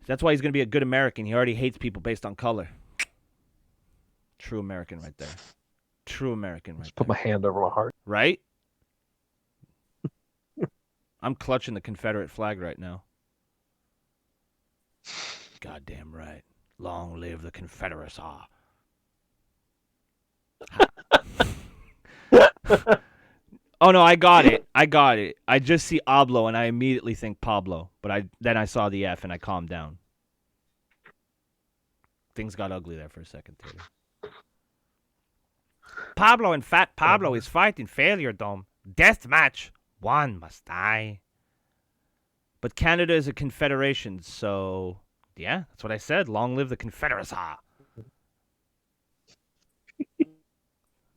That's why he's gonna be a good American. He already hates people based on color. True American right there. True American right there. Just put my hand over my heart. Right? I'm clutching the Confederate flag right now. Goddamn right. Long live the Confederacy. Oh no, I got it. I just see Oblo and I immediately think Pablo, but then I saw the F and I calmed down. Things got ugly there for a second, Tater. Pablo and Fat Pablo is fighting failure dome. Death match. One must die. But Canada is a confederation, so yeah, that's what I said. Long live the Confederacy.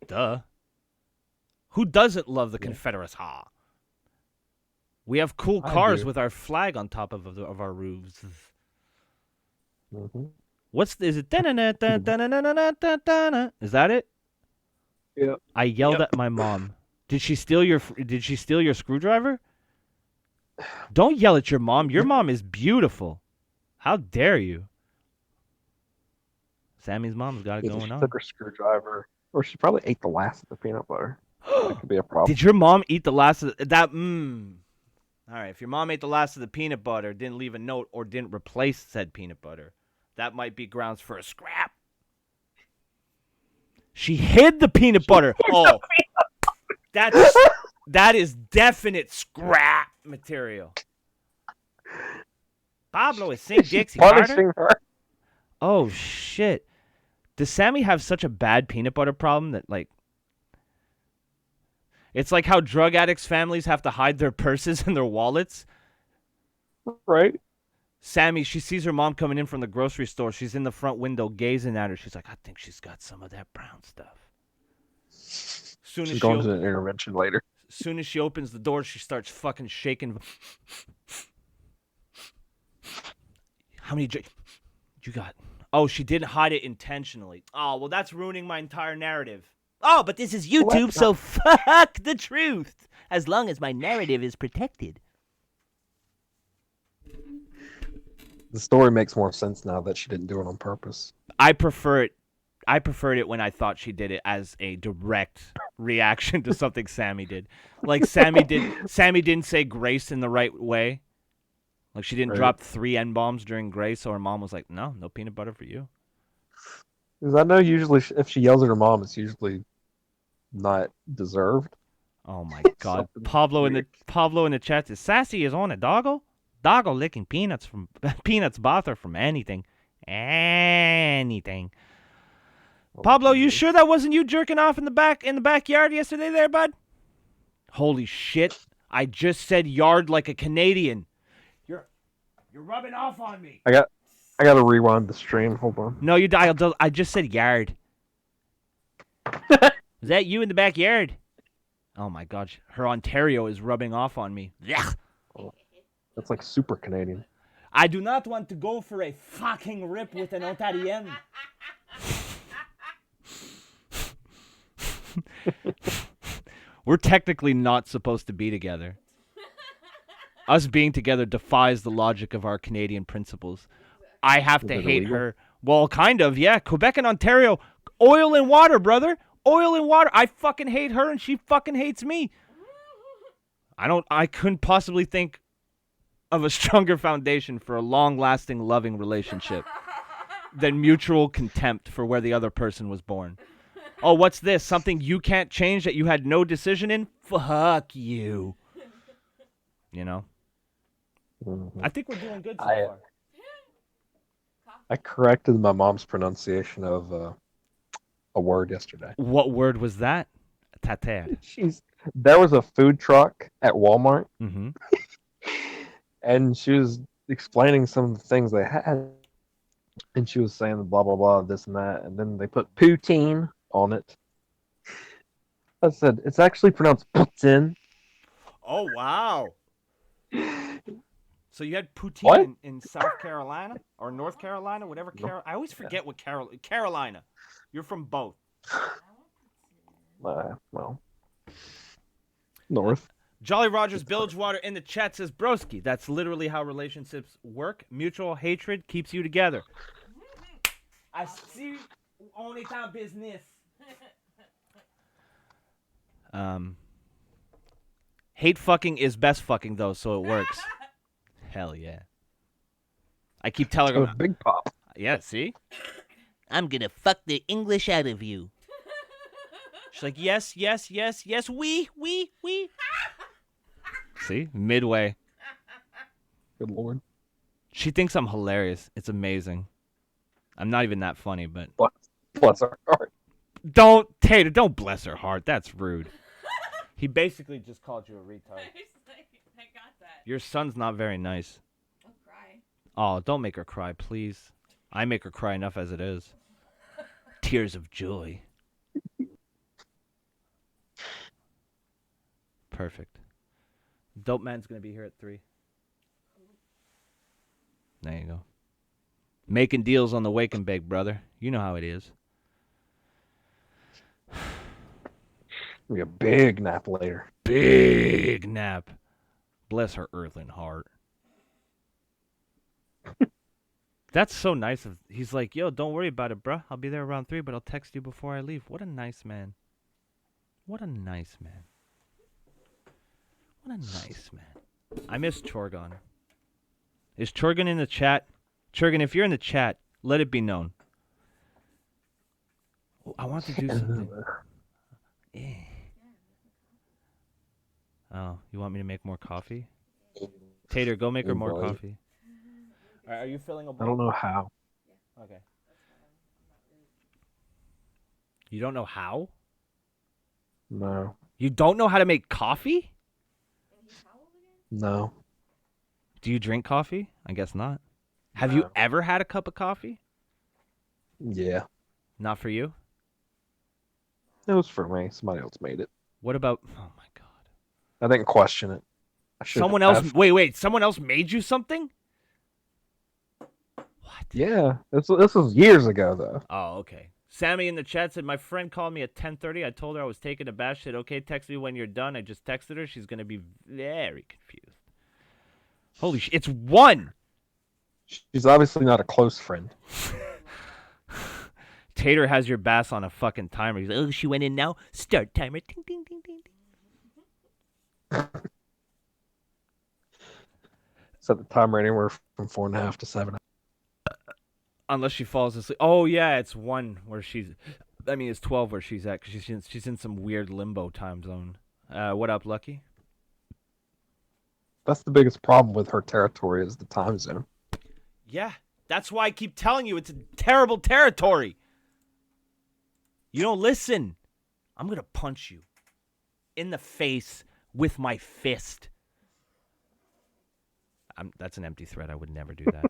Duh. Who doesn't love the Confederacy? We have cool cars with our flag on top of our roofs. Mm-hmm. Is it? Is that it? Yeah. I yelled at my mom. Did she steal your screwdriver? Don't yell at your mom. Your mom is beautiful. How dare you? Sammy's mom's got it going she on. took her screwdriver, or she probably ate the last of the peanut butter. That could be a problem. Did your mom eat the last of that? All right. If your mom ate the last of the peanut butter, didn't leave a note, or didn't replace said peanut butter, that might be grounds for a scrap. She hid the peanut butter. Oh, that is definite scrap material. Pablo is St. Dixie punishing her. Oh shit! Does Sammy have such a bad peanut butter problem that like? It's like how drug addicts' families have to hide their purses and their wallets. Right. Sammy, she sees her mom coming in from the grocery store. She's in the front window gazing at her. She's like, I think she's got some of that brown stuff. She's going to an intervention later. As soon as she opens the door, she starts fucking shaking. How many you got? Oh, she didn't hide it intentionally. Oh, well, that's ruining my entire narrative. Oh, but this is YouTube, so fuck the truth. As long as my narrative is protected. The story makes more sense now that she didn't do it on purpose. I preferred it when I thought she did it as a direct reaction to something Sammy did. Like Sammy didn't say grace in the right way. Like she didn't drop 3 N-bombs during grace, so her mom was like, no peanut butter for you. Because I know usually if she yells at her mom, it's usually not deserved. Oh my God. Pablo in the chat says, Sassy is on a doggo? Doggo licking peanuts bother from anything. Anything. Pablo, you sure that wasn't you jerking off in the backyard yesterday there, bud? Holy shit. I just said yard like a Canadian. You're rubbing off on me. I got to rewind the stream. Hold on. No, you dialed. I just said yard. Is that you in the backyard? Oh my gosh. Her Ontario is rubbing off on me. Yeah. Oh, that's like super Canadian. I do not want to go for a fucking rip with an Ontarian. We're technically not supposed to be together. Us being together defies the logic of our Canadian principles. I have to hate her. Well, kind of, yeah. Quebec and Ontario, oil and water, brother. Oil and water. I fucking hate her and she fucking hates me. I couldn't possibly think of a stronger foundation for a long-lasting, loving relationship than mutual contempt for where the other person was born. Oh, what's this? Something you can't change that you had no decision in? Fuck you. You know? I think we're doing good so far. I corrected my mom's pronunciation of a word yesterday. What word was that? TATER. There was a food truck at Walmart, Mm-hmm. and she was explaining some of the things they had, and she was saying blah blah blah this and that, and then they put poutine on it. I said it's actually pronounced poutine. Oh, wow. So you had poutine What? in South Carolina or North Carolina, whatever. I always forget what Carolina. You're from both. Well, North. Jolly Rogers Bilgewater in the chat says, broski, that's literally how relationships work. Mutual hatred keeps you together. I see only time business. Hate fucking is best fucking, though, so it works. Hell yeah. I keep telling Oh, him. Big Pop. Yeah, see? I'm gonna fuck the English out of you. She's like, yes, we. See? Midway. Good lord. She thinks I'm hilarious. It's amazing. I'm not even that funny, but... Bless her heart. Tater, don't bless her heart. That's rude. He basically just called you a retard. I got that. Your son's not very nice. I'll cry. Oh, don't make her cry, please. I make her cry enough as it is. Tears of joy. Perfect. Dope Man's going to be here at 3. There you go. Making deals on the wake and bake, brother. You know how it is. Be a big nap later. Big nap. Bless her earthen heart. That's so nice of. He's like, yo, don't worry about it, bruh. I'll be there around 3, but I'll text you before I leave. What a nice man. What a nice man. What a nice man. I miss Chorgon. Is Chorgon in the chat? Chorgon, if you're in the chat, let it be known. Oh, I want to do something. Oh, you want me to make more coffee? Tater, go make her more coffee. All right, are you filling a bowl? I don't know how. Okay. You don't know how? No. You don't know how to make coffee? No. Do you drink coffee? I guess not. Have you ever had a cup of coffee? Yeah. Not for you? It was for me. Somebody else made it. What about... Oh, my God. I didn't question it. Someone else... Wait. Someone else made you something? What? Yeah. This was years ago, though. Oh, okay. Sammy in the chat said, my friend called me at 10:30. I told her I was taking a bath. She said, okay, text me when you're done. I just texted her. She's going to be very confused. Holy shit. It's 1. She's obviously not a close friend. Tater has your bass on a fucking timer. He's like, Oh, she went in now. Start timer. Ding, ding, ding, ding, ding. Set the timer anywhere from 4.5 to 7. unless she falls asleep. Oh, yeah, it's 1 where she's... I mean, it's 12 where she's at, because she's in some weird limbo time zone. What up, Lucky? That's the biggest problem with her territory is the time zone. Yeah, that's why I keep telling you it's a terrible territory. You don't listen. I'm going to punch you in the face with my fist. That's an empty threat. I would never do that.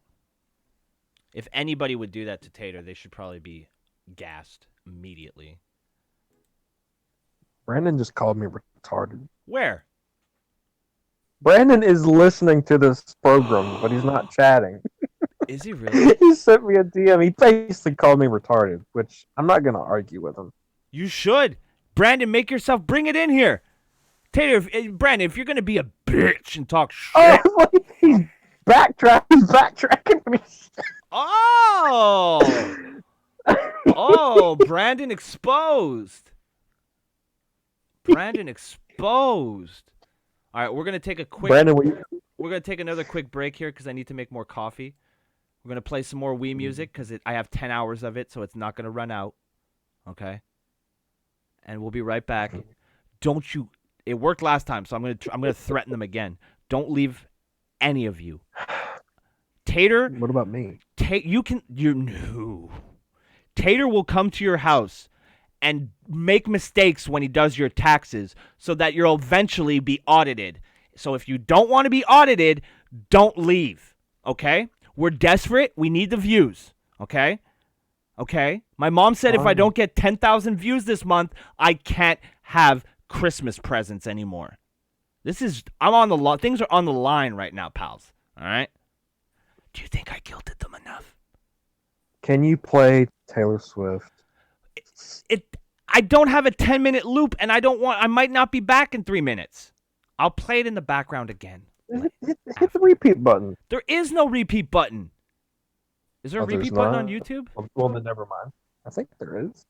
If anybody would do that to Tater, they should probably be gassed immediately. Brandon just called me retarded. Where? Brandon is listening to this program, but he's not chatting. Is he really? He sent me a DM. He basically called me retarded, which I'm not going to argue with him. You should. Brandon, make yourself, bring it in here. Tater, Brandon, if you're going to be a bitch and talk shit. Oh, he's backtracking me. Oh! Oh, Brandon exposed. Brandon exposed. All right, we're going to take a quick... Brandon, we're gonna take another quick break here because I need to make more coffee. We're gonna play some more Wii music because I have 10 hours of it, so it's not gonna run out. Okay. And we'll be right back. Don't you? It worked last time, so I'm gonna threaten them again. Don't leave, any of you. Tater. What about me? No. Tater will come to your house and make mistakes when he does your taxes so that you'll eventually be audited. So if you don't want to be audited, don't leave, okay? We're desperate. We need the views, okay? Okay? My mom said if I don't get 10,000 views this month, I can't have Christmas presents anymore. I'm on the things are on the line right now, pals, all right? Do you think I guilted them enough? Can you play Taylor Swift? I don't have a 10-minute loop, and I might not be back in 3 minutes. I'll play it in the background again. Hit the repeat button. There is no repeat button. Is there a repeat button on YouTube? Well, then never mind. I think there is.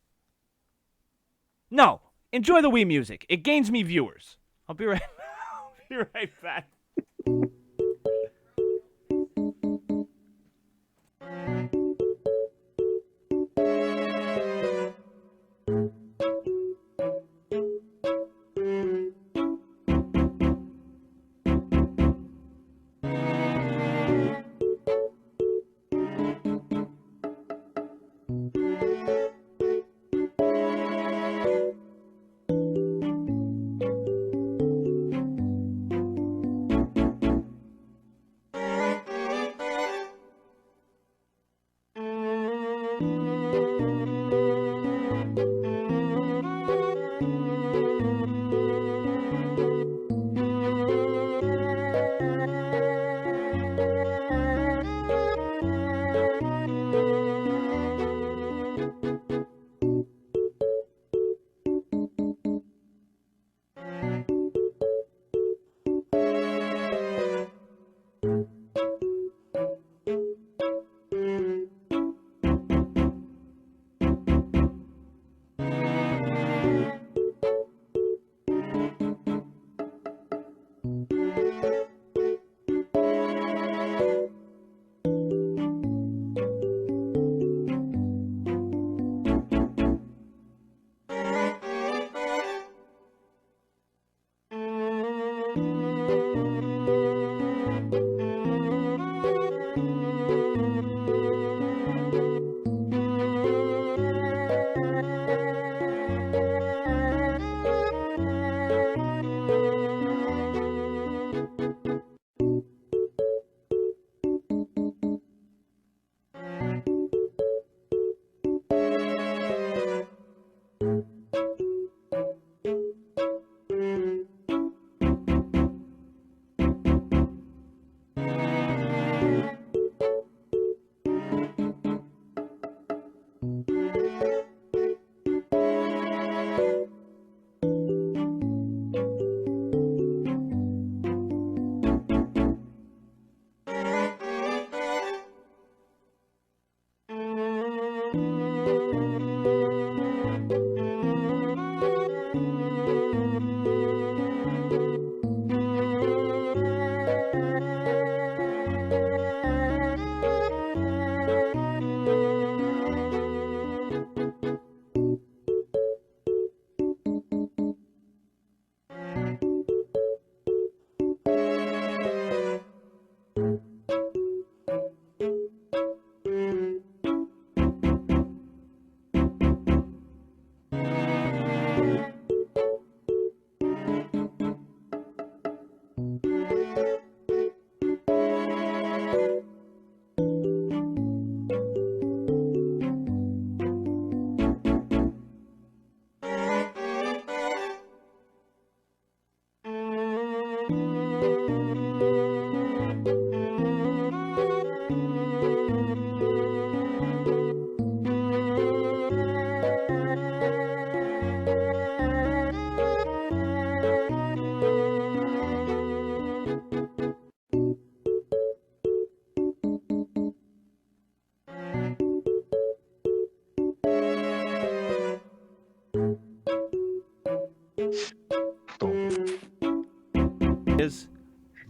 No. Enjoy the Wii music. It gains me viewers. I'll be right back.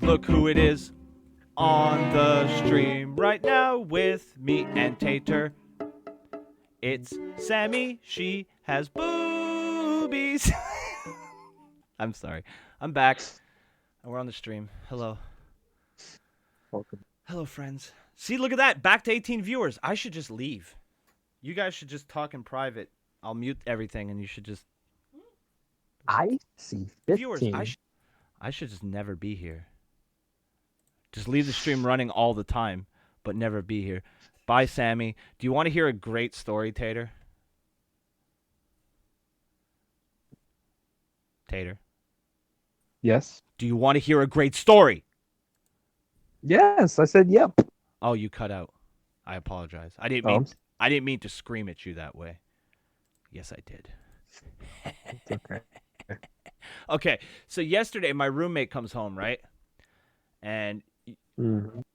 Look who it is on the stream right now with me and Tater. It's Sammy. She has boobies. I'm sorry. I'm back. And we're on the stream. Hello. Welcome. Hello, friends. See, look at that. Back to 18 viewers. I should just leave. You guys should just talk in private. I'll mute everything, and you should just... I see 15. Viewers, I should just never be here. Just leave the stream running all the time, but never be here. Bye, Sammy. Do you want to hear a great story, Tater? Tater? Yes. Do you want to hear a great story? Yes, I said yep. Oh, you cut out. I apologize. I didn't mean to scream at you that way. Yes, I did. It's okay. Okay, so yesterday my roommate comes home, right? And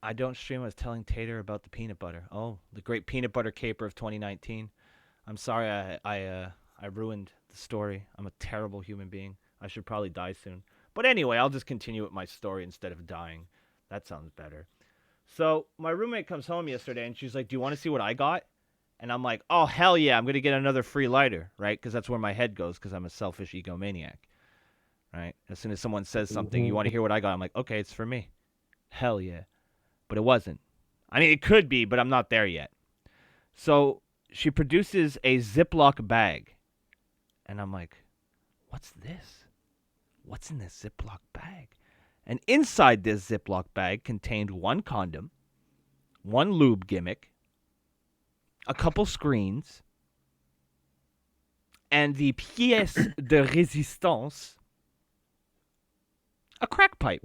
I don't stream. I was telling Tater about the peanut butter. Oh, the great peanut butter caper of 2019. I'm sorry I ruined the story. I'm a terrible human being. I should probably die soon. But anyway, I'll just continue with my story instead of dying. That sounds better. So my roommate comes home yesterday, and she's like, do you want to see what I got? And I'm like, oh, hell yeah, I'm going to get another free lighter, right? Because that's where my head goes, because I'm a selfish egomaniac, right? As soon as someone says something, you want to hear what I got? I'm like, okay, it's for me. Hell yeah. But it wasn't. I mean, it could be, but I'm not there yet. So she produces a Ziploc bag. And I'm like, what's this? What's in this Ziploc bag? And inside this Ziploc bag contained one condom, one lube gimmick, a couple screens, and the pièce de résistance, a crack pipe.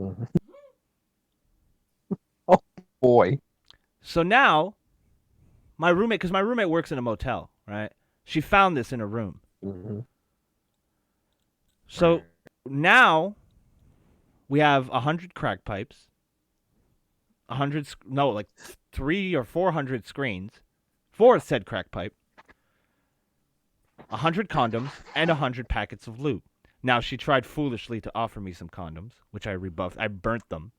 Oh, boy. So now, my roommate, because my roommate works in a motel, right? She found this in her room. So now we have 100 crack pipes, 300 or 400 screens, 4 said crack pipe, 100 condoms, and 100 packets of lube. Now, she tried foolishly to offer me some condoms, which I rebuffed. I burnt them.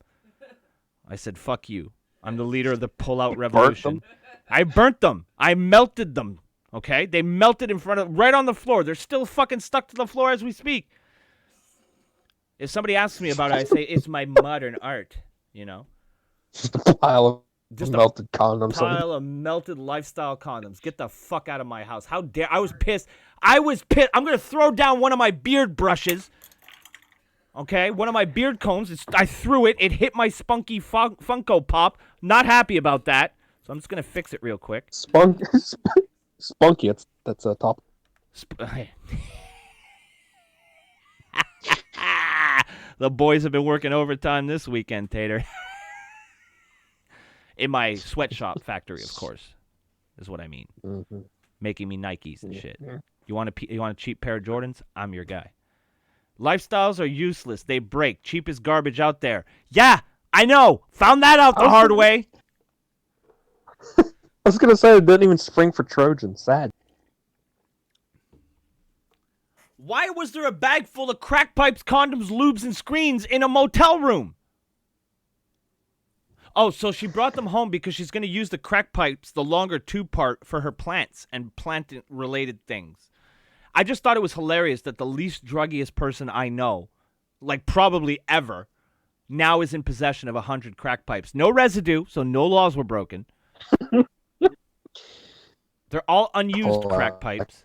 I said, fuck you. I'm the leader of the pull-out revolution. I burnt them. I melted them, okay? They melted right on the floor. They're still fucking stuck to the floor as we speak. If somebody asks me about it, I say, it's my modern art, you know? Just a pile of melted condoms. Pile of melted lifestyle condoms. Get the fuck out of my house. How dare... I was pissed. I'm going to throw down one of my beard brushes. Okay? One of my beard combs. I threw it. It hit my spunky Funko Pop. Not happy about that. So I'm just going to fix it real quick. Spunky. That's a top. The boys have been working overtime this weekend, Tater. In my sweatshop factory, of course, is what I mean. Making me Nikes and shit. You want a cheap pair of Jordans? I'm your guy. Lifestyles are useless. They break. Cheapest garbage out there. Yeah, I know. Found that out the hard way. I was going to say it didn't even spring for Trojan. Sad. Why was there a bag full of crack pipes, condoms, lubes, and screens in a motel room? Oh, so she brought them home because she's going to use the crack pipes, the longer tube part, for her plants and plant-related things. I just thought it was hilarious that the least druggiest person I know, like probably ever, now is in possession of 100 crack pipes. No residue, so no laws were broken. They're all unused crack pipes.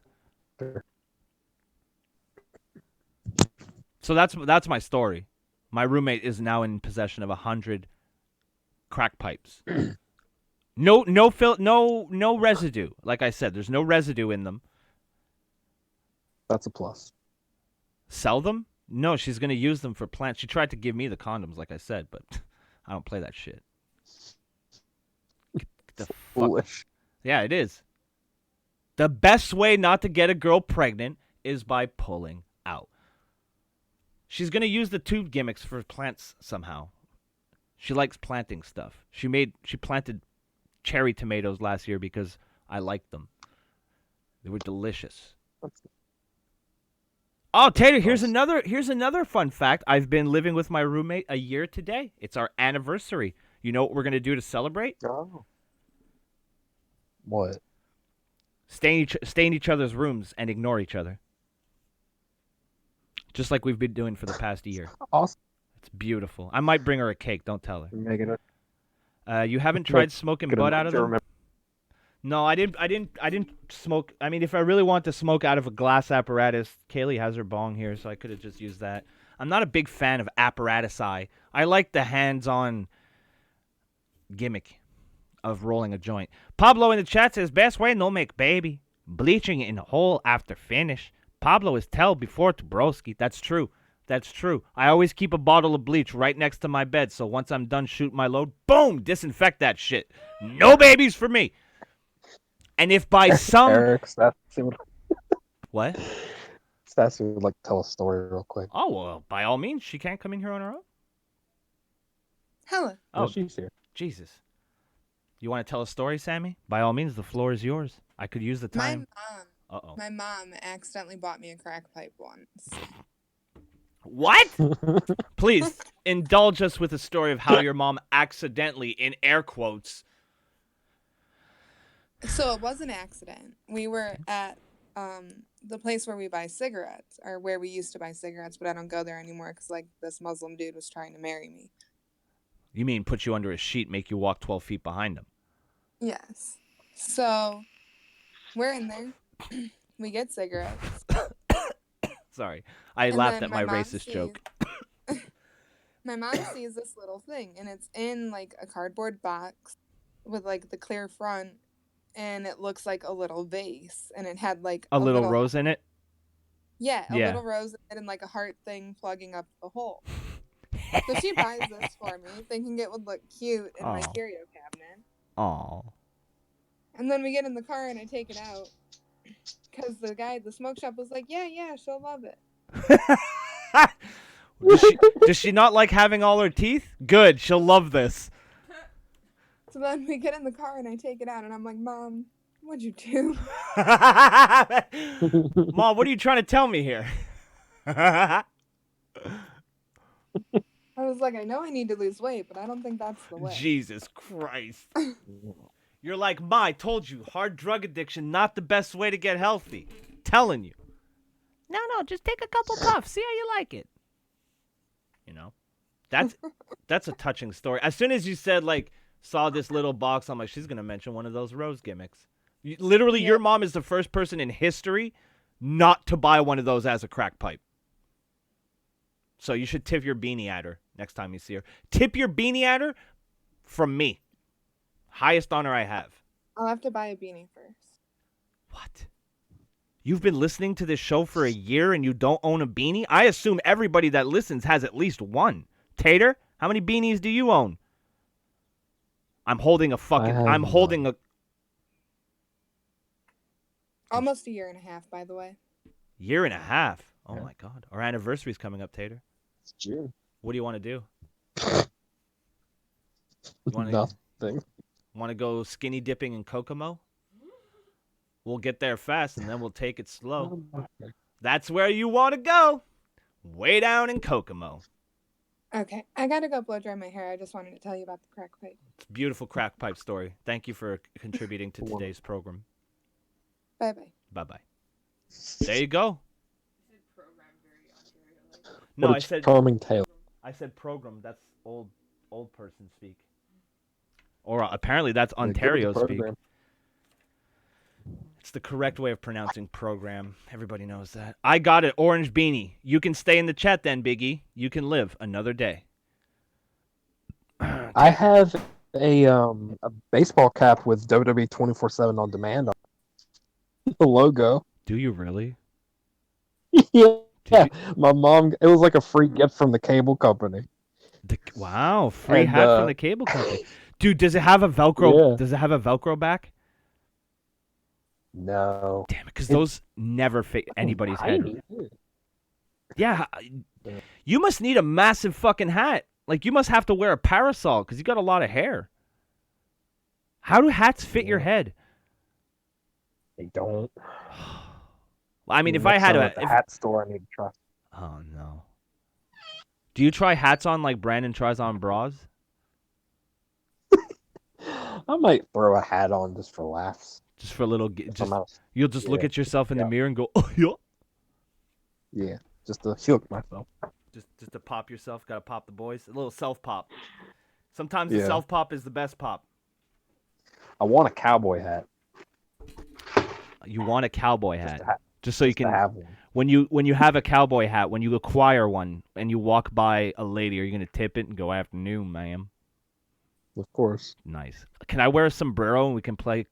So that's my story. My roommate is now in possession of 100 crack pipes. No residue. Like I said, there's no residue in them. That's a plus. Sell them? No, she's going to use them for plants. She tried to give me the condoms, like I said, but I don't play that shit. Get the Foolish. Yeah, it is. The best way not to get a girl pregnant is by pulling out. She's going to use the tube gimmicks for plants somehow. She likes planting stuff. She planted cherry tomatoes last year because I liked them. They were delicious. Oh, Tater, here's Nice. another fun fact. I've been living with my roommate a year today. It's our anniversary. You know what we're gonna do to celebrate? Oh. What? Stay in each other's rooms and ignore each other, just like we've been doing for the past year. Awesome. It's beautiful. I might bring her a cake. Don't tell her. Making it. You haven't Make tried smoking good bud enough out of to them? remember. No, I didn't. I didn't smoke. I mean, if I really want to smoke out of a glass apparatus, Kaylee has her bong here, so I could have just used that. I'm not a big fan of apparatus. I like the hands-on gimmick of rolling a joint. Pablo in the chat says, best way no make baby. Bleaching it in a hole after finish. Pablo is tell before to broski. That's true. That's true. I always keep a bottle of bleach right next to my bed, so once I'm done shooting my load, boom, disinfect that shit. No babies for me. And if by some... Eric, Stassi What? would like to tell a story real quick. Oh, well, by all means, she can't come in here on her own. Hello. Oh, Oh, she's here. Jesus. You want to tell a story, Sammy? By all means, the floor is yours. I could use the time. Uh-oh. My mom accidentally bought me a crack pipe once. What? Please, indulge us with a story of how your mom accidentally, in air quotes... So it was an accident. We were at the place where we buy cigarettes, or where we used to buy cigarettes, but I don't go there anymore because like this Muslim dude was trying to marry me. You mean put you under a sheet, make you walk 12 feet behind him? Yes. So we're in there. We get cigarettes. Sorry. I And laughed then at my mom racist sees- joke. My mom sees this little thing, and it's in like a cardboard box with like the clear front, and it looks like a little vase, and it had like A little rose in it? Yeah, a Yeah. little rose in it and like a heart thing plugging up the hole. So she buys this for me, thinking it would look cute in my Aw. curio cabinet. Aw. And then we get in the car and I take it out because the guy at the smoke shop was like, yeah, she'll love it. Does she not like having all her teeth? Good, she'll love this. So then we get in the car and I take it out and I'm like, Mom, what'd you do? Mom, what are you trying to tell me here? I was like, I know I need to lose weight, but I don't think that's the way. Jesus Christ. You're like, Ma, I told you, hard drug addiction, not the best way to get healthy. Telling you. No, just take a couple puffs. See how you like it. You know? That's a touching story. As soon as you said, like, saw this little box, I'm like, she's going to mention one of those rose gimmicks. Literally, your mom is the first person in history not to buy one of those as a crack pipe. So you should tip your beanie at her next time you see her. Tip your beanie at her from me. Highest honor I have. I'll have to buy a beanie first. What? You've been listening to this show for a year and you don't own a beanie? I assume everybody that listens has at least one. Tater, how many beanies do you own? I'm holding a Almost a year and a half, by the way. year and a half. Oh my God. Our anniversary's coming up, Tater. It's June. What do you want to do? Nothing. Want to go skinny dipping in Kokomo? We'll get there fast and then we'll take it slow. That's where you want to go. Way down in Kokomo. Okay, I gotta go blow dry my hair. I just wanted to tell you about the crack pipe. It's a beautiful crack pipe story. Thank you for contributing to today's program. Bye-bye. Bye-bye. There you go. No, What I a said charming tale. I said program. That's old person speak. Or apparently that's Ontario speak. program. It's the correct way of pronouncing program. Everybody knows that. I got it. Orange beanie. You can stay in the chat then, Biggie. You can live another day. I have a baseball cap with WWE 24/7 on demand on the logo. Do you really? Yeah. My mom. It was like a free gift from the cable company. Wow, free And, hat from the cable company. Dude, does it have a Velcro? Yeah. Does it have a Velcro back? No. Damn it, because those never fit anybody's head. Yeah, you must need a massive fucking hat. Like, you must have to wear a parasol because you got a lot of hair. How do hats fit your head? They don't. I mean, if I Next had time a, at the if, hat store, I need to try. oh no. Do you try hats on like Brandon tries on bras? I might throw a hat on just for laughs. Just for a little, If just I'm out. you'll just look Yeah. at yourself in the Yeah. mirror and go, oh yeah. Yeah, just to shook myself. Just to pop yourself, gotta pop the boys. A little self pop. Sometimes the Yeah. self pop is the best pop. I want a cowboy hat. You want a cowboy Just hat, to ha- just so you just to can. have one. When you have a cowboy hat, when you acquire one, and you walk by a lady, are you gonna tip it and go afternoon, ma'am? Of course. Nice. Can I wear a sombrero and we can play,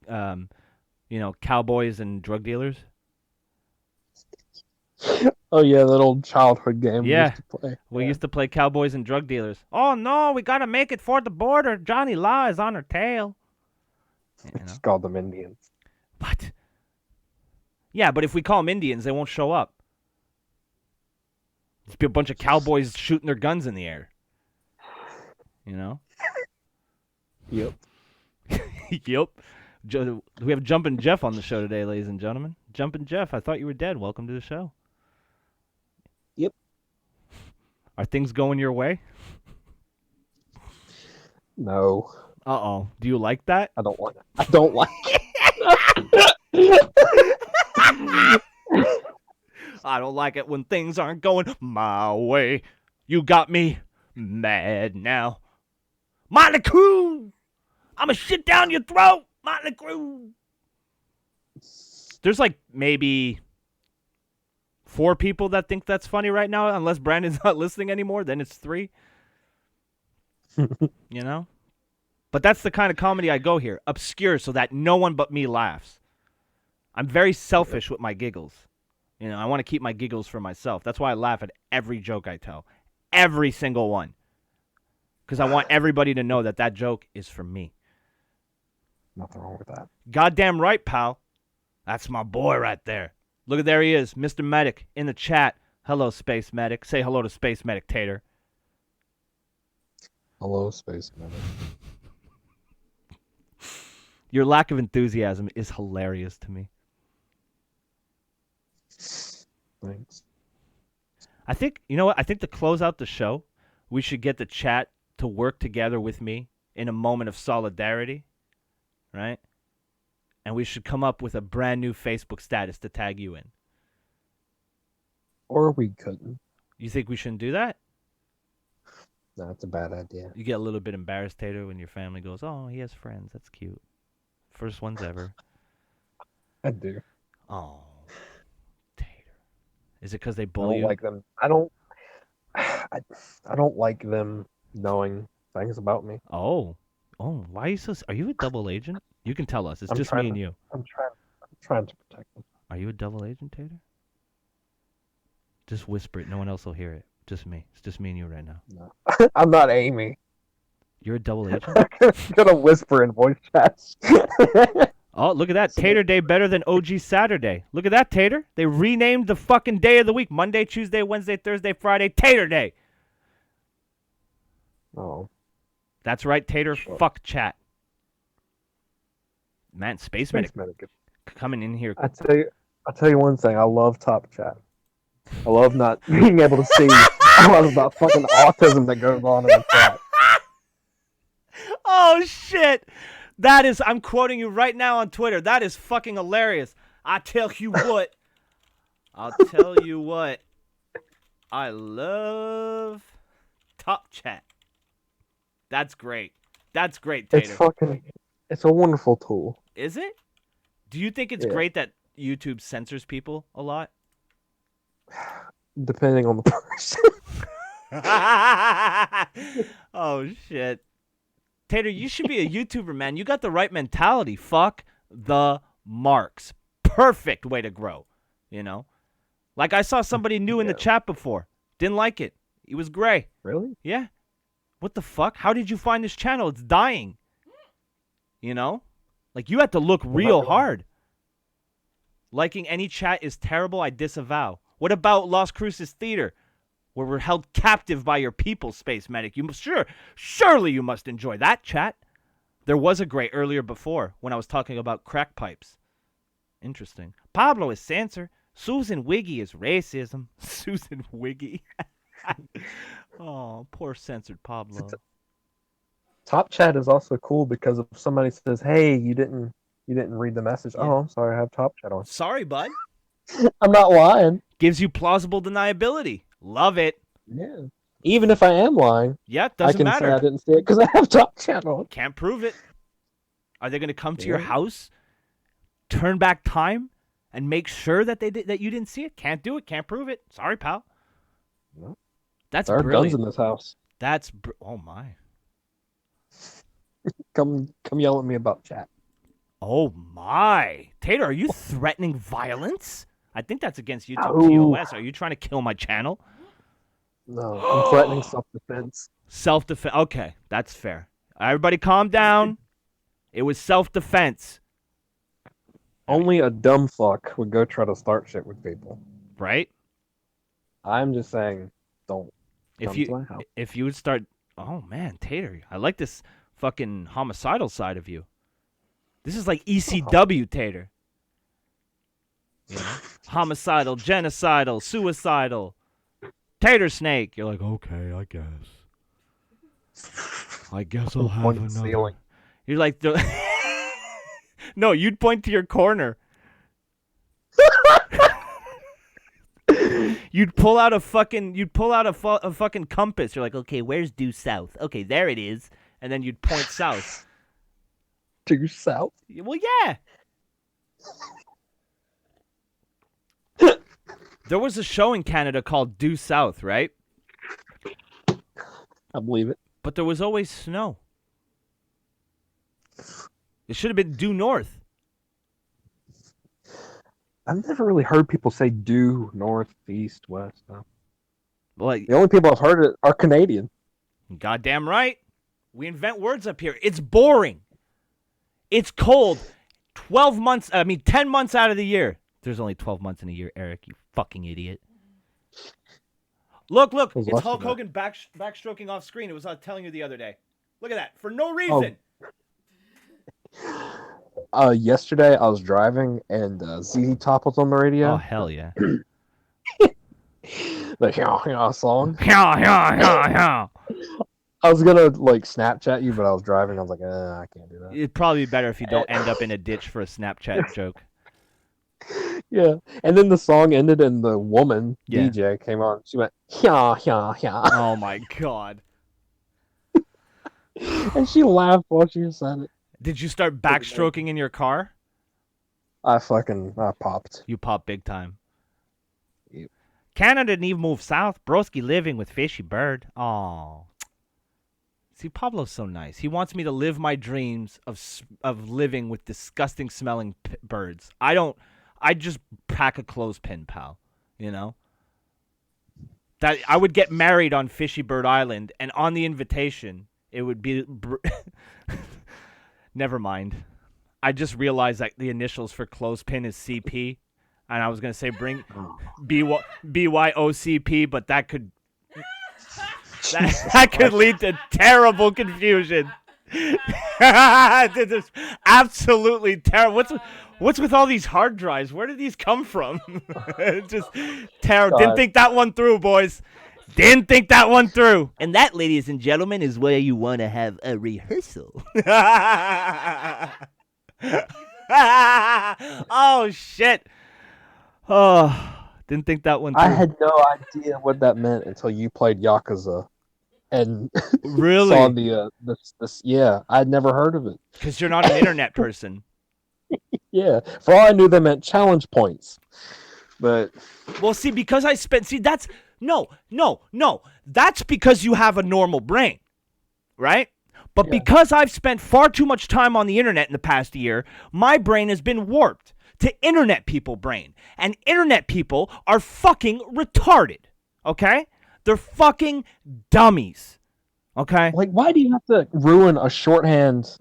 cowboys and drug dealers? Oh yeah, that old childhood game we Yeah. used to play. We used to play cowboys and drug dealers. Oh no, we gotta make it for the border. Johnny Law is on her tail. Just called them Indians. What? Yeah, but if we call them Indians, they won't show up. Just be a bunch of cowboys shooting their guns in the air. You know? Yep. Yep. We have Jumpin' Jeff on the show today, ladies and gentlemen. Jumpin' Jeff, I thought you were dead. Welcome to the show. Yep. Are things going your way? No. Uh-oh. Do you like that? I don't like it. I don't like it. I don't like it when things aren't going my way. You got me mad now. Motley Crue! I'ma shit down your throat, Motley Crue! There's like maybe 4 people that think that's funny right now, unless Brandon's not listening anymore, then it's 3. You know? But that's the kind of comedy I go here. Obscure so that no one but me laughs. I'm very selfish with my giggles. You know, I want to keep my giggles for myself. That's why I laugh at every joke I tell. Every single one. Because I want everybody to know that that joke is for me. Nothing wrong with that. Goddamn right, pal. That's my boy right there. Look at there he is, Mr. Medic, in the chat. Hello, Space Medic. Say hello to Space Medic, Tater. Hello, Space Medic. Your lack of enthusiasm is hilarious to me. Thanks. I think, you know what? I think to close out the show, we should get the chat to work together with me in a moment of solidarity, right? And we should come up with a brand new Facebook status to tag you in. Or we couldn't. You think we shouldn't do that? No, that's a bad idea. You get a little bit embarrassed, Tater, when your family goes, oh, he has friends. That's cute. First ones ever. I do. Oh, Tater. Is it because they I bully don't you? like them. I don't like them knowing things about me. Oh, why are you so... Are you a double agent? You can tell us. It's I'm just trying me and to- you. I'm trying to protect them. Are you a double agent, Tater? Just whisper it. No one else will hear it. Just me. It's just me and you right now. No. I'm not Amy. You're a double agent? I'm gonna whisper in voice chats. Oh, look at that. Tater Day better than OG Saturday. Look at that, Tater. They renamed the fucking day of the week. Monday, Tuesday, Wednesday, Thursday, Friday. Tater Day. Oh. That's right, Tater. Sure. Fuck chat. Man, Space Medic Medic. coming in here. I'll tell you one thing. I love Top Chat. I love not being able to see a lot of that fucking autism that goes on in the chat. Oh, shit. That is, I'm quoting you right now on Twitter. That is fucking hilarious. I tell you what. I'll tell you what. I love Top Chat. That's great. That's great, Tater. It's a wonderful tool. Is it? Do you think it's Yeah. great that YouTube censors people a lot? Depending on the person. Oh, shit. Tater, you should be a YouTuber, man. You got the right mentality. Fuck the marks. Perfect way to grow, you know? Like I saw somebody new in the chat before. Didn't like it. He was gray. Really? Yeah. What the fuck? How did you find this channel? It's dying. You know? Like, you had to look real hard. Liking any chat is terrible. I disavow. What about Las Cruces Theater, where we're held captive by your people, Space Medic? Surely you must enjoy that chat. There was a gray earlier before when I was talking about crack pipes. Interesting. Pablo is censor. Susan Wiggy is racism. Susan Wiggy. Oh, poor censored Pablo. Top chat is also cool because if somebody says, "Hey, you didn't read the message," Yeah. oh, I'm sorry, I have top chat on. Sorry, bud. I'm not lying. Gives you plausible deniability. Love it. Yeah. Even if I am lying, Yeah, I doesn't can matter. say I didn't see it because I have top chat on. Can't prove it. Are they going to come to your Yeah. house, turn back time, and make sure that that you didn't see it? Can't do it. Can't prove it. Sorry, pal. No. That's There are brilliant. guns in this house. That's oh my. Come yell at me about chat. Oh my. Tater, are you threatening violence? I think that's against YouTube Oh. TOS. Are you trying to kill my channel? No, I'm threatening self-defense. Self-defense. Okay, that's fair. Everybody calm down. It was self-defense. Only a dumb fuck would go try to start shit with people. Right? I'm just saying, don't come to my house. If you would start, oh man, Tater, I like this fucking homicidal side of you. This is like ECW Tater. You know? Homicidal, genocidal, suicidal, Tater Snake. You're like, okay, I guess I'll have Point at the another. ceiling. You're like, no, you'd point to your corner. You'd pull out a fucking compass. You're like, okay, where's due south? Okay, there it is. And then you'd point south. Due south? Well, yeah. There was a show in Canada called Due South, right? I believe it. But there was always snow. It should have been due north. I've never really heard people say due, north, east, west. No. Well, The only people I've heard it are Canadian. goddamn right. We invent words up here. It's boring. It's cold. 10 months out of the year. There's only 12 months in a year, Eric, you fucking idiot. Look. There's It's less Hulk than Hogan backstroking off screen. It was telling you the other day. Look at that. For no reason. Yesterday I was driving and ZZ Top was on the radio. Oh, hell yeah. The song. Yeah. I was gonna Snapchat you, but I was driving. I was like, I can't do that. It'd probably be better if you don't end up in a ditch for a Snapchat joke. Yeah, and then the song ended, and the woman Yeah. DJ came on. She went, yeah. Oh, my God. And she laughed while she said it. Did you start backstroking in your car? I popped. You popped big time. Yep. Canada didn't even move south. Broski living with Fishy Bird. Oh. See, Pablo's so nice. He wants me to live my dreams of living with disgusting smelling birds. I just pack a clothespin, pal. You know? That I would get married on Fishy Bird Island, and on the invitation, it would be... Never mind. I just realized that the initials for clothespin is CP, and I was going to say bring BYOCP, but that could... That could lead to terrible confusion. This is absolutely terrible. What's with all these hard drives? Where did these come from? Just terrible. Didn't think that one through, boys. Didn't think that one through. And that, ladies and gentlemen, is where you want to have a rehearsal. Oh, shit. Oh, didn't think that one through. I had no idea what that meant until you played Yakuza, and Really? saw this. Yeah, I'd never heard of it. Because you're not an internet person. Yeah, for all I knew, they meant challenge points. But Well, see, because that's no. That's because you have a normal brain, right? But because I've spent far too much time on the internet in the past year, my brain has been warped to internet people brain. And internet people are fucking retarded, okay? They're fucking dummies, okay? why do you have to ruin a shorthand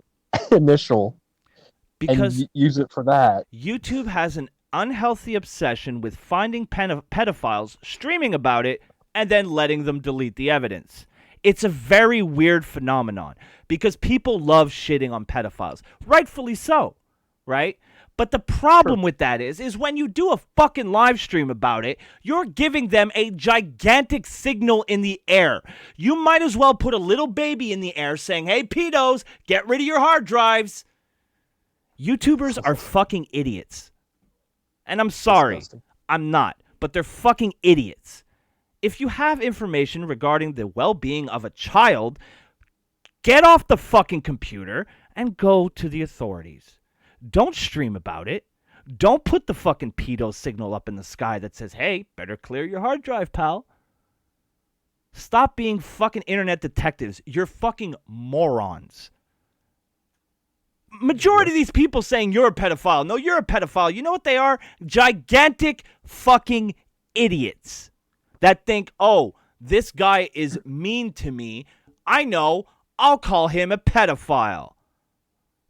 initial Because and use it for that? YouTube has an unhealthy obsession with finding pedophiles, streaming about it, and then letting them delete the evidence. It's a very weird phenomenon because people love shitting on pedophiles. Rightfully so, right? But the problem with that is when you do a fucking live stream about it, you're giving them a gigantic signal in the air. You might as well put a little baby in the air saying, hey, pedos, get rid of your hard drives. YouTubers are fucking idiots. And I'm sorry, Disgusting. I'm not, but they're fucking idiots. If you have information regarding the well-being of a child, get off the fucking computer and go to the authorities. Don't stream about it. Don't put the fucking pedo signal up in the sky that says, hey, better clear your hard drive, pal. Stop being fucking internet detectives. You're fucking morons. Majority of these people saying you're a pedophile. No, you're a pedophile. You know what they are? Gigantic fucking idiots that think, oh, this guy is mean to me. I know. I'll call him a pedophile.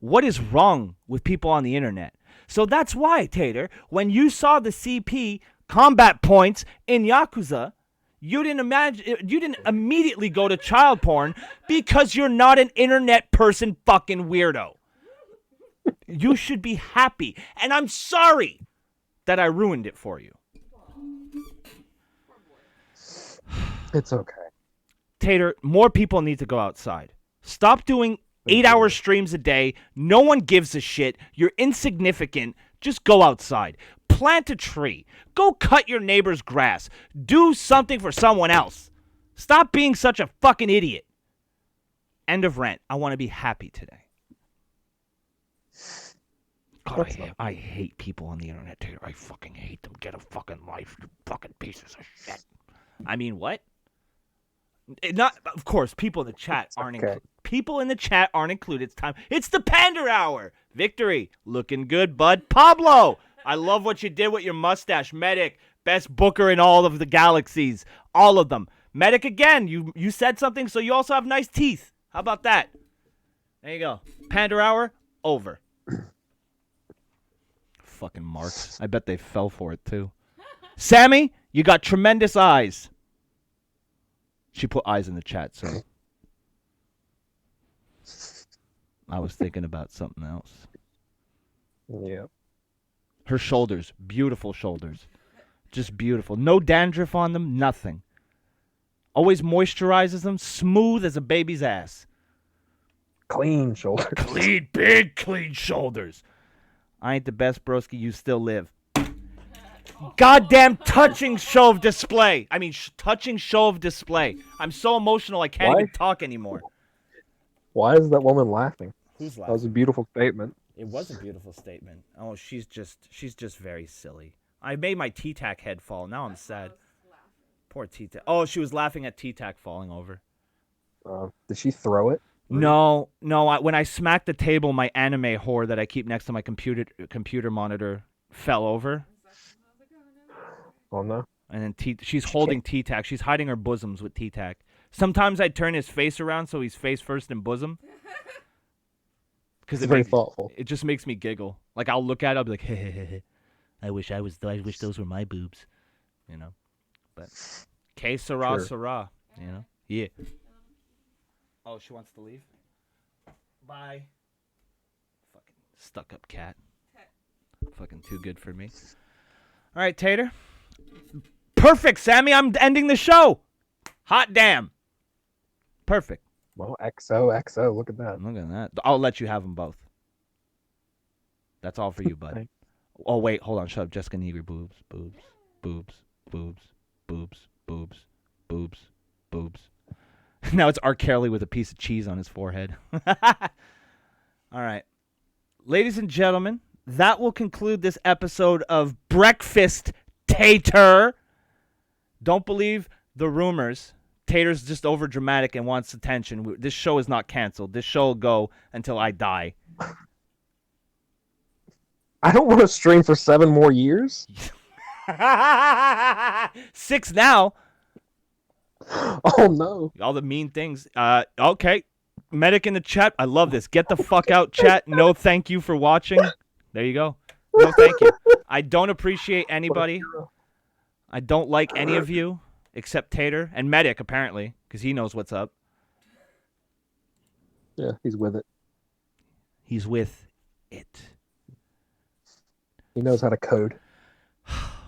What is wrong with people on the internet? So that's why, Tater, when you saw the CP combat points in Yakuza, you didn't immediately go to child porn because you're not an internet person fucking weirdo. You should be happy. And I'm sorry that I ruined it for you. It's okay. Tater, more people need to go outside. Stop doing 8-hour streams a day. No one gives a shit. You're insignificant. Just go outside. Plant a tree. Go cut your neighbor's grass. Do something for someone else. Stop being such a fucking idiot. End of rant. I want to be happy today. God, I hate people on the internet, Tater. I fucking hate them. Get a fucking life, you fucking pieces of shit. I mean, what? Not, of course, people in the chat aren't included. People in the chat aren't included. It's time. It's the Pander Hour. Victory. Looking good, bud. Pablo, I love what you did with your mustache. Medic, best booker in all of the galaxies. All of them. Medic, again, you said something, so you also have nice teeth. How about that? There you go. Pander Hour, over. Fucking marks. I bet they fell for it, too. Sammy, you got tremendous eyes. She put eyes in the chat, so I was thinking about something else. Yeah. Her shoulders, beautiful shoulders. Just beautiful. No dandruff on them, nothing. Always moisturizes them, smooth as a baby's ass. Clean shoulders. Clean, big, clean shoulders. I ain't the best, broski, you still live. Goddamn touching show of display. I mean, touching show of display. I'm so emotional I can't even talk anymore. Why is that woman laughing? Who's laughing? That was a beautiful statement. It was a beautiful statement. Oh, she's just very silly. I made my T-Tac head fall. Now I'm sad. Poor T-Tac. Oh, she was laughing at T-Tac falling over. Did she throw it? No. When I smacked the table, my anime whore that I keep next to my computer monitor fell over. Oh, no. And then she's holding T-Tac. She's hiding her bosoms with T-Tac. Sometimes I turn his face around so he's face first in bosom. Because it's very thoughtful. It just makes me giggle. Like, I'll look at it, I'll be like, hey. I wish those were my boobs. You know? But, que sera, sera. You know? Yeah. Oh, she wants to leave? Bye. Fucking stuck-up cat. Fucking too good for me. All right, Tater. Perfect, Sammy. I'm ending the show. Hot damn. Perfect. Well, XO. Look at that. Look at that. I'll let you have them both. That's all for you, bud. Oh, wait. Hold on. Shut up. Jessica Negri. Boobs. Now it's R. Kelly with a piece of cheese on his forehead. All right. Ladies and gentlemen, that will conclude this episode of Breakfast Tater. Don't believe the rumors. Tater's just over dramatic and wants attention. This show is not canceled. This show will go until I die. I don't want to stream for 7 more years. 6 now. Oh, no. All the mean things. Okay. Medic in the chat. I love this. Get the fuck out, chat. No thank you for watching. There you go. No thank you. I don't appreciate anybody. I don't like any of you except Tater and Medic, apparently, because he knows what's up. Yeah, he's with it. He's with it. He knows how to code.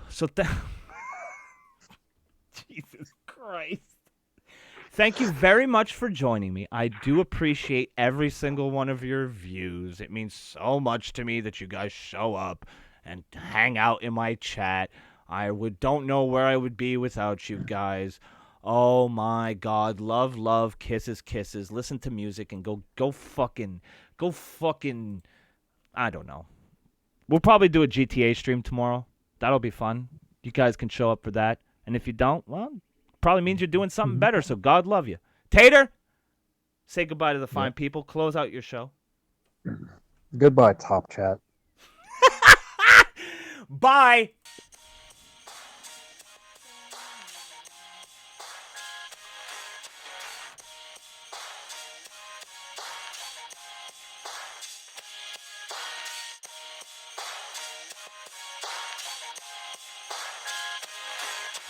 So Jesus Christ. Thank you very much for joining me. I do appreciate every single one of your views. It means so much to me that you guys show up and hang out in my chat. Don't know where I would be without you guys. Oh my God. Love, love, kisses, kisses. Listen to music and go fucking, I don't know. We'll probably do a GTA stream tomorrow. That'll be fun. You guys can show up for that. And if you don't, well, probably means you're doing something better, so God love you. Tater, say goodbye to the fine people. Close out your show. Goodbye, Top Chat. Bye.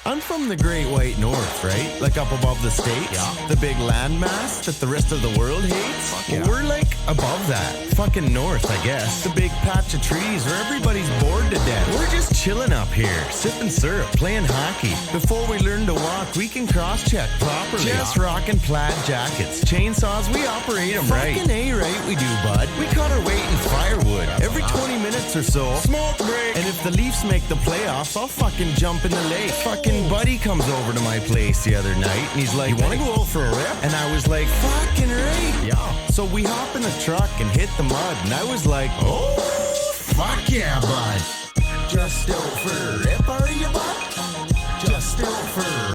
I'm from the Great White North, right? Like up above the states. Yeah. The big landmass that the rest of the world hates. Well, we're like above that. Fucking north, I guess. The big patch of trees where everybody's bored to death. We're just chilling up here, sipping syrup, playing hockey. Before we learn to walk, we can cross-check properly. Just rocking plaid jackets. Chainsaws, we operate them right. Fucking A-right we do, bud. We cut our weight in firewood. Every 20 minutes or so. Smoke break. And if the Leafs make the playoffs, I'll fucking jump in the lake. Fucking buddy comes over to my place the other night and he's like, "You want to go out for a rip?" And I was like, "Fucking right." Yeah. So we hop in the truck and hit the mud and I was like, "Oh, fuck yeah, bud. Just out for a rip, are you, bud? Just out for